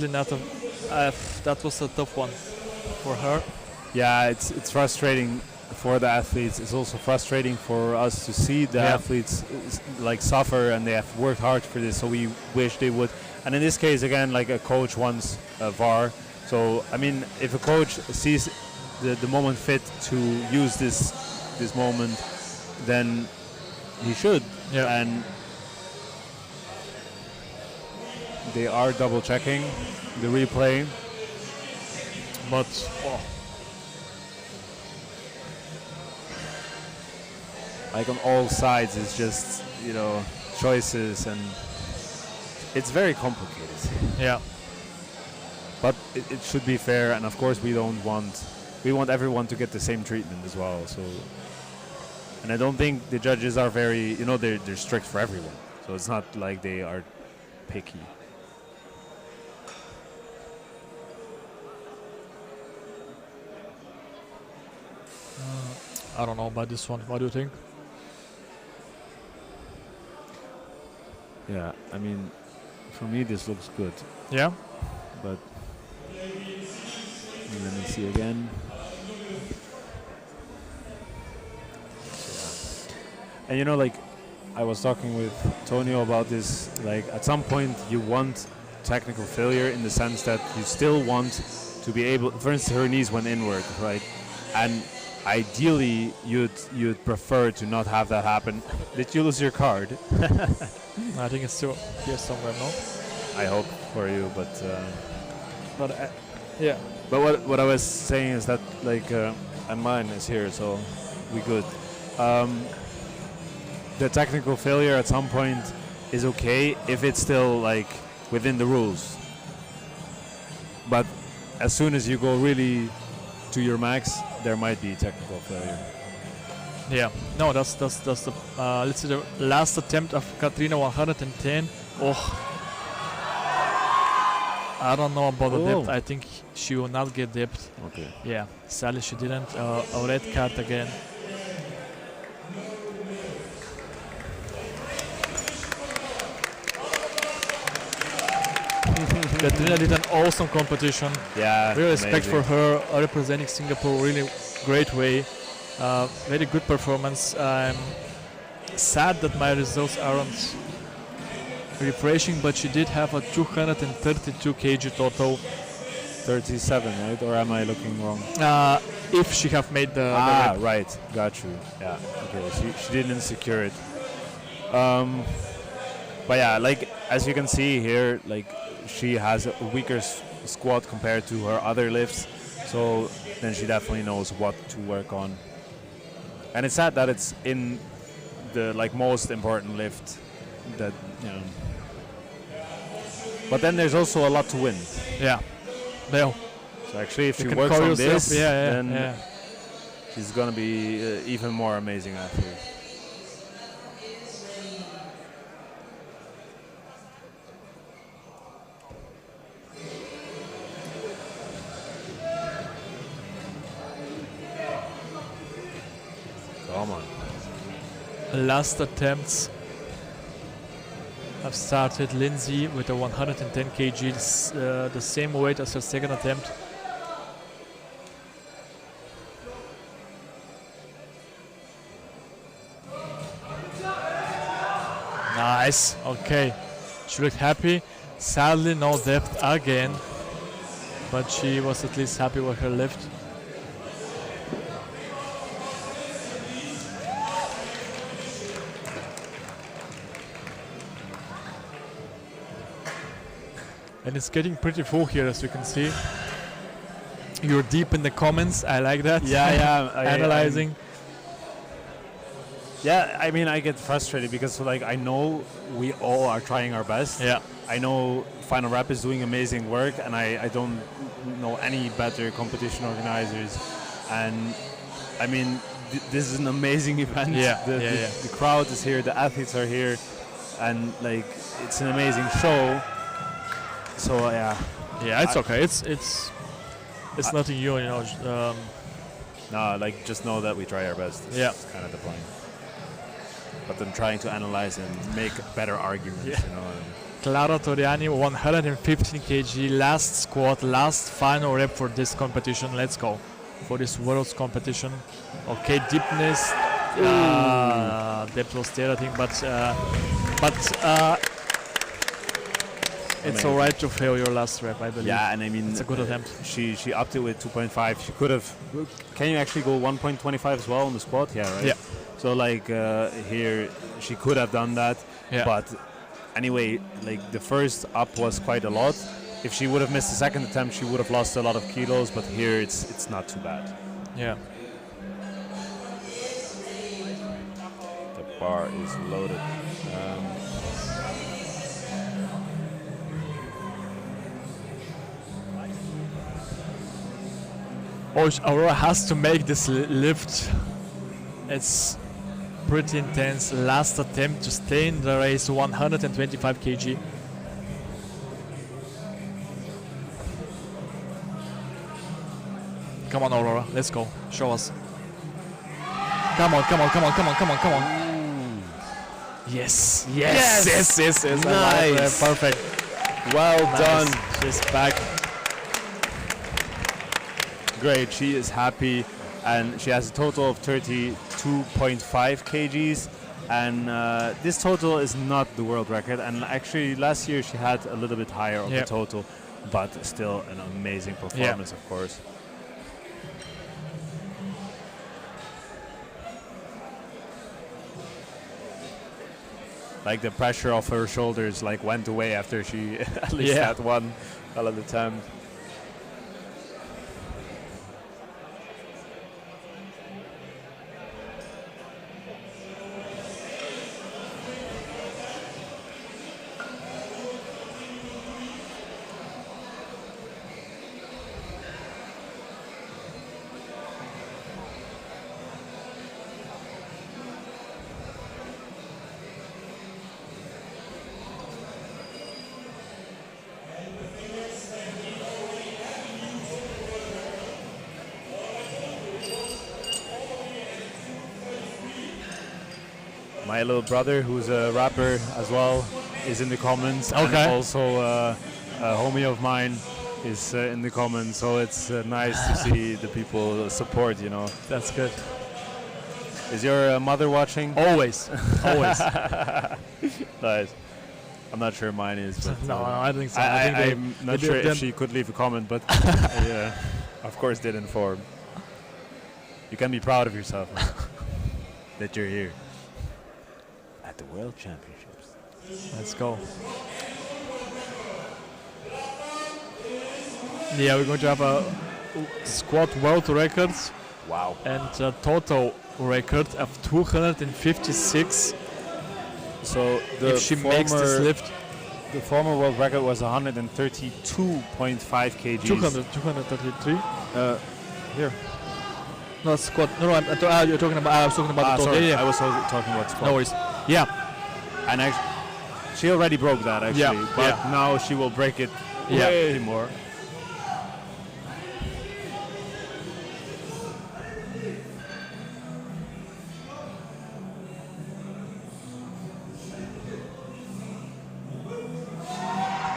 not a. That was a tough one for her. Yeah, it's frustrating for the athletes. It's also frustrating for us to see the athletes like suffer, and they have worked hard for this, so we wish they would. And in this case, again, like a coach wants a VAR. So I mean, if a coach sees the moment fit to use this moment, then he should. And they are double checking the replay, but like on all sides, it's just, choices, and it's very complicated. Yeah. But it should be fair, and of course we want everyone to get the same treatment as well. So, and I don't think the judges are very, they're strict for everyone. So it's not like they are picky. I don't know about this one. What do you think? Yeah, I mean, for me this looks good. Yeah. But let me see again. And like I was talking with Tonio about this, like at some point you want technical failure in the sense that you still want to be able, for instance, her knees went inward, right? And ideally you'd prefer to not have that happen. Did you lose your card? I think it's still here somewhere, no? I hope for you, but yeah. But what I was saying is that like and mine is here, so we good. The technical failure at some point is okay if it's still like within the rules. But as soon as you go really to your max, there might be technical failure. Yeah, no, that's the let's see the last attempt of Katrina 110. Oh, I don't know about the depth. I think she will not get depth. Okay. Yeah, sadly she didn't. A red card again. Katrina did an awesome competition. Yeah, real respect amazing for her representing Singapore really great way. Very good performance. I'm sad that my results aren't refreshing, but she did have a 232 kg total. 37, right? Or am I looking wrong? If she have made the rep. Right, got you. Yeah, okay, she didn't secure it. But yeah, like as you can see here, like she has a weaker squat compared to her other lifts, so then she definitely knows what to work on. And it's sad that it's in the like most important lift that, but then there's also a lot to win. Yeah. No. So actually, if she works on this, then she's gonna be even more amazing athlete. last attempts have started. Lindsay with a 110 kg, the same weight as her second attempt. Nice. Okay. She looked happy. Sadly, no depth again, but she was at least happy with her lift. And it's getting pretty full here, as you can see. You're deep in the comments. I like that. Yeah, Analyzing. Yeah, I mean, I get frustrated because like I know we all are trying our best. Yeah. I know Finalrep is doing amazing work, and I don't know any better competition organizers. And I mean, this is an amazing event. Yeah. The crowd is here, the athletes are here, and like it's an amazing show. So yeah. Yeah, it's okay. It's nothing new, you know. No, like just know that we try our best. That's kind of the point. But then trying to analyze and make better arguments, you know. Clara Toriani, 115 kg, last squat, last final rep for this competition. Let's go for this world's competition. Okay, deepness, depth was there, I think, but it's alright to fail your last rep, I believe. Yeah, and I mean, it's a good attempt. She upped it with 2.5. She could have. Can you actually go 1.25 as well on the squat? Yeah, right. Yeah. So like here, she could have done that. Yeah. But anyway, like the first up was quite a lot. If she would have missed the second attempt, she would have lost a lot of kilos. But here, it's not too bad. Yeah. The bar is loaded. Aurora has to make this lift. It's pretty intense. Last attempt to stay in the race, 125 kg. Come on, Aurora, let's go. Show us. Come on. Yes. Nice. Perfect. Well done. She's back. Great, she is happy, and she has a total of 32.5 kgs, and this total is not the world record, and actually last year she had a little bit higher of the total, but still an amazing performance, of course. Like the pressure off her shoulders like went away after she at least had one solid attempt. My little brother, who's a rapper as well, is in the comments. Okay. And also a homie of mine is in the comments. So it's nice to see the people support, you know. That's good. Is your mother watching? Always. Nice. I'm not sure mine is, but no, I think so. I'm not sure if she could leave a comment, but yeah, of course did inform. You can be proud of yourself that you're here at the World Championships. Let's go. Yeah, we're going to have a squat world record. Wow. And a total record of 256. So the if she makes this lift, the former world record was 132.5 kgs. 233. Here. No, squat. No, you're talking about. I was talking about the total. Sorry, Yeah. I was talking about squat. No worries. Yeah. And actually, she already broke that actually, but now she will break it way more.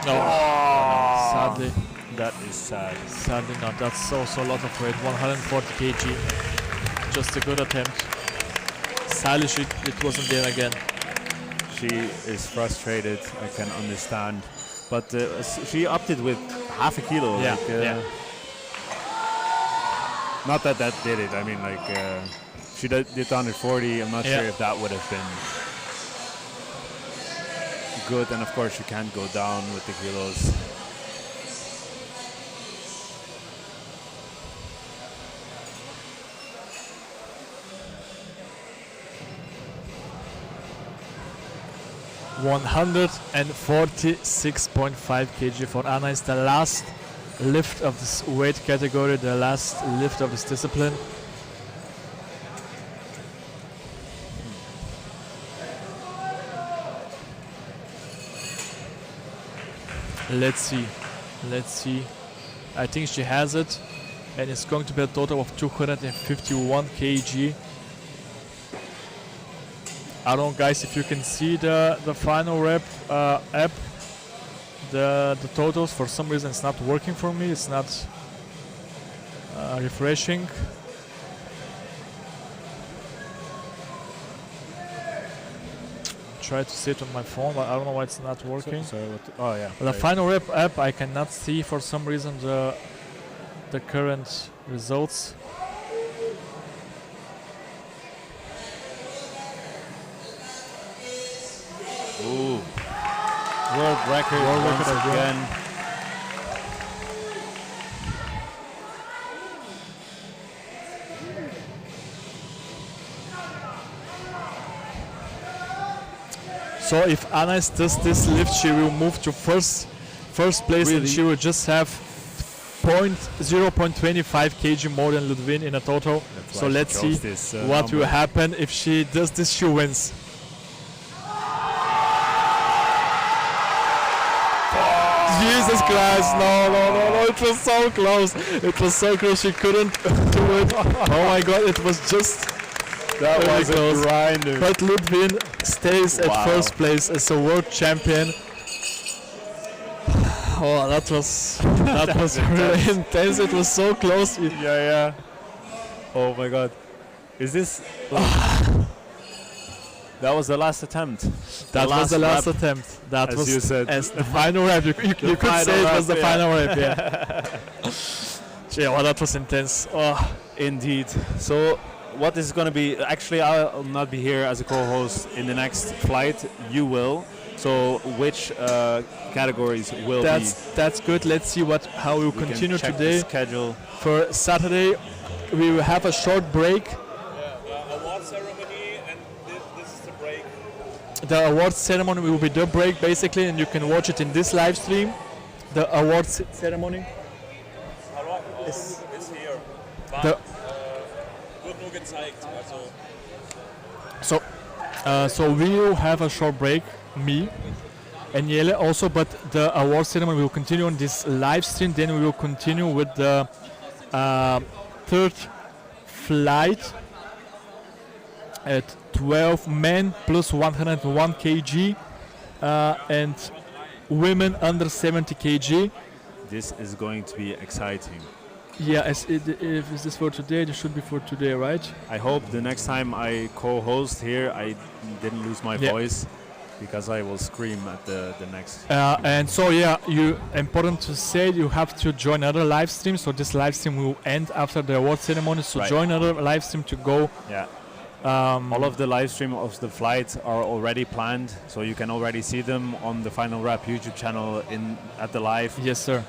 Sadly. That is sad. Sadly not. That's also a lot of weight. 140 kg. Just a good attempt. Saale, it wasn't there again. She is frustrated. I can understand. But she opted with half a kilo. Yeah. Not that did it. I mean, she did 140. I'm not sure if that would have been good. And of course, you can't go down with the kilos. $146.5 kg for Anna is the last lift of this weight category, the last lift of this discipline. Let's see. I think she has it, and it's going to be a total of 251 kg. I don't know, guys, if you can see the Finalrep app, the totals. For some reason it's not working for me. It's not refreshing. Try to see it on my phone, but I don't know why it's not working. The Finalrep app, I cannot see for some reason the current results. Ooh. World record once again. So if Anna does this lift, she will move to first place, and she will just have 0.25 kg more than Ludwin in a total. So let's see what will happen if she does this. She wins. Jesus Christ, no, it was so close. It was so close, she couldn't do it. Oh my god, it was just that was close. A grinder. But Ludwin stays at first place as a world champion. Oh, that was really intense. It was so close. Yeah. Oh my god. Is this that was the last attempt. That was the last attempt. That was, you said, as the final rep. You could say it was the final rep, yeah. Yeah, well, that was intense. Oh, indeed. So, what is going to be? Actually, I'll not be here as a co-host in the next flight. You will. So, which categories will be? That's good. Let's see how we will continue today. The schedule for Saturday, we will have a short break. Award ceremony, and this is the break. The awards ceremony will be the break basically, and you can watch it in this live stream. The awards ceremony is here. But, wird nur gezeigt. So we will have a short break, me and Jelle also, but the awards ceremony will continue on this live stream. Then we will continue with the third flight at 12 men plus 101 kg and women under 70 kg. This is going to be exciting. Yeah, if this for today, this should be for today, right? I hope the next time I co-host here, I didn't lose my voice, because I will scream at the next. And so important to say, you have to join another live stream. So this live stream will end after the award ceremony. So join another live stream to go. Yeah. All of the live stream of the flights are already planned, so you can already see them on the Finalrep YouTube channel at the live. Yes, sir.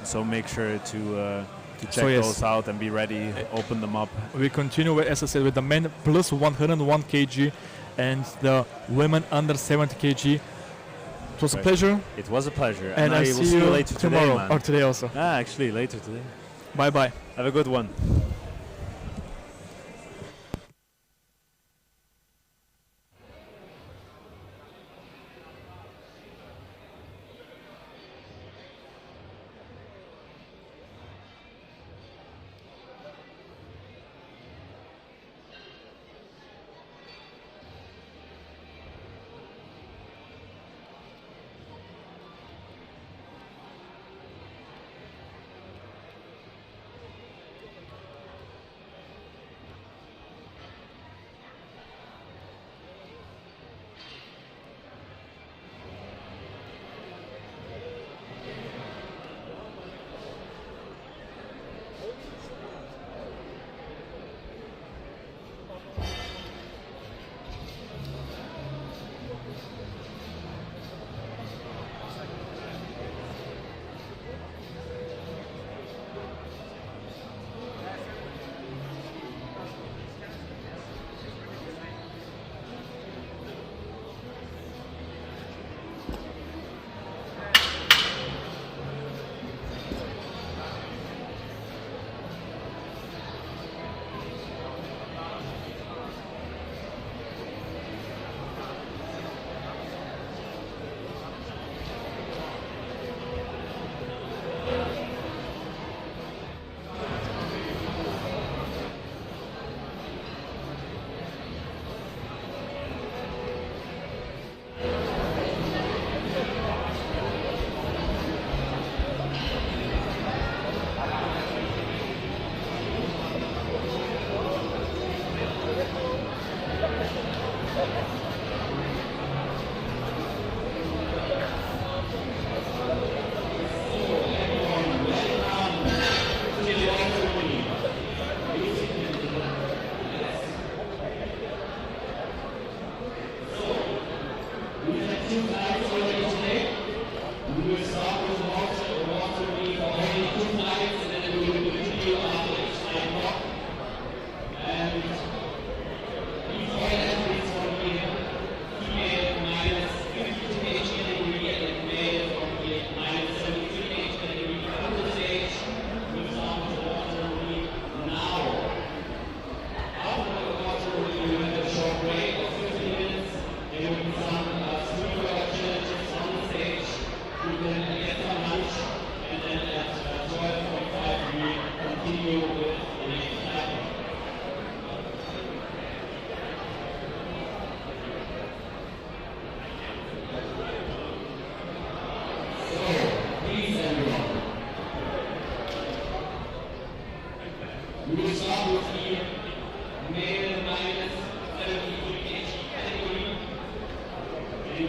So make sure to check those out and be ready. Open them up. We continue, as I said, with the men plus 101 kg and the women under 70 kg. It was a pleasure. It was a pleasure. And I will see see you you later tomorrow, today, or today also. Actually, later today. Bye-bye. Have a good one. We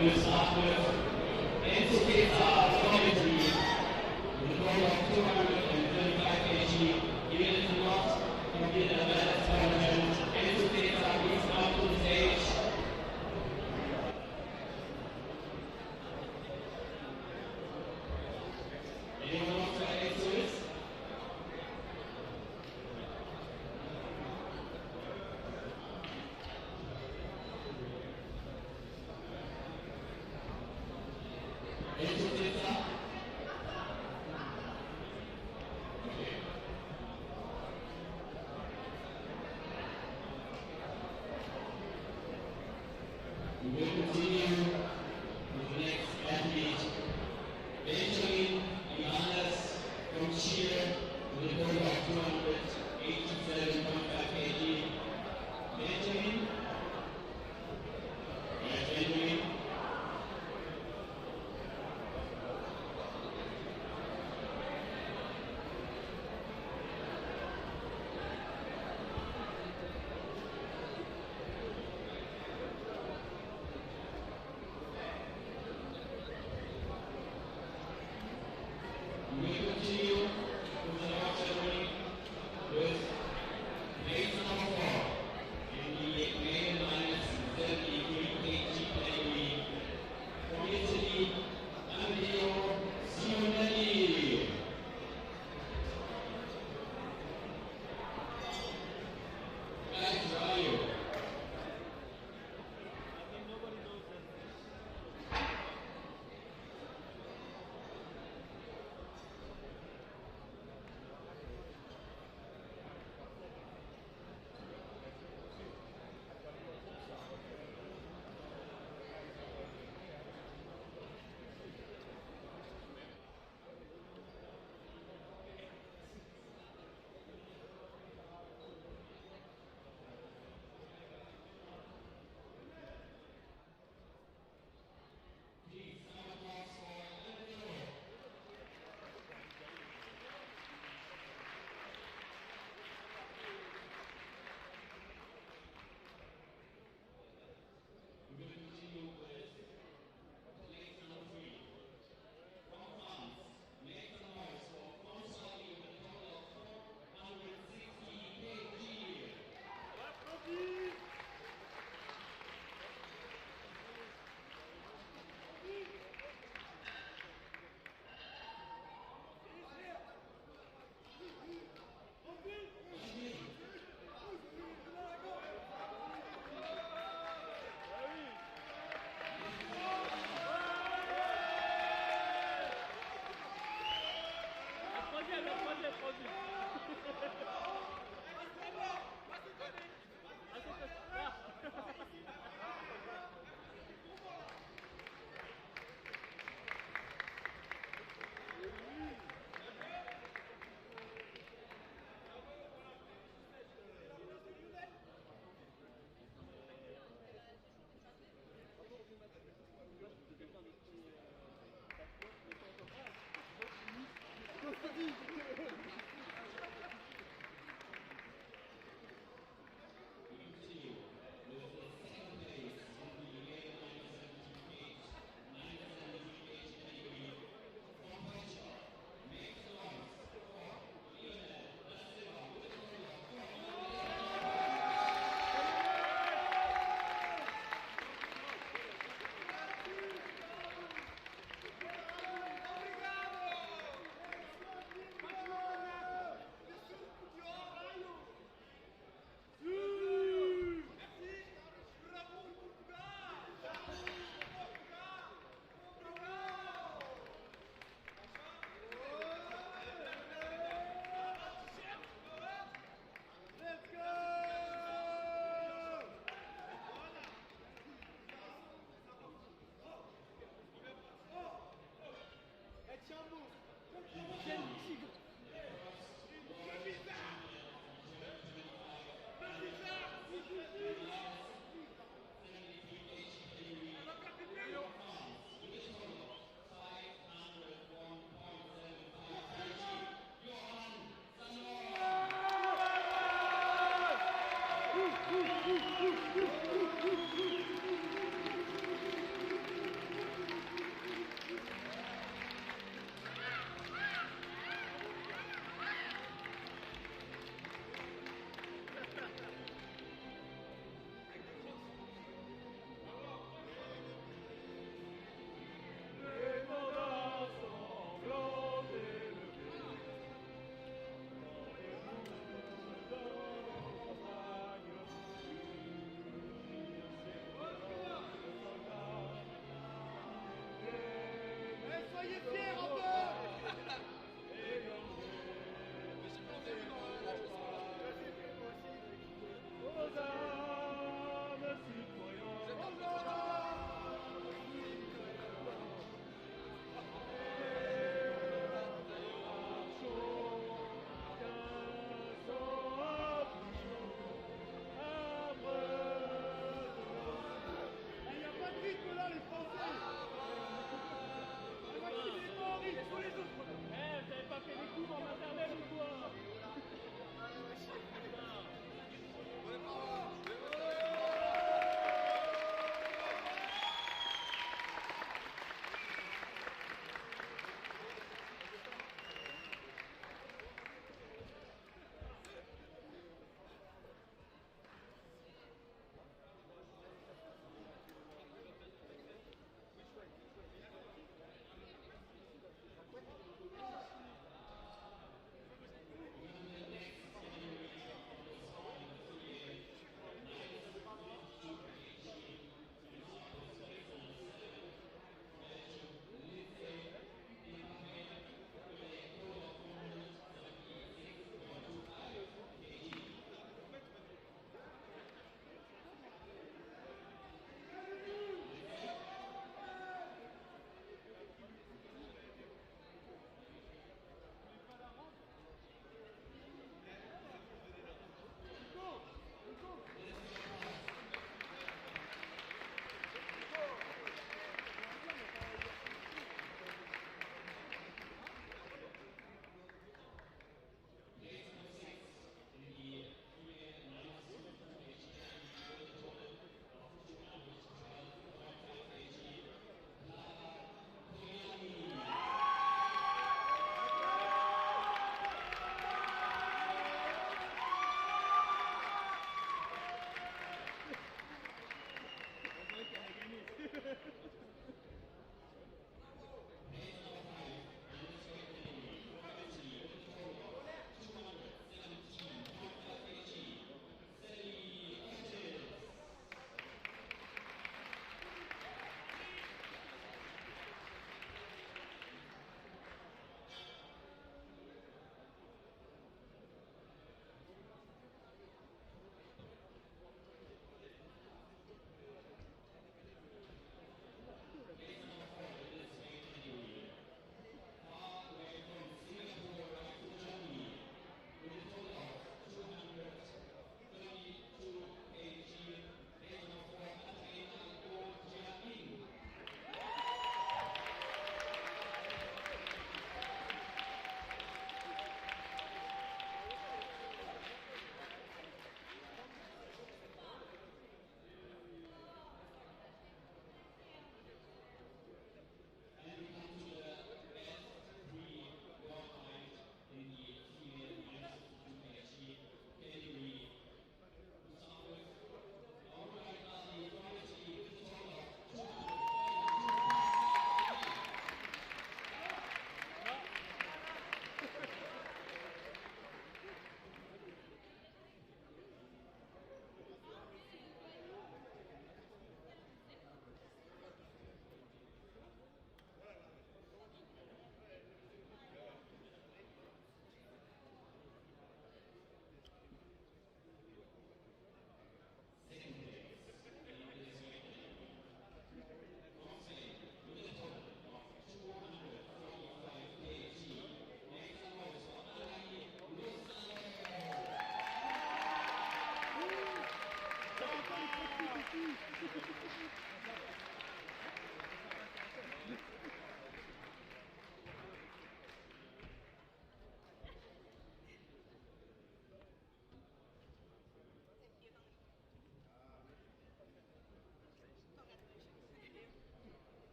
will continue